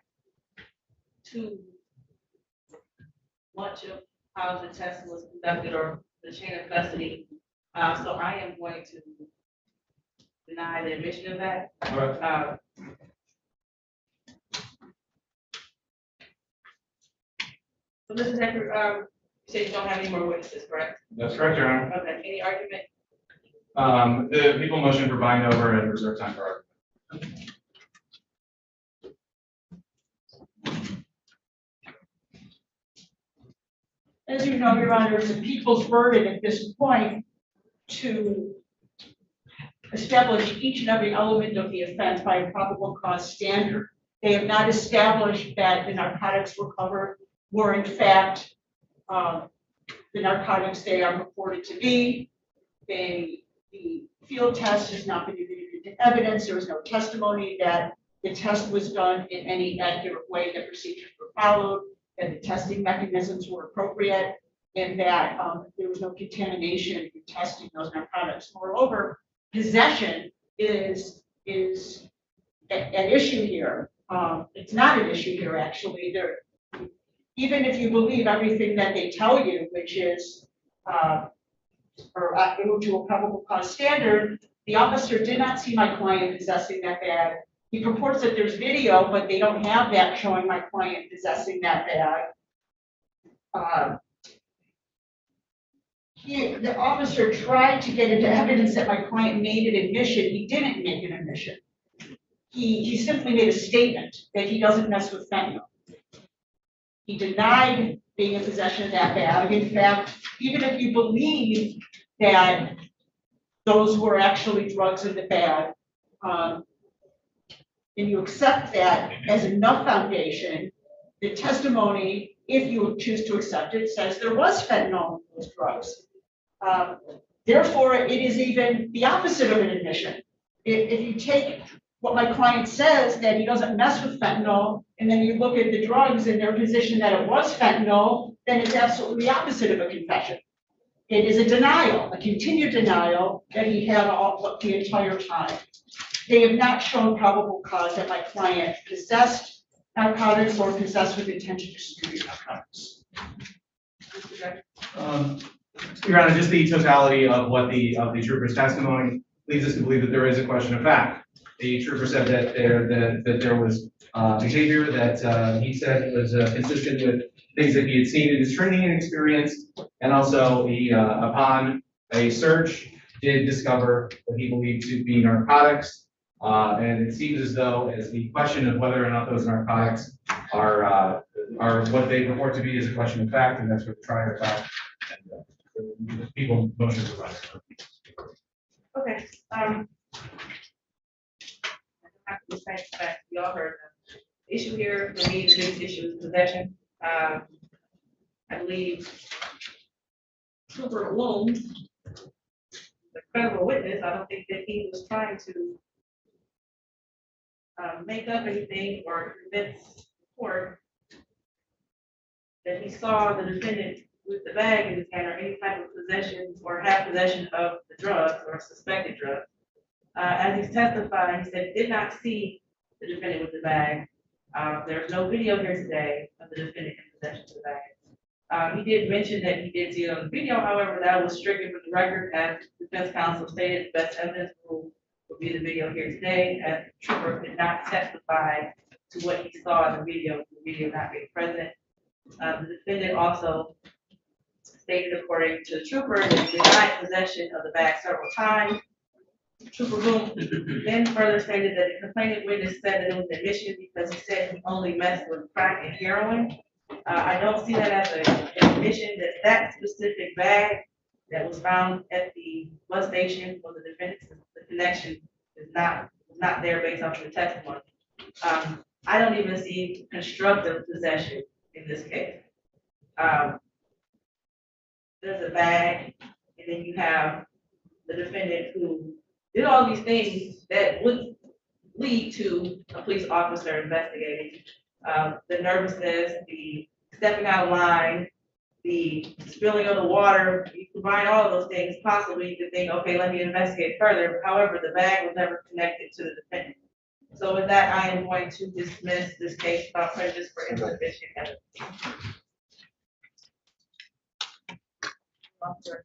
A: to much of how the test was conducted or the chain of custody. So I am going to deny the admission of that. So Mr. Decker, you said you don't have any more witnesses, correct?
E: That's correct, Your Honor.
A: Okay, any argument?
O: The people motion for bind over and reserve time for argument.
G: As you know, Your Honor, it's the people's burden at this point to establish each and every element of the offense by a probable cause standard. They have not established that the narcotics recovered were in fact the narcotics they are reported to be. The field test has not been admitted into evidence. There was no testimony that the test was done in any accurate way, that procedures were followed, that the testing mechanisms were appropriate, and that there was no contamination in testing those narcotics. Moreover, possession is an issue here. It's not an issue here, actually. Even if you believe everything that they tell you, which is or to a probable cause standard, the officer did not see my client possessing that bag. He purports that there's video, but they don't have that showing my client possessing that bag. The officer tried to get into evidence that my client made an admission. He didn't make an admission. He simply made a statement that he doesn't mess with fentanyl. He denied being in possession of that bag. In fact, even if you believe that those were actually drugs in the bag, and you accept that as enough foundation, the testimony, if you choose to accept it, says there was fentanyl in those drugs. Therefore, it is even the opposite of an admission. If you take what my client says, that he doesn't mess with fentanyl, and then you look at the drugs and their position that it was fentanyl, then it's absolutely the opposite of a confession. It is a denial, a continued denial that he had the entire time. They have not shown probable cause that my client possessed narcotics or possessed with intention to distribute narcotics.
O: Your Honor, just the totality of what the trooper's testimony leads us to believe that there is a question of fact. The trooper said that there was behavior that he said was consistent with things that he had seen in his training and experience, and also he, upon a search, did discover what he believed to be narcotics. And it seems as though, as the question of whether or not those narcotics are what they purport to be is a question of fact, and that's what the trier of fact and the people motion to provide.
A: Okay. I have to say that we all heard the issue here. For me, the biggest issue is possession. I believe Trooper Bloom, the credible witness, I don't think that he was trying to make up anything or convince the court that he saw the defendant with the bag in his hand or any type of possession or have possession of the drugs or suspected drugs. As he's testifying, he said he did not see the defendant with the bag. There's no video here today of the defendant in possession of the bag. He did mention that he did see it on the video, however, that was stricken from the record, as defense counsel stated, the best evidence will be the video here today, as the trooper did not testify to what he saw in the video not being present. The defendant also stated, according to the trooper, that he denied possession of the bag several times. Trooper Boone then further stated that the complaining witness said that it was an admission because he said he only messed with crack and heroin. I don't see that as an admission that that specific bag that was found at the bus station for the defendant, the connection is not there based off of the testimony. I don't even see constructive possession in this case. There's a bag, and then you have the defendant who did all these things that would lead to a police officer investigating. The nervousness, the stepping out of line, the spilling of the water, you combine all of those things, possibly you could think, okay, let me investigate further. However, the bag was never connected to the defendant. So with that, I am going to dismiss this case without prejudice for insufficient evidence. Officer.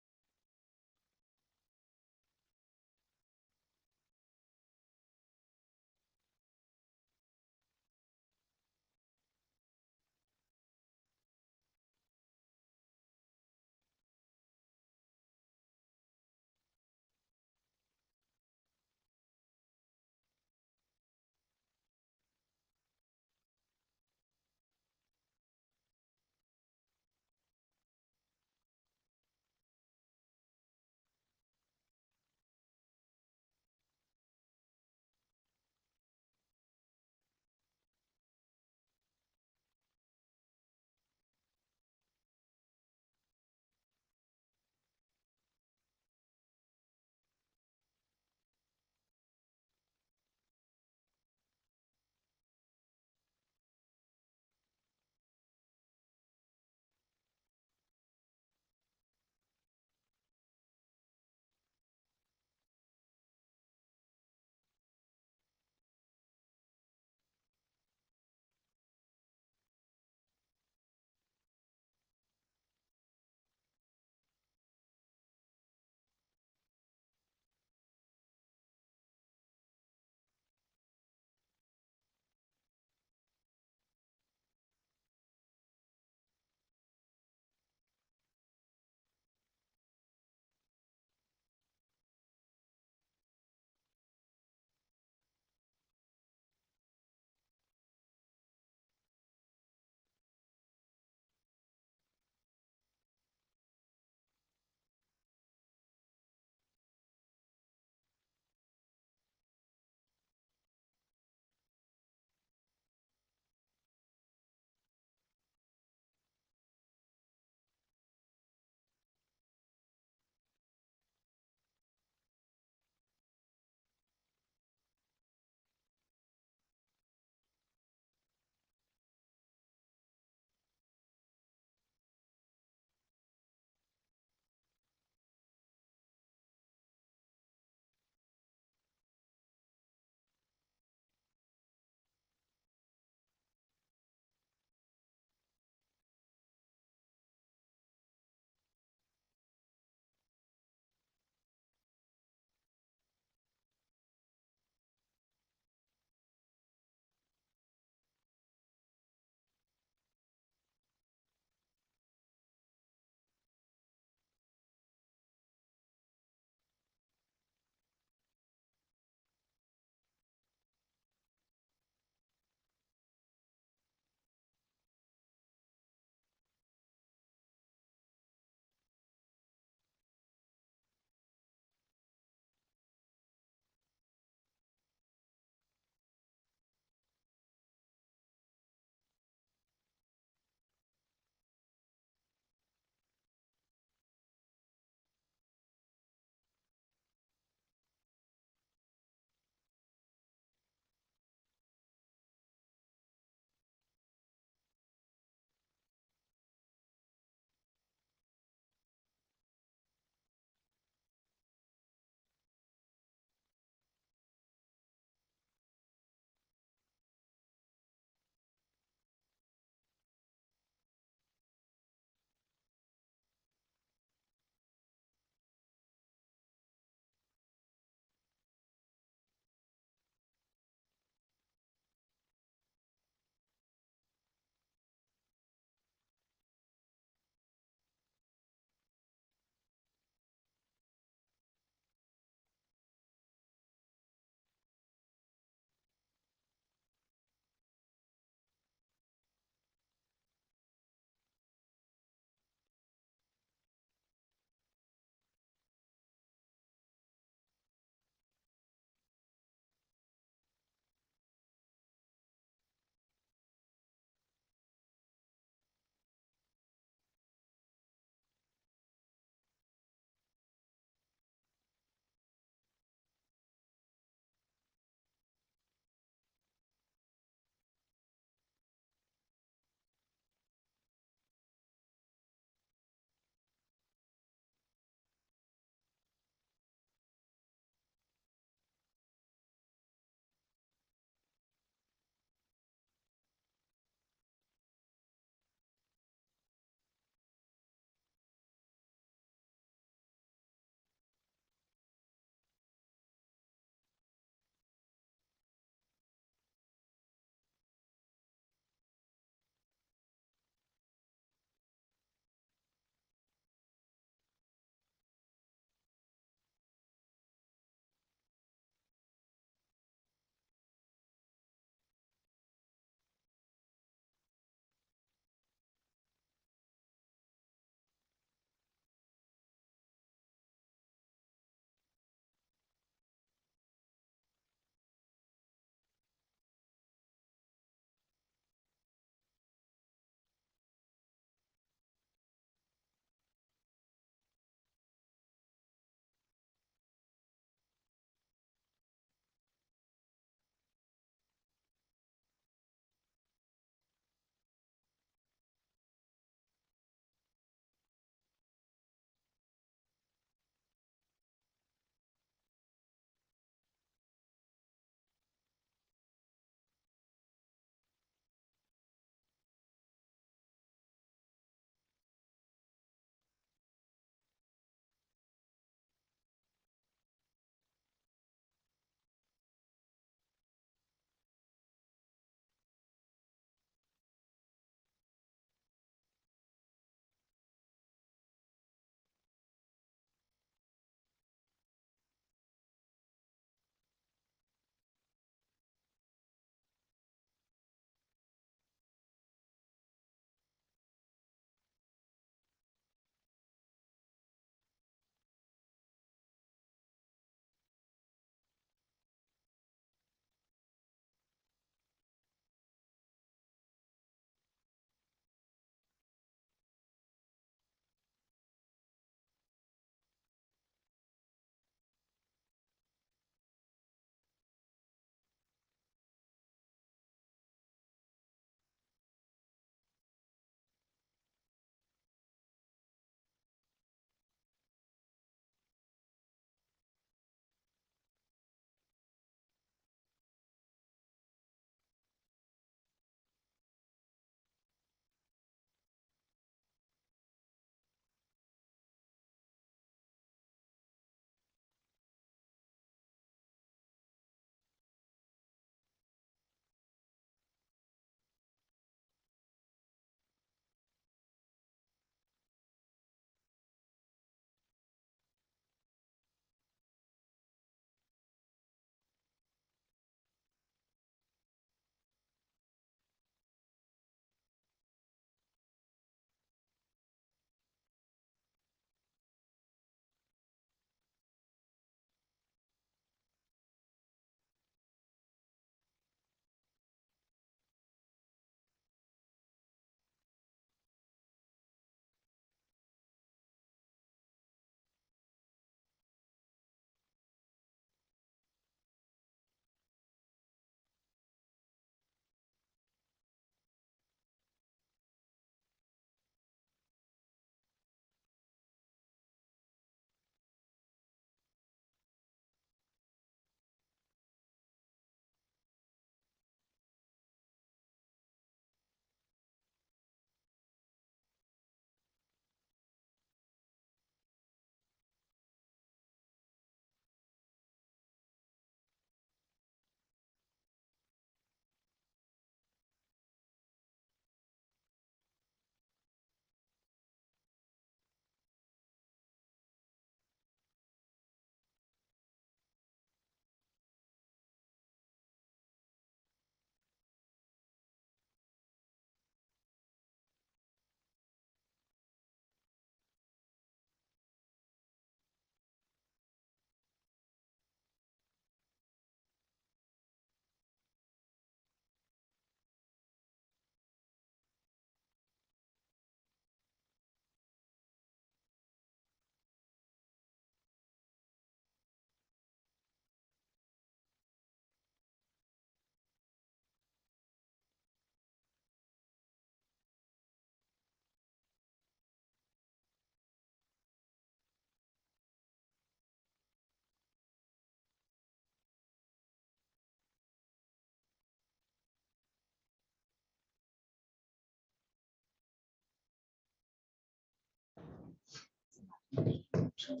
A: Okay,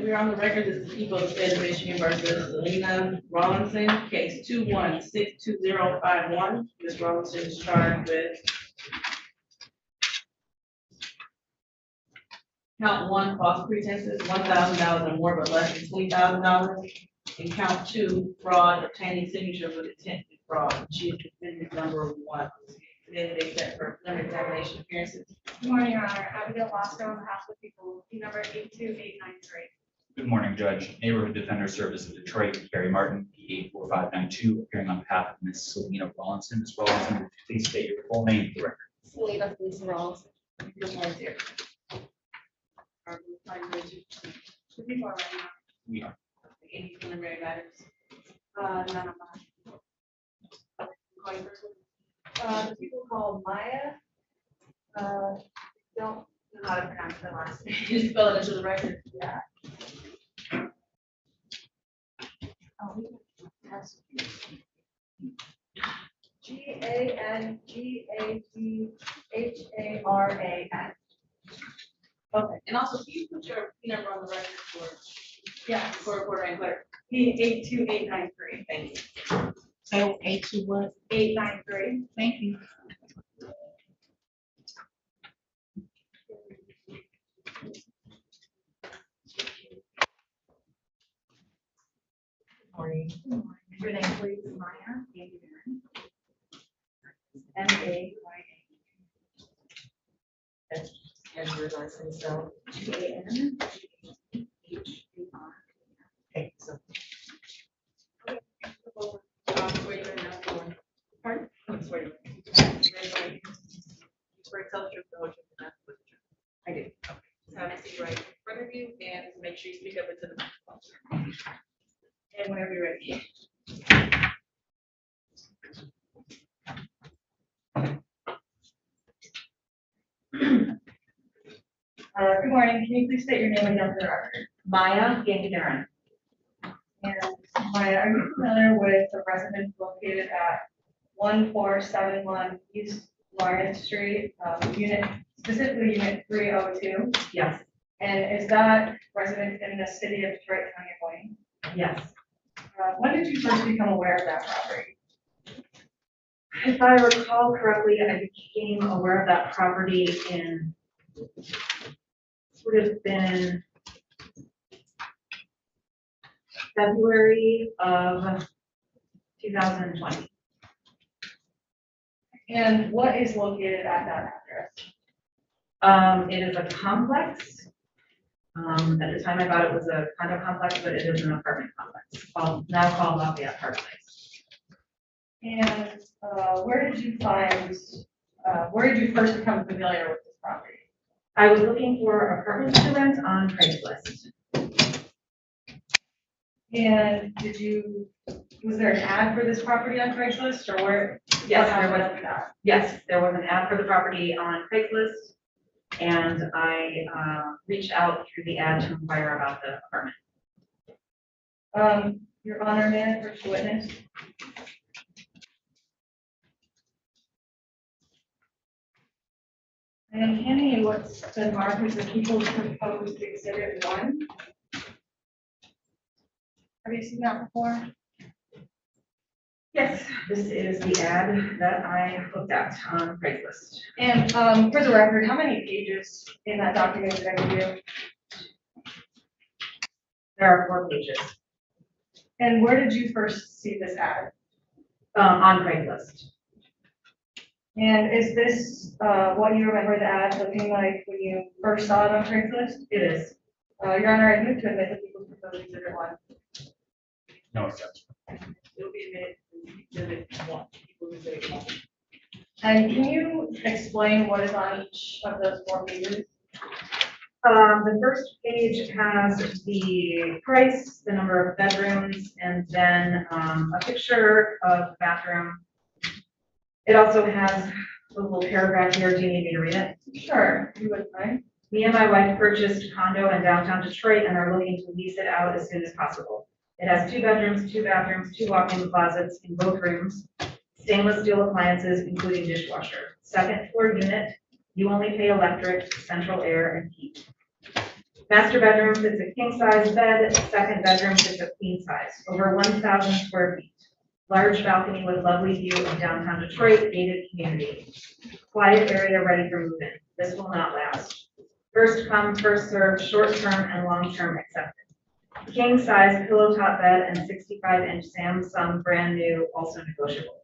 A: we're on the record. This is the people of the state of Michigan versus Selena Rawlinson, case 2162051. Ms. Rawlinson is charged with count 1, false pretenses, $1,000 or more, but less than $20,000. And count 2, fraud, obtaining signatures with intent to defraud. She is defendant number 1. Today they set for preliminary examination appearances.
K: Good morning, Your Honor. Abigail Bosco on behalf of the people, P number 82893.
P: Good morning, Judge. Neighborhood Defender Service of Detroit, Barry Martin, P84592, appearing on behalf of Ms. Selena Rawlinson. Ms. Rawlinson, please state your full name for the record.
H: Selena Felicia Rawlinson.
A: Good morning, dear. Are we fine with you?
K: The people are right now.
P: We are.
A: Any preliminary matters?
K: None of them.
A: Going first.
K: The people called Maya, don't know how to pronounce their last name.
A: You spell it into the record.
K: Yeah. Oh, we have GANGADHARAN.
A: Okay, and also, can you put your P number on the record for,
K: Yeah,
A: for recorder and clerk?
K: P82893.
A: Thank you.
H: So 82 what?
K: 893.
H: Thank you.
K: Morning. Your name, please, Maya. M-A-Y-A.
H: And your license, so.
K: G-A-N-H-A-R.
H: Okay, so.
A: Pardon? Swear to tell the truth, the whole truth, and nothing but the truth. I do. Okay. So have a seat right in front of you, and make sure you speak up into the microphone. And whenever you're ready.
K: Good morning. Can you please state your name and number for the record?
C: Maya Gangaran.
K: And Maya, are you familiar with the residence located at 1471 East Lawrence Street, specifically unit 302?
C: Yes,
K: And is that residence in the city of Detroit, County of Wayne?
C: yes.
K: When did you first become aware of that property?
C: If I recall correctly, I became aware of that property in, would have been February of 2020.
K: And what is located at that address?
C: It is a complex. At the time I thought it was a condo complex, but it is an apartment complex, now called Lafayette Park Place.
K: And where did you first become familiar with this property?
C: I was looking for apartments to rent on Craigslist.
K: And was there an ad for this property on Craigslist or where?
C: Yes,
K: what
C: there was.
K: happened after that?
C: Yes, there was an ad for the property on Craigslist, and I reached out through the ad to inquire about the apartment.
K: Your Honor, may I approach the witness? I am handing you what's been marked as the people's proposed exhibit 1. Have you seen that before?
C: Yes, this is the ad that I looked at on Craigslist.
K: And for the record, how many pages in that document did I give you?
C: There are 4 pages.
K: And where did you first see this ad?
C: On Craigslist.
K: And is this what you remember the ad looking like when you first saw it on Craigslist?
C: It is.
K: Your Honor, I move to admit the people's proposed exhibit 1.
P: No, Judge.
A: It will be admitted to exhibit 1. People will say 1.
K: And can you explain what is on each of those 4 pages?
C: The first page has the price, the number of bedrooms, and then a picture of the bathroom. It also has a little paragraph here. Do you need me to read it?
K: Sure, you would mind.
C: Me and my wife purchased a condo in downtown Detroit and are looking to lease it out as soon as possible.
K: It has 2 bedrooms, 2 bathrooms, 2 walk-in closets in both rooms, stainless steel appliances, including dishwasher. Second floor unit, you only pay electric, central air, and heat. Master bedroom fits a king-size bed. Second bedroom fits a queen size, over 1,000 square feet. Large balcony with lovely view of downtown Detroit, gated community. Quiet area ready for move-in. This will not last. First come, first served, short-term and long-term accepted. King-size pillow top bed and 65-inch Samsung brand new, also negotiable.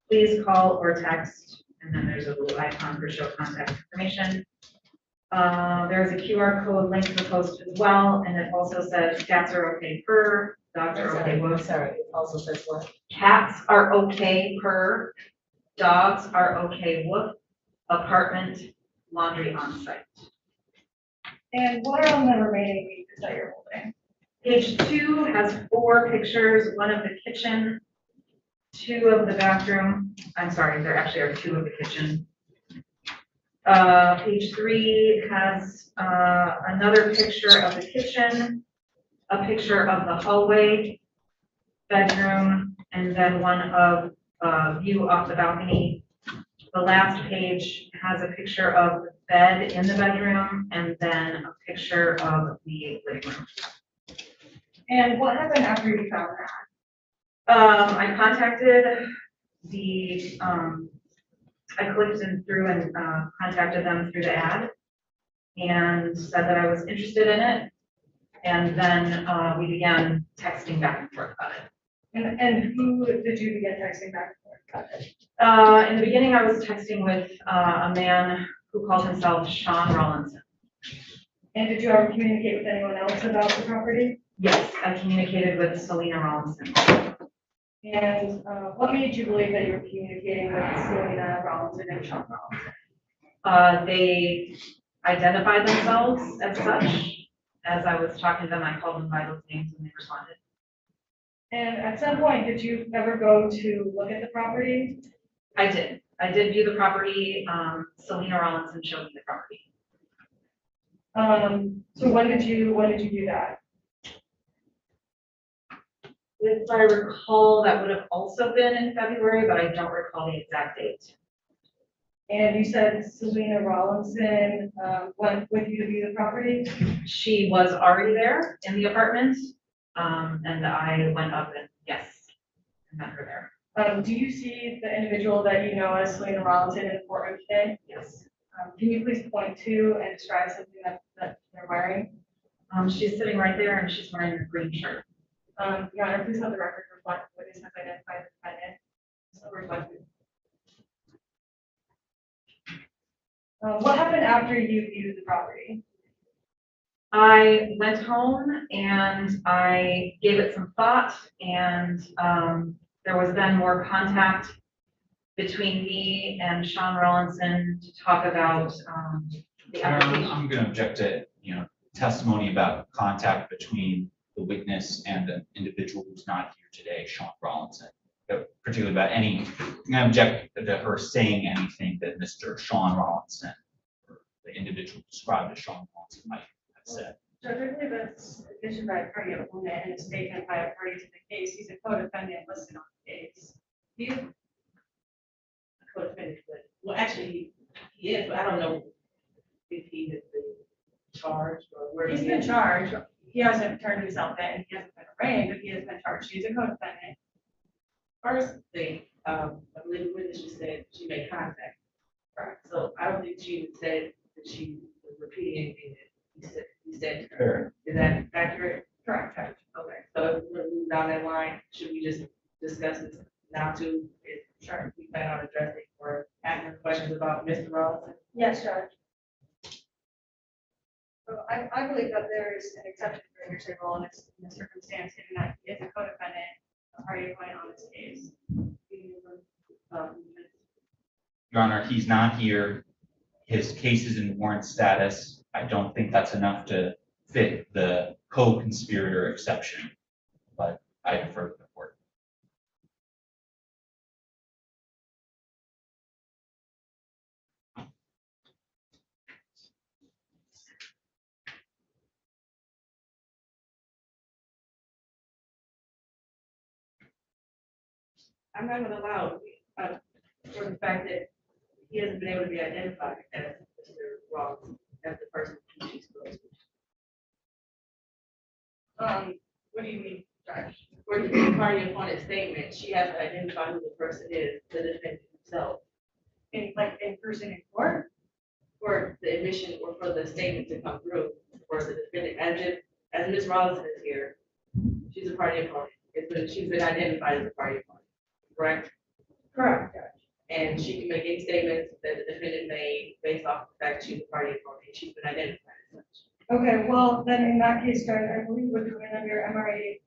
K: Please call or text, and then there's a little icon for show contact information. There's a QR code link to the post as well, and it also says cats are okay per, dogs are okay with.
G: Sorry, it also says what?
K: Cats are okay per, dogs are okay with, apartment, laundry on site. And what are on the remaining pages that you're holding? Page 2 has 4 pictures, 1 of the kitchen, 2 of the bathroom. I'm sorry, there actually are 2 of the kitchen. Page 3 has another picture of the kitchen, a picture of the hallway, bedroom, and then one of view off the balcony. The last page has a picture of the bed in the bedroom and then a picture of the living room. And what happened after you found that? I contacted the, I clicked through and contacted them through the ad and said that I was interested in it. And then we began texting back and forth about it. And who did you begin texting back and forth about it? In the beginning, I was texting with a man who called himself Sean Rollinson. And did you ever communicate with anyone else about the property? Yes, I communicated with Selena Rollinson. And what made you believe that you were communicating with Selena Rollinson and Sean Rollinson? They identified themselves as such. As I was talking to them, I called them by those names and they responded. And at some point, did you ever go to look at the property? I did. I did view the property. Selena Rollinson showed me the property. So when did you do that? If I recall, that would have also been in February, but I don't recall the exact date. And you said Selena Rollinson went with you to view the property? She was already there in the apartment, and I went up and yes, I met her there. Do you see the individual that you know as Selena Rollinson in the courtroom today? Yes. Can you please point to and describe something that they're wearing? She's sitting right there and she's wearing a green shirt. Your Honor, please let the record reflect what is identified as the defendant. So reflected. What happened after you viewed the property? I went home and I gave it some thought, and there was then more contact between me and Sean Rollinson to talk about the application.
P: I'm going to object to, testimony about contact between the witness and an individual who's not here today, Sean Rollinson. Particularly about I'm going to object to her saying anything that Mr. Sean Rollinson, or the individual described as Sean Rollinson, might have said.
K: Judge, I believe that's addition by a party opponent and a statement by a party to the case. He's a co-defendant listed on the case.
A: He's a co-defendant, but, well, actually, he is, but I don't know if he has been charged or where
K: He's been charged. He hasn't turned himself in. He hasn't been arraigned, but he has been charged. He's a co-defendant.
A: First thing, I believe the witness just said she made contact. Right. So I don't think she even said that she was repeating anything that he said to her. Is that accurate?
K: Correct.
A: Okay, so if we're gonna move down that line, should we just discuss this now too? If sure, we plan on addressing or asking questions about Mr. Robinson?
K: Yes, Judge. So I believe that there is an exception for hearsay rule in this circumstance, given that he is a co-defendant, a party opponent on this case.
P: Your Honor, he's not here. His case is in warrant status. I don't think that's enough to fit the co-conspirator exception, but I defer to the court.
A: I'm not gonna allow, for the fact that he hasn't been able to be identified as Mr. Ross, as the person who she's supposed to. What do you mean, Josh? For the party opponent statement, she has to identify who the person is, the defendant himself. In person in court? For the admission or for the statement to come through for the defendant, as Ms. Robinson is here, she's a party opponent. She's been identified as a party opponent, correct? Correct, Judge. And she can make any statements that the defendant made based off the fact she's a party opponent. She's been identified as such.
K: Okay, well, then in that case, Judge, I believe would come in under MRA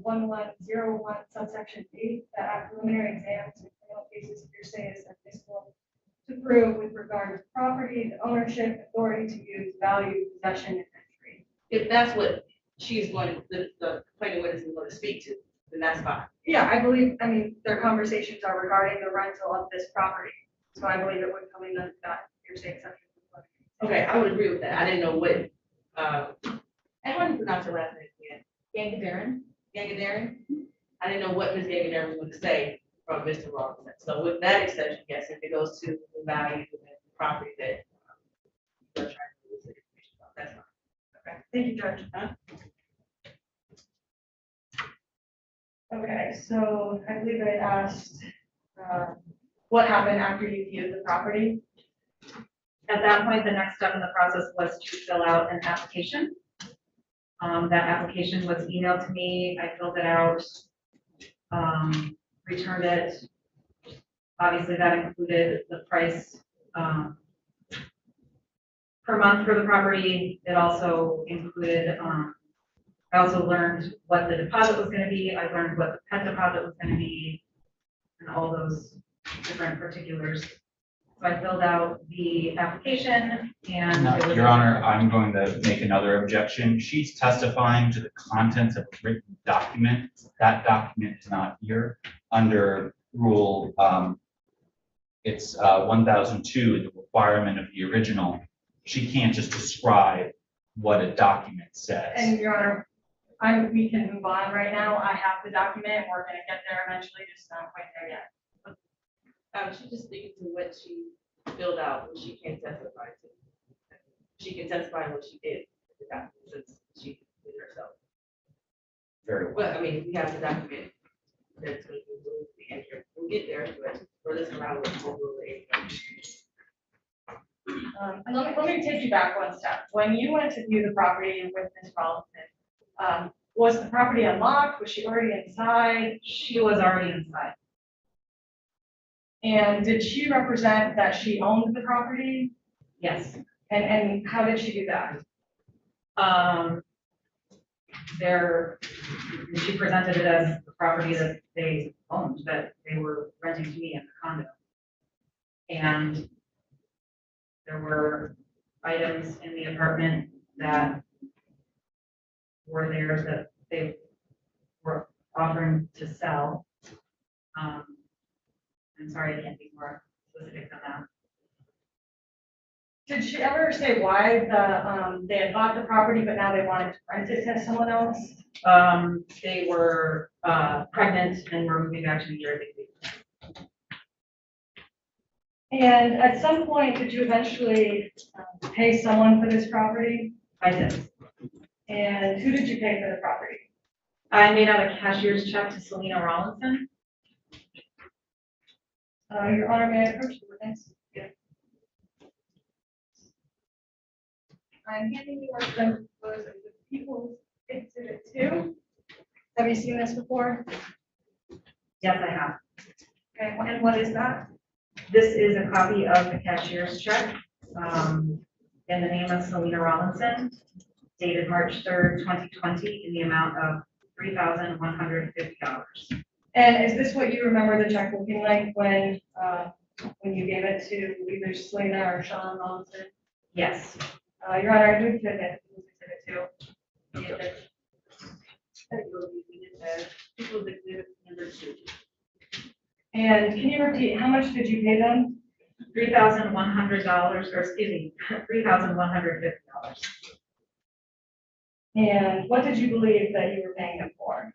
K: 1101 subsection 8, that at preliminary exams in criminal cases, if you're saying is admissible to prove with regard to property, the ownership, authority to use, value, possession, and entry.
A: If that's what she's going, the complaining witness is going to speak to, then that's fine.
K: Yeah, I believe, I mean, their conversations are regarding the rental of this property. So I believe it would come in under that, you're saying something.
A: Okay, I would agree with that. I didn't know what, and how do you pronounce her last name again? Gangadarin? Gangadarin? I didn't know what Ms. Gangadarin was going to say from Mr. Robinson. So with that exception, yes, if it goes to the value of the property that you're trying to elicit information about, that's fine. Okay,
K: Thank you, Judge.
A: Huh?
K: Okay, so I believe I asked, what happened after you viewed the property?
Q: At that point, the next step in the process was to fill out an application. That application was emailed to me. I filled it out, returned it. Obviously, that included the price per month for the property. It also included, I also learned what the deposit was going to be. I learned what the pet deposit was going to be and all those different particulars. So I filled out the application and.
P: No,
Q: it was-
P: Your Honor, I'm going to make another objection. She's testifying to the contents of a written document. That document is not here under rule, it's 1002, the requirement of the original. She can't just describe what a document says.
K: And Your Honor, we can move on right now. I have the document. We're gonna get there eventually, just not quite there yet.
A: She just speaking to what she filled out, what she can testify to. She can testify what she did with the document since she did it herself.
P: Very well.
A: Well, I mean, we have the document that's going to be moved, and we'll get there, but for this round, we'll move it.
K: And let me take you back one step. When you went to view the property with Ms. Rollinson, was the property unlocked? Was she already inside?
Q: She was already inside.
K: And did she represent that she owned the property?
Q: Yes.
K: And how did she do that?
Q: She presented it as the property that they owned, that they were renting to me in the condo. And there were items in the apartment that were theirs that they were offering to sell. I'm sorry, I can't be more specific than that.
K: Did she ever say why they had bought the property, but now they wanted to rent it to someone else?
Q: They were pregnant and were moving back to New Jersey.
K: And at some point, did you eventually pay someone for this property?
Q: I did.
K: And who did you pay for the property?
Q: I made out a cashier's check to Selena Rollinson.
K: Your Honor, may I approach the witness? Yeah. I'm handing you the People's Exhibit 2. Have you seen this before?
Q: Yes, I have.
K: Okay, and what is that?
Q: This is a copy of the cashier's check in the name of Selena Rollinson, dated March 3rd, 2020, in the amount of $3,150.
K: And is this what you remember the check looking like when you gave it to either Selena or Sean Rollinson?
Q: Yes.
K: Your Honor, I do exhibit it too.
A: People's Exhibit number 2.
K: And can you repeat, how much did you pay them?
Q: $3,100, or excuse me, $3,150.
K: And what did you believe that you were paying them for?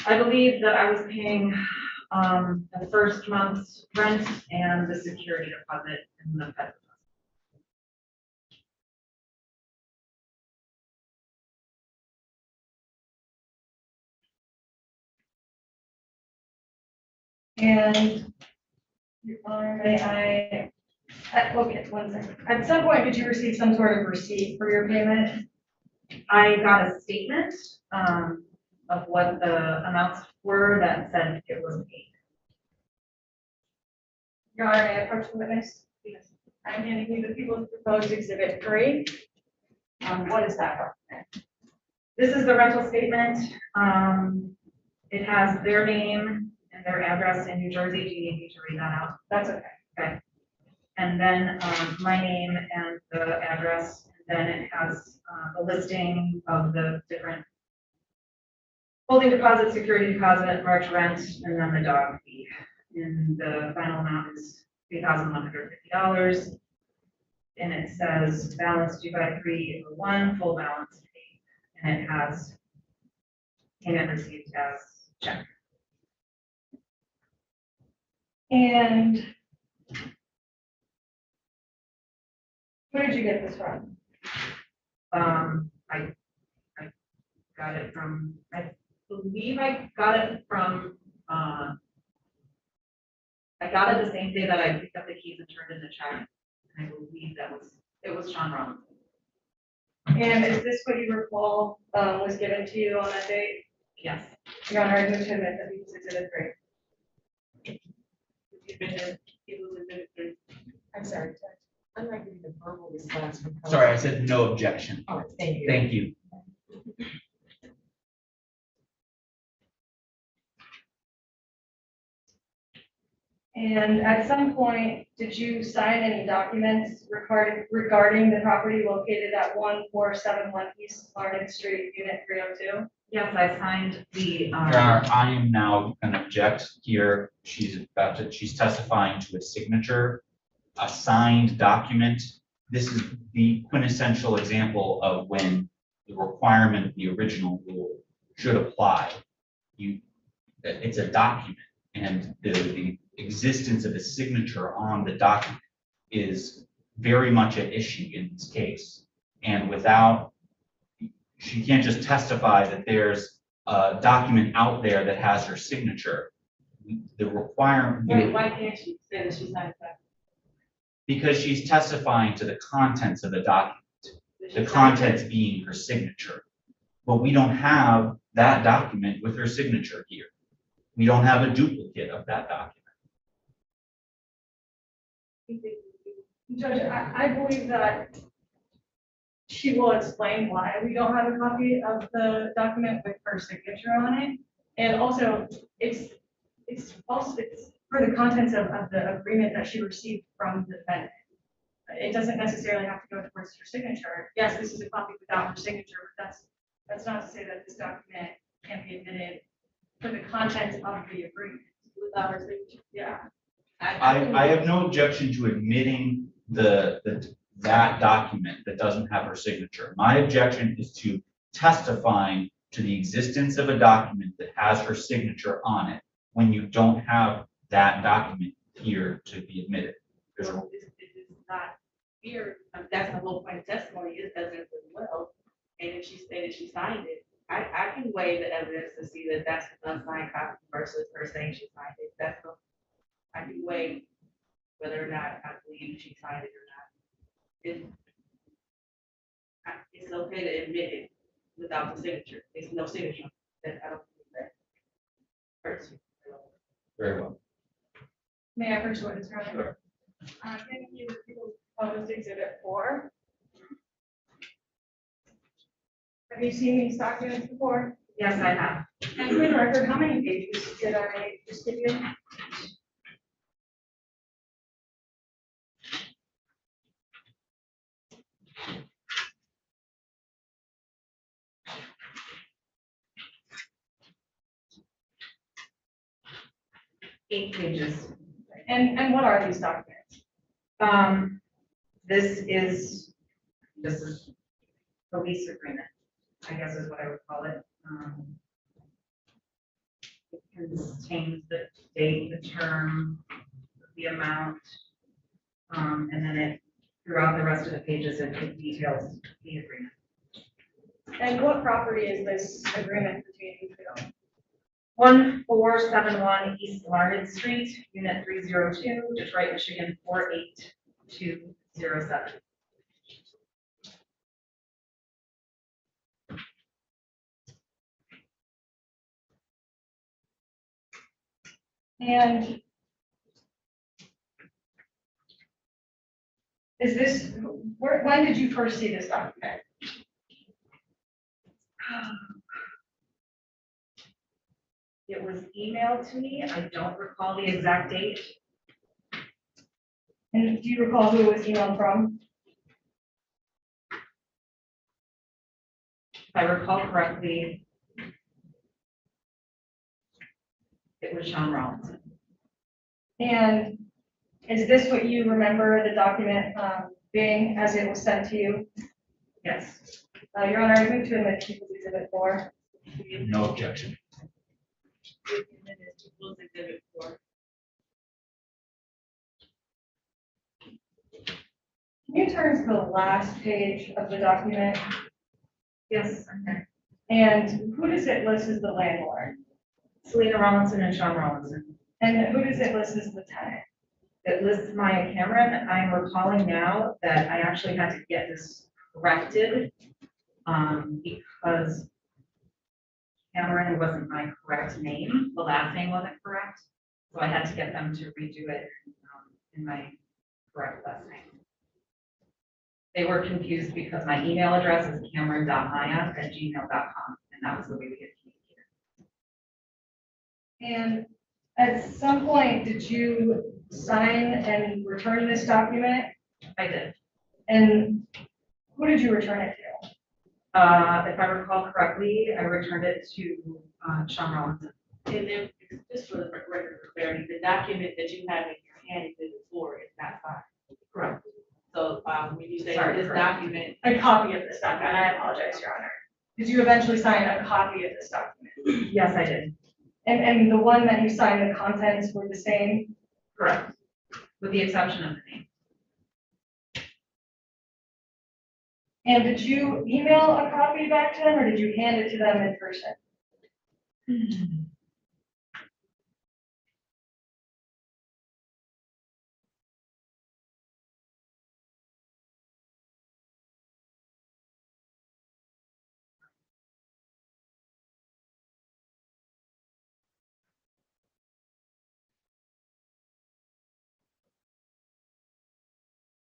Q: I believe that I was paying, the first month's rent and the security deposit in the Fed.
K: And, okay, one second. At some point, did you receive some sort of receipt for your payment?
Q: I got a statement, of what the amounts were that said it was paid.
K: Your Honor, may I approach the witness? Yes. I'm handing you the People's Proposed Exhibit 3. What is that document?
Q: This is the rental statement. It has their name and their address in New Jersey. Do you need me to read that out?
K: That's okay.
Q: Okay. And then, my name and the address, and then it has, a listing of the different holding deposit, security deposit, March rent, and then the dog fee. And the final amount is $3,150. And it says balance due by 3/1, full balance paid. And it has payment received as check.
K: And where did you get this from?
Q: I got it from, I believe I got it from, I got it the same day that I picked up the keys and turned in the check. And I believe it was Sean Robinson.
K: And is this what you recall, was given to you on that date?
Q: Yes.
K: Your Honor, I move to admit that he was Exhibit 3. I'm sorry.
G: I'd like to get a verbal response from.
P: Sorry, I said no objection.
G: Oh, thank you.
P: Thank you.
K: And at some point, did you sign any documents regarding the property located at 1471 East Larned Street, Unit 302?
Q: Yes, I signed the,
P: Your Honor, I am now going to object here. She's testifying to a signature, a signed document. This is the quintessential example of when the requirement of the original rule should apply. It's a document, and the existence of a signature on the document is very much at issue in this case. And she can't just testify that there's a document out there that has her signature. The requirement.
A: Wait, why can't she say that she's not that?
P: Because she's testifying to the contents of the document, the contents being her signature. But we don't have that document with her signature here. We don't have a duplicate of that document.
K: Judge, I believe that she will explain why we don't have a copy of the document with her signature on it. And also, it's for the contents of the agreement that she received from the defendant. It doesn't necessarily have to go towards her signature. Yes, this is a copy without her signature, but that's not to say that this document can't be admitted for the contents of the agreement without her signature. Yeah.
P: I have no objection to admitting that document that doesn't have her signature. My objection is to testifying to the existence of a document that has her signature on it when you don't have that document here to be admitted.
A: It's not here, that's the whole point of testimony, is that there's a will. And if she stated she signed it, I can weigh the evidence to see that that's an unsigned copy versus her saying she signed it. I can weigh whether or not I believe she signed it or not. It's okay to admit it without the signature. There's no signature. That I don't believe that. Hurts.
P: Very well.
K: May I first witness, Your Honor? Thank you. People's Proposed Exhibit 4. Have you seen these documents before?
Q: yes, I have.
K: And for the record, how many pages did I just give you?
Q: Eight pages.
K: And what are these documents?
Q: This is the lease agreement, I guess is what I would call it. contains the date, the term, the amount. And then it, throughout the rest of the pages, it details the agreement.
K: And what property is this agreement between you two?
Q: 1471 East Lawrence Street, Unit 302, Detroit, Michigan 48207.
K: And is this, when did you first see this document?
Q: It was emailed to me. I don't recall the exact date.
K: And do you recall who it was emailed from?
Q: If I recall correctly, it was Sean Robinson.
K: And is this what you remember the document being as it was sent to you?
Q: Yes.
K: Your Honor, I move to admit People's Exhibit 4.
P: No objection.
K: Can you turn to the last page of the document?
Q: Yes. Okay.
K: And who does it list as the landlord?
Q: Selena Robinson and Sean Robinson.
K: And who does it list as the tenant?
Q: It lists Maya Cameron. I'm recalling now that I actually had to get this corrected because Cameron wasn't my correct name. The last name wasn't correct. So I had to get them to redo it in my correct last name. They were confused because my email address is cameron.maya@gmail.com, and that was the way we had communicated.
K: And at some point, did you sign and return this document?
Q: I did.
K: And who did you return it to?
Q: If I recall correctly, I returned it to Sean Robinson.
A: And then, just for the record of clarity, the document that you have in your hand is before is not signed.
Q: Correct.
A: So, when you say
Q: Sorry,
A: this
Q: correct.
A: document.
K: A copy of this document, I apologize, Your Honor. Did you eventually sign a copy of this document?
Q: Yes, I did.
K: And the one that you signed, the contents were the same?
Q: Correct. With the exception of the name.
K: And did you email a copy back to them, or did you hand it to them in person?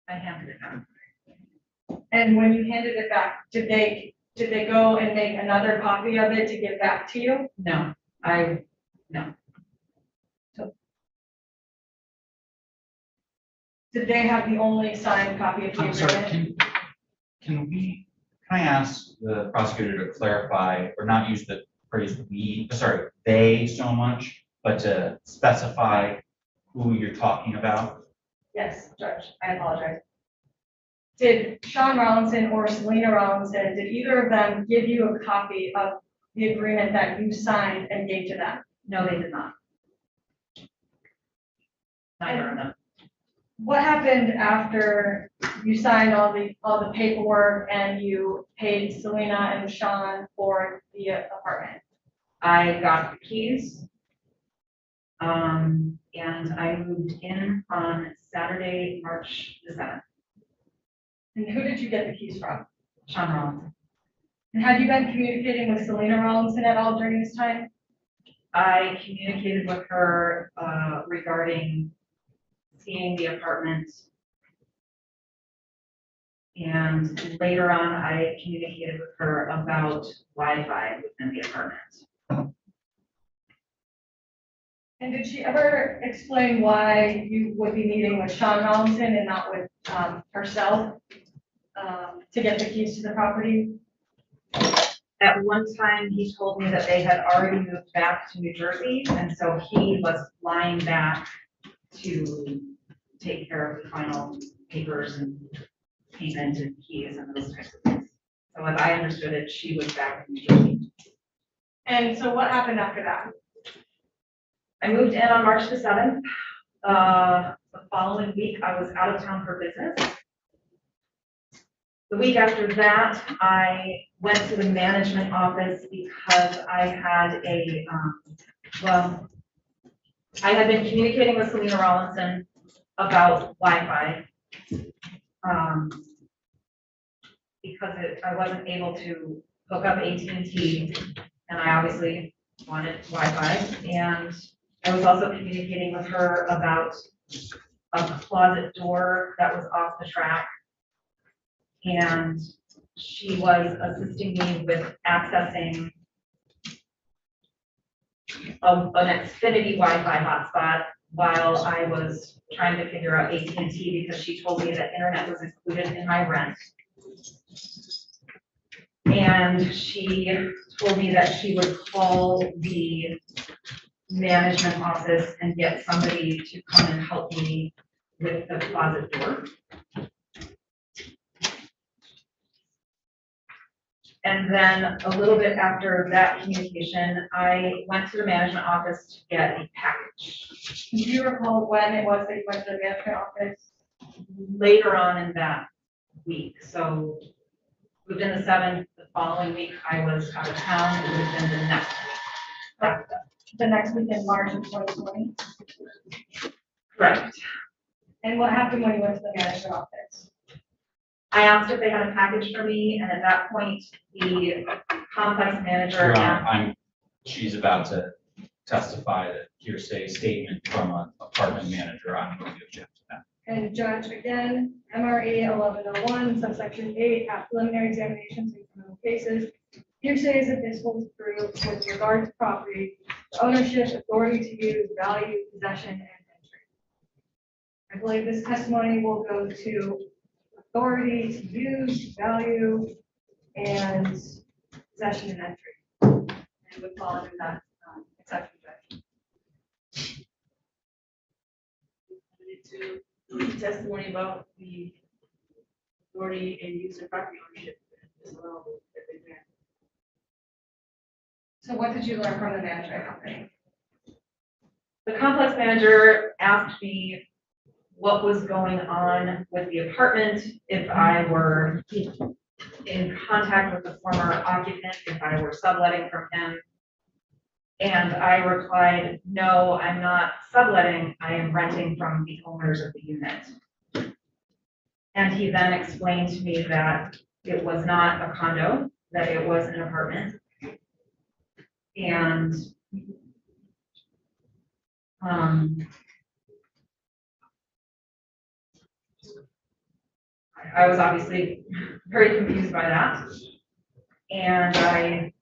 Q: I handed it out.
K: And when you handed it back, did they go and make another copy of it to give back to you?
Q: No, no.
K: Did they have the only signed copy of the
P: I'm sorry,
K: agreement?
P: can I ask the prosecutor to clarify or not use the phrase they so much, but to specify who you're talking about?
K: Yes, Judge, I apologize. Did Sean Rollinson or Selena Rollinson, did either of them give you a copy of the agreement that you signed and gave to them?
Q: No, they did not. Neither of them.
K: What happened after you signed all the paperwork and you paid Selena and Sean for the apartment?
Q: I got the keys. And I moved in on Saturday, March the 7th.
K: And who did you get the keys from?
Q: Sean Rollinson.
K: And had you been communicating with Selena Rollinson at all during this time?
Q: I communicated with her regarding seeing the apartment. And later on, I communicated with her about Wi-Fi within the apartment.
K: And did she ever explain why you would be meeting with Sean Rollinson and not with herself to get the keys to the property?
Q: At one time, he told me that they had already moved back to New Jersey, and so he was flying back to take care of the final papers and payment and keys and those types of things. So as I understood it, she was back in New Jersey.
K: And so what happened after that?
Q: I moved in on March the 7th. The following week, I was out of town for business. The week after that, I went to the management office because I had I had been communicating with Selena Rollinson about Wi-Fi. Because I wasn't able to hook up AT&T, and I obviously wanted Wi-Fi. And I was also communicating with her about a closet door that was off the track. And she was assisting me with accessing an Xfinity Wi-Fi hotspot while I was trying to figure out AT&T because she told me that internet was included in my rent. And she told me that she would call the management office and get somebody to come and help me with the closet door. And then a little bit after that communication, I went to the management office to get a package.
K: Do you recall when it was that you went to the management office?
Q: Later on in that week, so within the 7th, the following week, I was out of town, it would have been the next week.
K: The next week in March of 2020?
Q: Correct.
K: And what happened when you went to the management office?
Q: I asked if they had a package for me, and at that point, the complex manager.
P: Your Honor, she's about to testify that hearsay statement from an apartment manager. I'm going to object to that.
K: And Judge, again, MRE 1101, subsection 8, at preliminary examinations in criminal cases, hearsay is if this holds true with regard to property, ownership, authority to use, value, possession, and entry. I believe this testimony will go to authority to use, value, and possession and entry. And it would fall under that exception, Judge.
A: To testimony about the authority and use of property ownership as well.
K: So what did you learn from the management company?
Q: The complex manager asked me what was going on with the apartment, if I were in contact with the former occupant, if I were subletting from him. And I replied, no, I'm not subletting, I am renting from the owners of the unit. And he then explained to me that it was not a condo, that it was an apartment. And I was obviously very confused by that. And I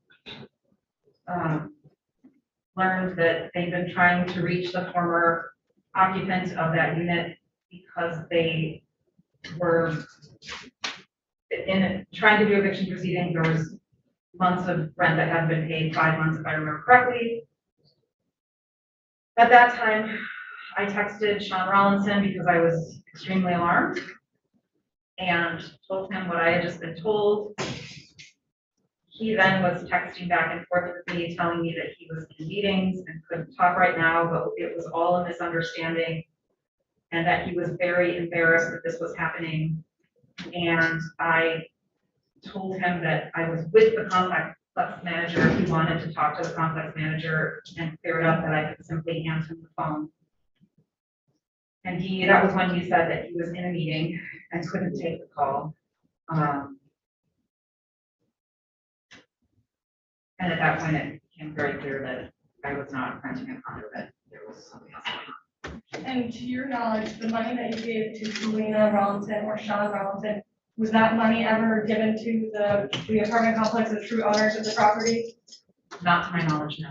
Q: learned that they've been trying to reach the former occupant of that unit because they were in trying to do eviction proceedings. There was months of rent that hadn't been paid, 5 months if I remember correctly. At that time, I texted Sean Rollinson because I was extremely alarmed and told him what I had just been told. He then was texting back and forth with me, telling me that he was in meetings and couldn't talk right now, but it was all a misunderstanding and that he was very embarrassed that this was happening. And I told him that I was with the complex manager. He wanted to talk to the complex manager and clear it up, that I could simply hand him the phone. And that was when he said that he was in a meeting and couldn't take the call. And at that point, it became very clear that I was not renting a condo, that there was something else going on.
K: And to your knowledge, the money that you gave to Selena Rollinson or Sean Rollinson, was that money ever given to the apartment complex, the true owners of the property?
Q: Not to my knowledge, no.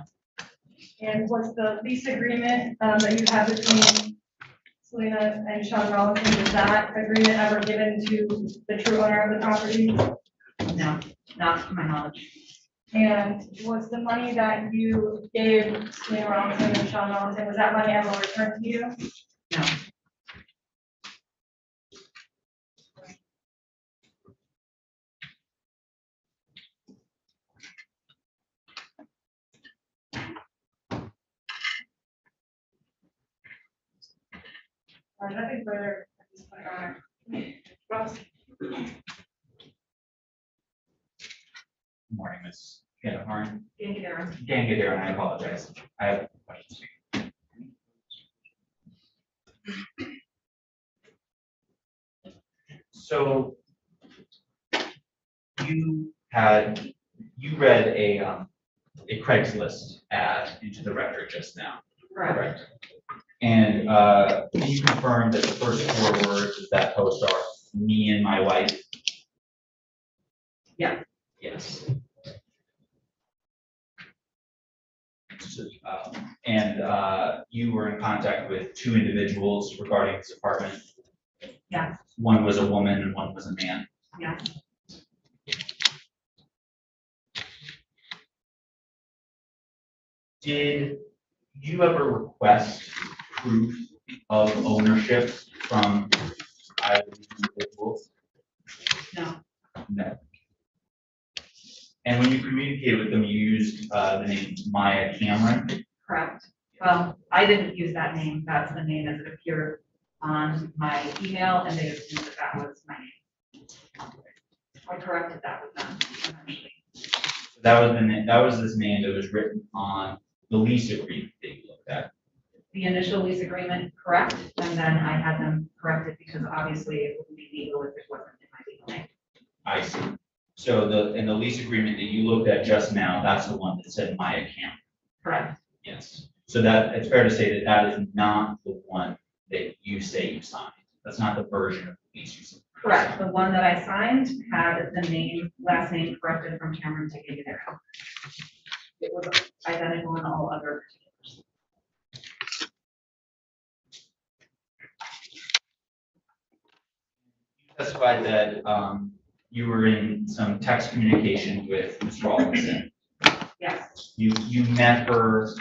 K: And was the lease agreement that you have between Selena and Sean Rollinson, was that agreement ever given to the true owner of the property?
Q: No, not to my knowledge.
K: And was the money that you gave Selena Rollinson and Sean Rollinson, was that money ever returned to you?
Q: No.
K: Nothing further at this point, Your Honor. Ross?
P: Good morning, Ms. Horn. Dan Gadara, I apologize. I have questions. So you read a Craigslist ad into the record just now.
Q: Correct.
P: And can you confirm that the first 4 words of that post are "me and my wife"?
Q: Yeah.
P: Yes. So, and you were in contact with 2 individuals regarding this apartment.
Q: Yes.
P: One was a woman and one was a man.
Q: Yes.
P: Did you ever request proof of ownership from either of these individuals?
Q: No.
P: No. And when you communicated with them, you used the name Maya Cameron?
Q: Correct. Well, I didn't use that name. That's the name as it appeared on my email, and they assumed that that was my name. I corrected that with them eventually.
P: That was the name, that was this name that was written on the lease agreement that you looked at.
Q: The initial lease agreement, correct, and then I had them corrected because obviously it wouldn't be legal if it wasn't in my legal name.
P: I see. So in the lease agreement that you looked at just now, that's the one that said Maya Cameron.
Q: Correct.
P: Yes. So that, it's fair to say that that is not the one that you say you signed. That's not the version of the lease you signed.
Q: Correct. The one that I signed had the name, last name corrected from Cameron to Gadara. It was identical in all other particulars.
P: You testified that you were in some text communication with Ms. Rawlinson.
Q: Yes.
P: You met her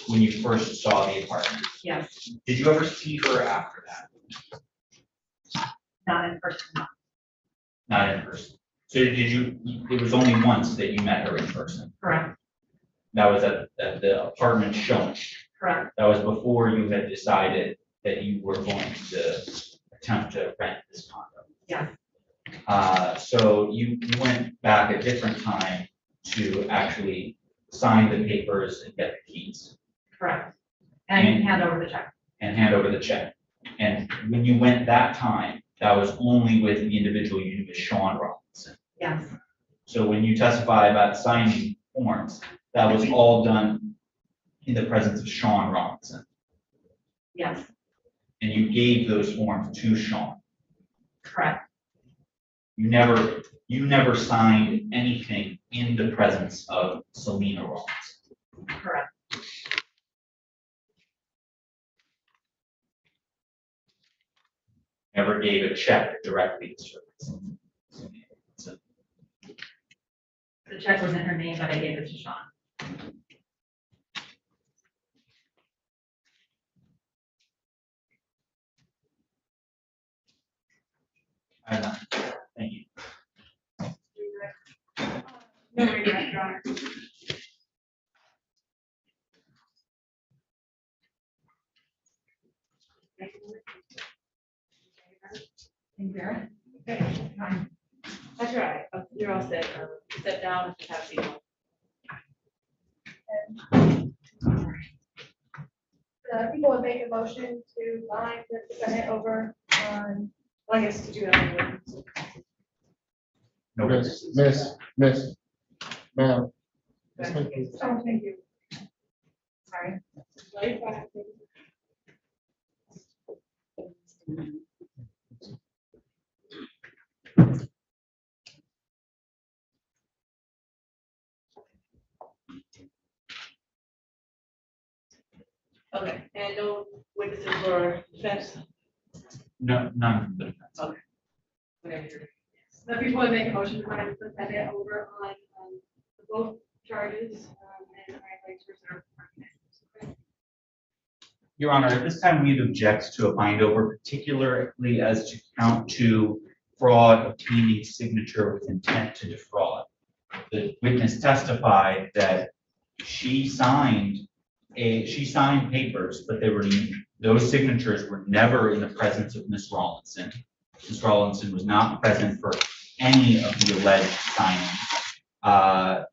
P: when you first saw the apartment.
Q: Yes.
P: Did you ever see her after that?
Q: Not in person, no.
P: Not in person. So did you, it was only once that you met her in person?
Q: Correct.
P: That was at the apartment showing?
Q: Correct.
P: That was before you had decided that you were going to attempt to rent this condo?
Q: Yes.
P: So you went back a different time to actually sign the papers and get the keys?
Q: Correct. And hand over the check.
P: And hand over the check. And when you went that time, that was only with the individual you knew as Sean Robinson?
Q: Yes.
P: So when you testify about signing forms, that was all done in the presence of Sean Robinson?
Q: Yes.
P: And you gave those forms to Sean?
Q: Correct.
P: You never signed anything in the presence of Selena Robinson?
Q: Correct.
P: Never gave a check directly to her?
Q: The check was in her name, but I gave it to Sean.
P: I'm not. Thank you.
K: No, Your Honor.
Q: Garrett?
A: That's right. You're all set. Step down and have a seat.
K: People would make a motion to bind the defendant over on, well, I guess to do that.
P: No.
J: Miss, ma'am.
K: Oh, thank you. Sorry.
A: Okay, and no witnesses or defense?
P: No, none.
A: Okay. Whatever you're doing.
K: So people would make a motion to bind the defendant over on both charges, and I'd like to reserve.
P: Your Honor, at this time, we object to a bind over, particularly as to count 2, fraud, obtaining signature with intent to defraud. The witness testified that she signed she signed papers, but those signatures were never in the presence of Ms. Rawlinson. Ms. Rawlinson was not present for any of the alleged signings.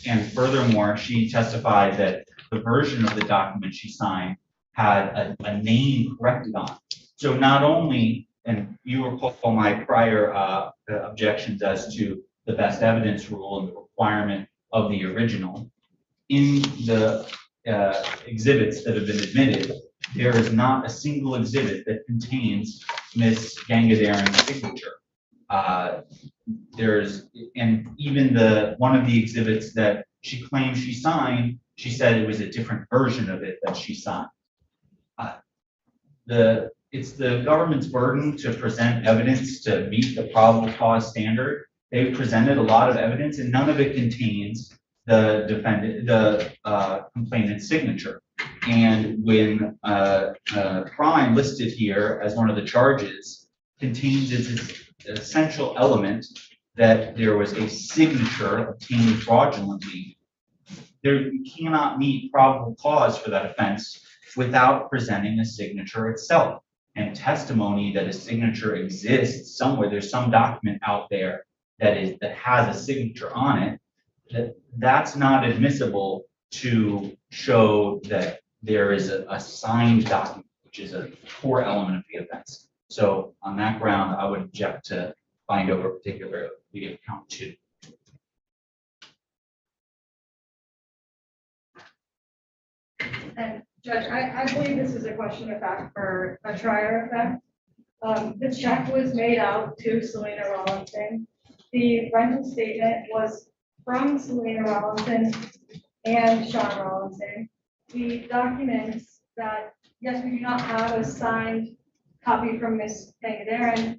P: And furthermore, she testified that the version of the document she signed had a name corrected on it. So not only, and you recall my prior objections as to the best evidence rule and the requirement of the original, in the exhibits that have been admitted, there is not a single exhibit that contains Ms. Gangadaran's signature. And even one of the exhibits that she claimed she signed, she said it was a different version of it that she signed. It's the government's burden to present evidence to meet the probable cause standard. They've presented a lot of evidence and none of it contains the complainant's signature. And when a crime listed here as one of the charges contains its essential element that there was a signature obtained fraudulently, you cannot meet probable cause for that offense without presenting a signature itself. And testimony that a signature exists somewhere, there's some document out there that has a signature on it, that's not admissible to show that there is a signed document, which is a core element of the offense. So on that ground, I would object to find over particularly count 2.
K: And Judge, I believe this is a question of fact for a trier effect. The check was made out to Selena Rawlinson. The rental statement was from Selena Rawlinson and Sean Rawlinson. The documents that, yes, we do not have a signed copy from Ms. Gangadaran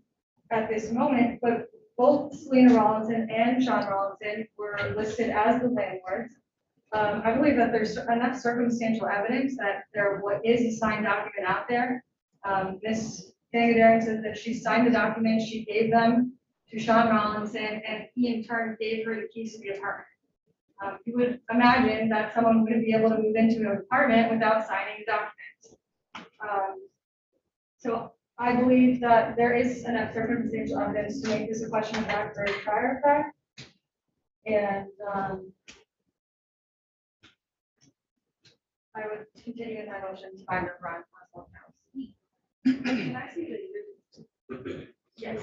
K: at this moment, but both Selena Rawlinson and Sean Rawlinson were listed as the landlords. I believe that there's enough circumstantial evidence that there is a signed document out there. Ms. Gangadaran says that she signed the document, she gave them to Sean Rawlinson, and he in turn gave her the keys to the apartment. You would imagine that someone wouldn't be able to move into an apartment without signing the documents. So I believe that there is enough circumstantial evidence to make this a question of fact for a prior fact. And I would continue in my motion to find the Ron Oswald house. Can I see the? Yes.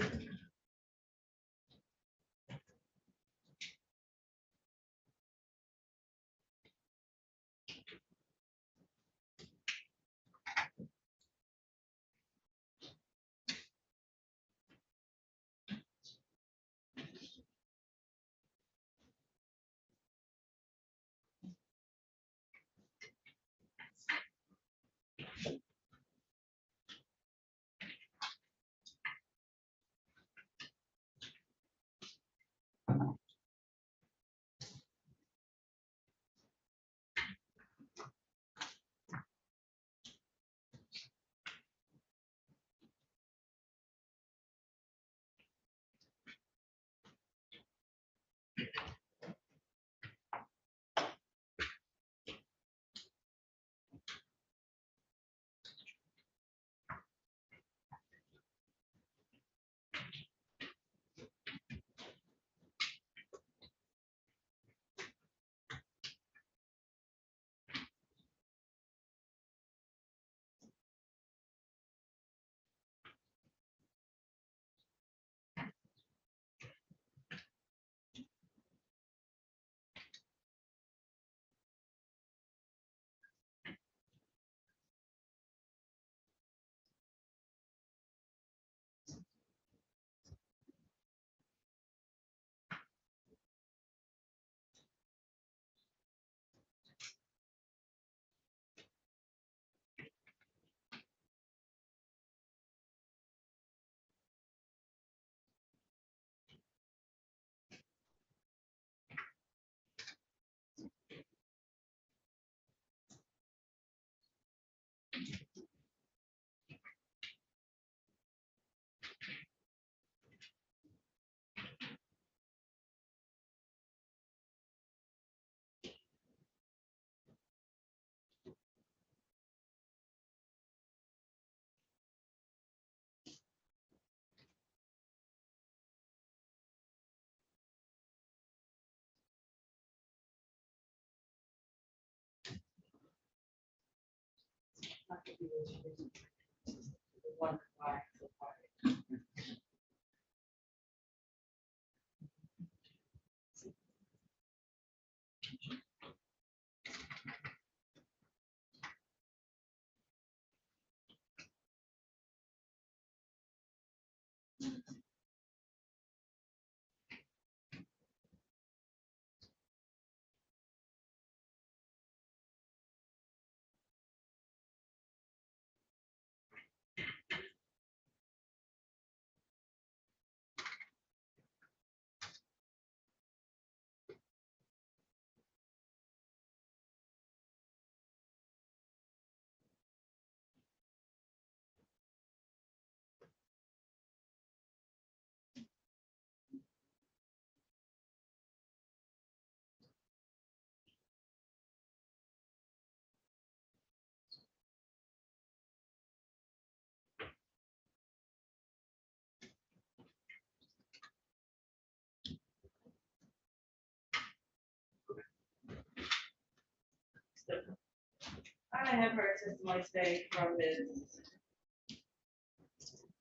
A: I have heard testimony today from Ms.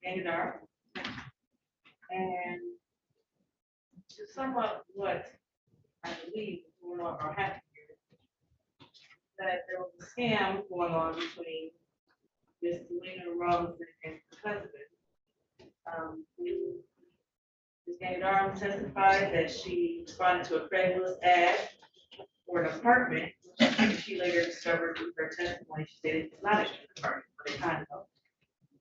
A: Gangadar. And to sum up what I believe is going on or happened here, that there was a scam going on between Ms. Selena Robinson and her husband. Ms. Gangadar testified that she responded to a Craigslist ad for an apartment. She later discovered through her testimony, she stated it's not an apartment, but a condo.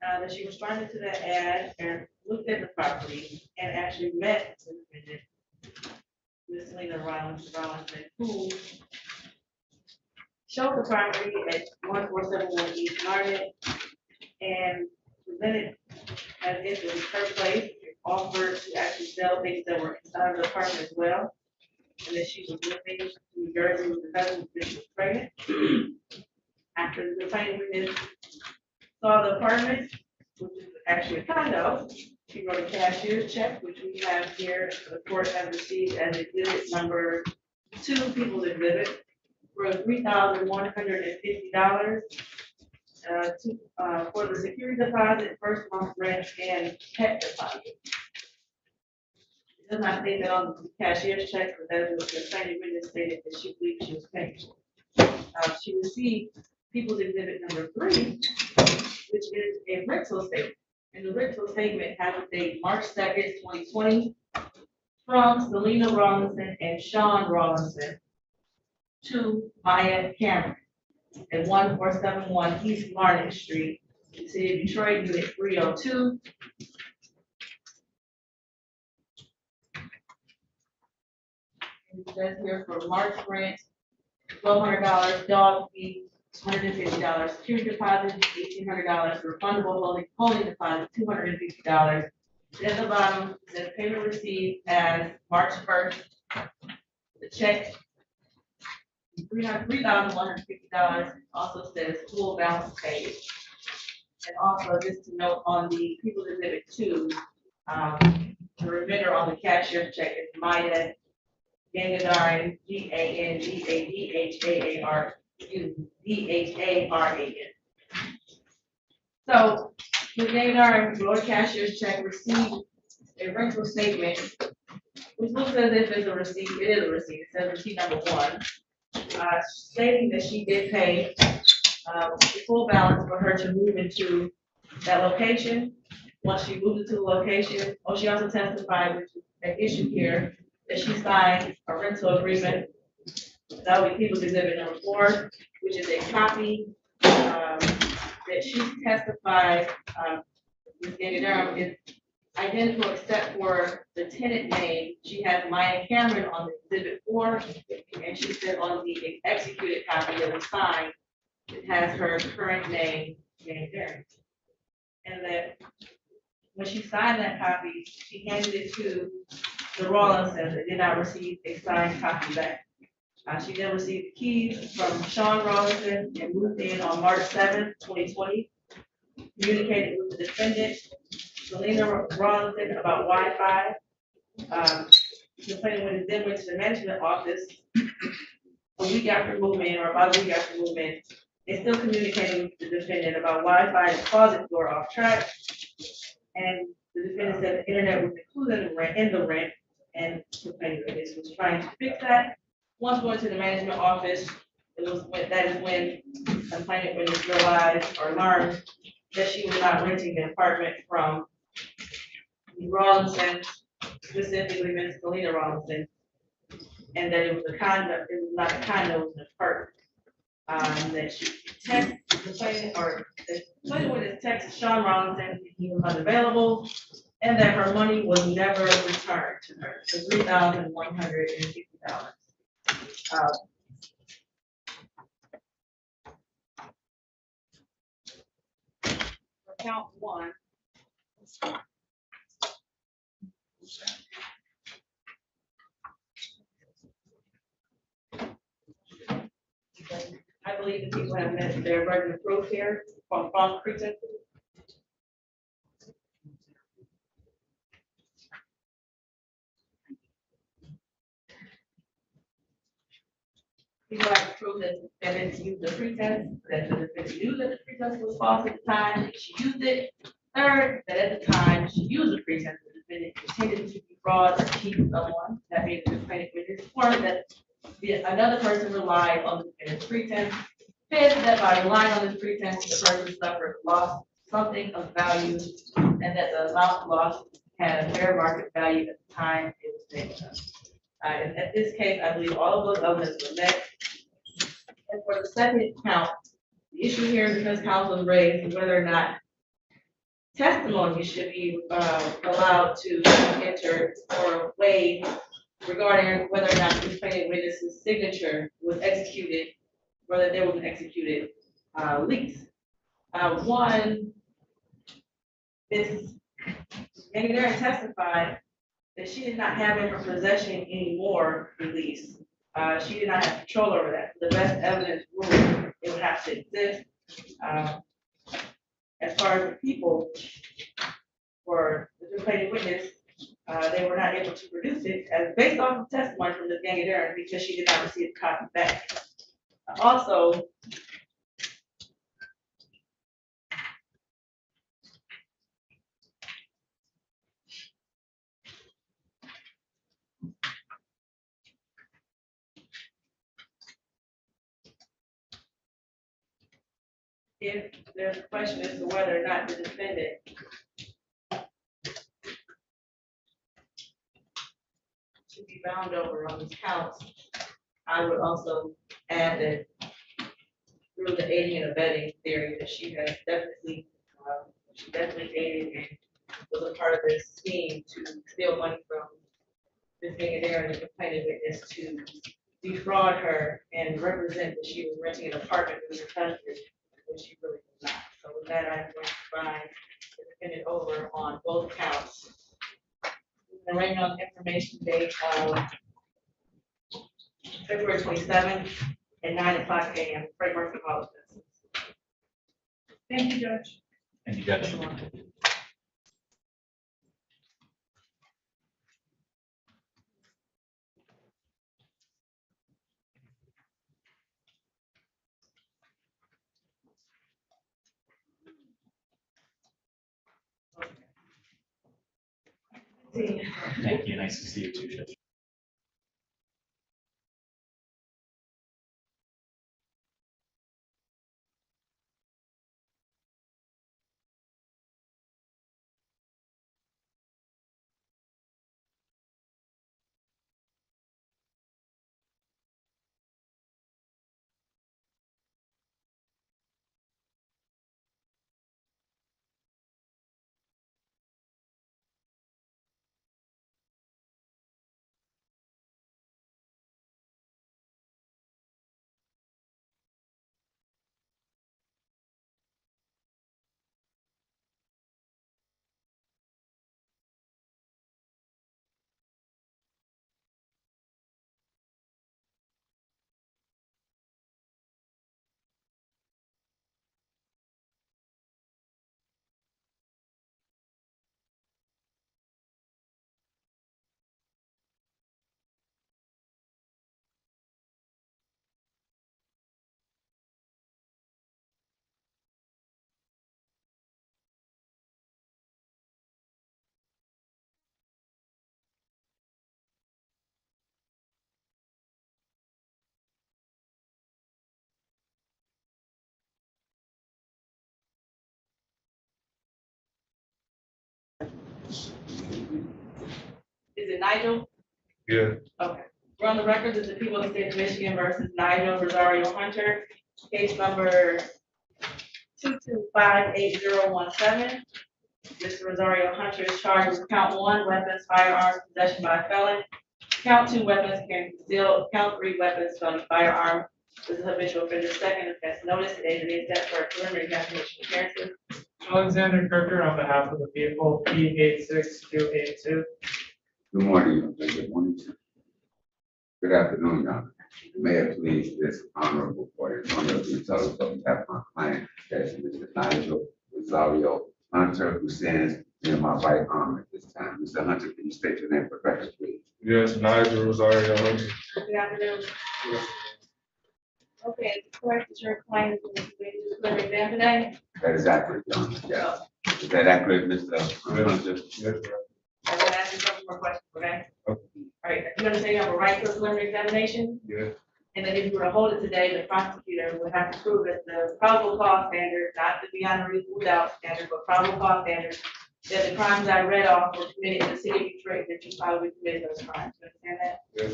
A: That she responded to that ad and looked at the property and actually met Ms. Selena Robinson, who showed the property at 1471 East Market and presented as if it was her place, offered to actually sell things that were inside of the apartment as well. And that she was moving to New Jersey with her husband when she was pregnant. After the plaintiff witness saw the apartment, which is actually a condo, she wrote a cashier's check, which we have here, the court has received as exhibit number 2, people's exhibit, for $3,150 for the security deposit, first month rent, and pet deposit. It does not state that on the cashier's check, but that is what the plaintiff witness stated that she believed she was paying. She received people's exhibit number 3, which is a rental statement. And the rental statement has a date March 2nd, 2020, from Selena Robinson and Sean Robinson to Maya Cameron at 1471 East Martin Street, the city of Detroit, unit 302. It says here for March rent, $1,200, dog fee, $150, security deposit, $1,800, refundable holding deposit, $250. At the bottom, it says payment received as March 1st. The check, $3,150, also says full balance paid. And also, just to note on the People's Exhibit 2, the remitter on the cashier's check is Maya Gangadarian, Gangadharan. So, Ms. Gangadarian wrote a cashier's check, received a rental statement, which looks as if it's a receipt. It is a receipt. It says receipt number 1, stating that she did pay the full balance for her to move into that location. Once she moved into the location, she also testified, which is an issue here, that she signed a rental agreement. That would be People's Exhibit number 4, which is a copy that she testified, Ms. Gangadarian, is identical except for the tenant name. She has Maya Cameron on the Exhibit 4, and she said on the executed copy that was signed, it has her current name, Gangadarian. And that when she signed that copy, she handed it to the Rawlinsons and did not receive a signed copy back. She then received the keys from Sean Rawlinson and moved in on March 7th, 2020. Communicated with the defendant, Selena Rawlinson, about Wi-Fi. The plaintiff then went to the management office a week after movement, or about a week after movement, is still communicating with the defendant about Wi-Fi and closet door off track. And the defendant said the internet was included in the rent, and the plaintiff was trying to fix that. Once going to the management office, that is when the complainant witness realized or learned that she was not renting an apartment from the Rawlinson, specifically Ms. Selena Rawlinson, and that it was a condo, it was not a condo, it was an apartment. That she texted the complainant, or the complainant witness texted Sean Rawlinson, he was unavailable, and that her money was never returned to her, for $3,160. For count one. I believe the people have met their burden of proof here from false pretenses. People have to prove that the defendant used the pretense, that the defendant knew that the pretense was false at the time, that she used it. Third, that at the time she used the pretense, the defendant intended to defraud or cheat someone, that made the defendant witness, or that another person relied on the defendant's pretense. Fifth, that by relying on this pretense, the person suffered loss, something of value, and that the amount lost had a fair market value at the time it was taken. And at this case, I believe all of those elements were met. And for the second count, the issue here, because counsel raised, is whether or not testimony should be allowed to enter or weigh regarding whether or not the defendant witness's signature was executed, whether there was an executed lease. One, Ms. Engineer testified that she did not have in her possession anymore the lease. She did not have control over that. The best evidence rule, it would have to exist. As far as the people, for the defendant witness, they were not able to produce it as based off of testimony from the Gangadera because she did not receive a copy back. Also, if there's a question as to whether or not the defendant should be bound over on these counts, I would also add that through the aiding and abetting theory that she has definitely, aided and was a part of this scheme to steal money from this Gangadera and the complainant witness to defraud her and represent that she was renting an apartment in the country when she really was not. So with that, I'm going to find the defendant over on both counts. The writing on information date of February 27th at 9:00 a.m. Frank Murphy College.
K: Thank you, Judge.
P: Thank you, Judge. Thank you. Nice to see you too, Judge.
A: it Nigel?
J: Yeah.
A: Okay. We're on the record as the people of the state of Michigan versus Nigel Rosario Hunter, case number 2258017. Mr. Rosario Hunter is charged with count 1, weapons, firearms, possession by a felon. Count 2, weapons carrying concealed. Count 3, weapons, felony firearm. This is habitual offender second offense notice. Today the date set for a preliminary examination appearances.
B: Alexander Kirker on behalf of the people, P86282.
I: Good morning, good morning. Good afternoon, Your Honor. May it please this honorable court, Antonio Gonzalez, on behalf of my client, that's Mr. Nigel Rosario Hunter, who stands in my right arm at this time. Mr. Hunter, can you state your name for the record, please?
J: Yes, Nigel Rosario Hunter.
A: Good afternoon. Okay, is it correct that your client is going to do the preliminary exam today?
I: That is accurate, Your Honor, yes. Is that accurate, Mr. Hunter?
J: Yes,
A: I'm gonna ask you a couple more questions, okay? All right, you understand you have a right to a preliminary examination?
J: yeah.
A: And then if you were to hold it today, the prosecutor would have to prove that the probable cause standard, not the beyond a reasonable doubt standard, but probable cause standard, that the crimes I read off were committed in the city of Detroit, that you probably committed those crimes. You understand that?
J: Yes,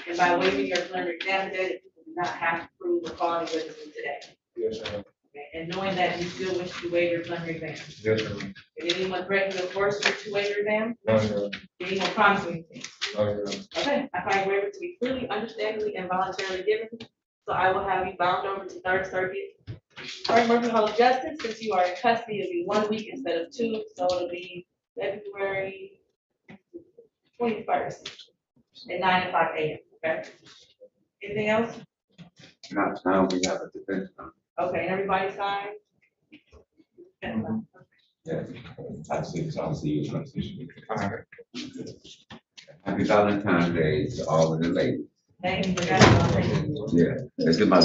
A: And by waiving your preliminary exam today, that people do not have to prove the quality witnesses today.
J: yes,
A: Okay, and knowing that you still wish to waive your preliminary exam.
J: yes,
A: Did anyone threaten to force you to waive your exam?
J: no,
A: Did anyone promise you anything?
J: no,
A: Okay, I find waiver to be clearly, understandably, and voluntarily given, so I will have you bound over to Third Circuit. All right, Murphy Hall of Justice, since you are in custody, it'll be 1 week instead of 2, so it'll be February 21st at 9:05 a.m., okay? Anything else?
I: Not now, we have a defense.
A: Okay, and everybody signed?
I: Yes, I see, so I'll see you in transition. Happy Valentine's Day to all of the ladies.
A: Thank you for that.
I: Yeah, let's get my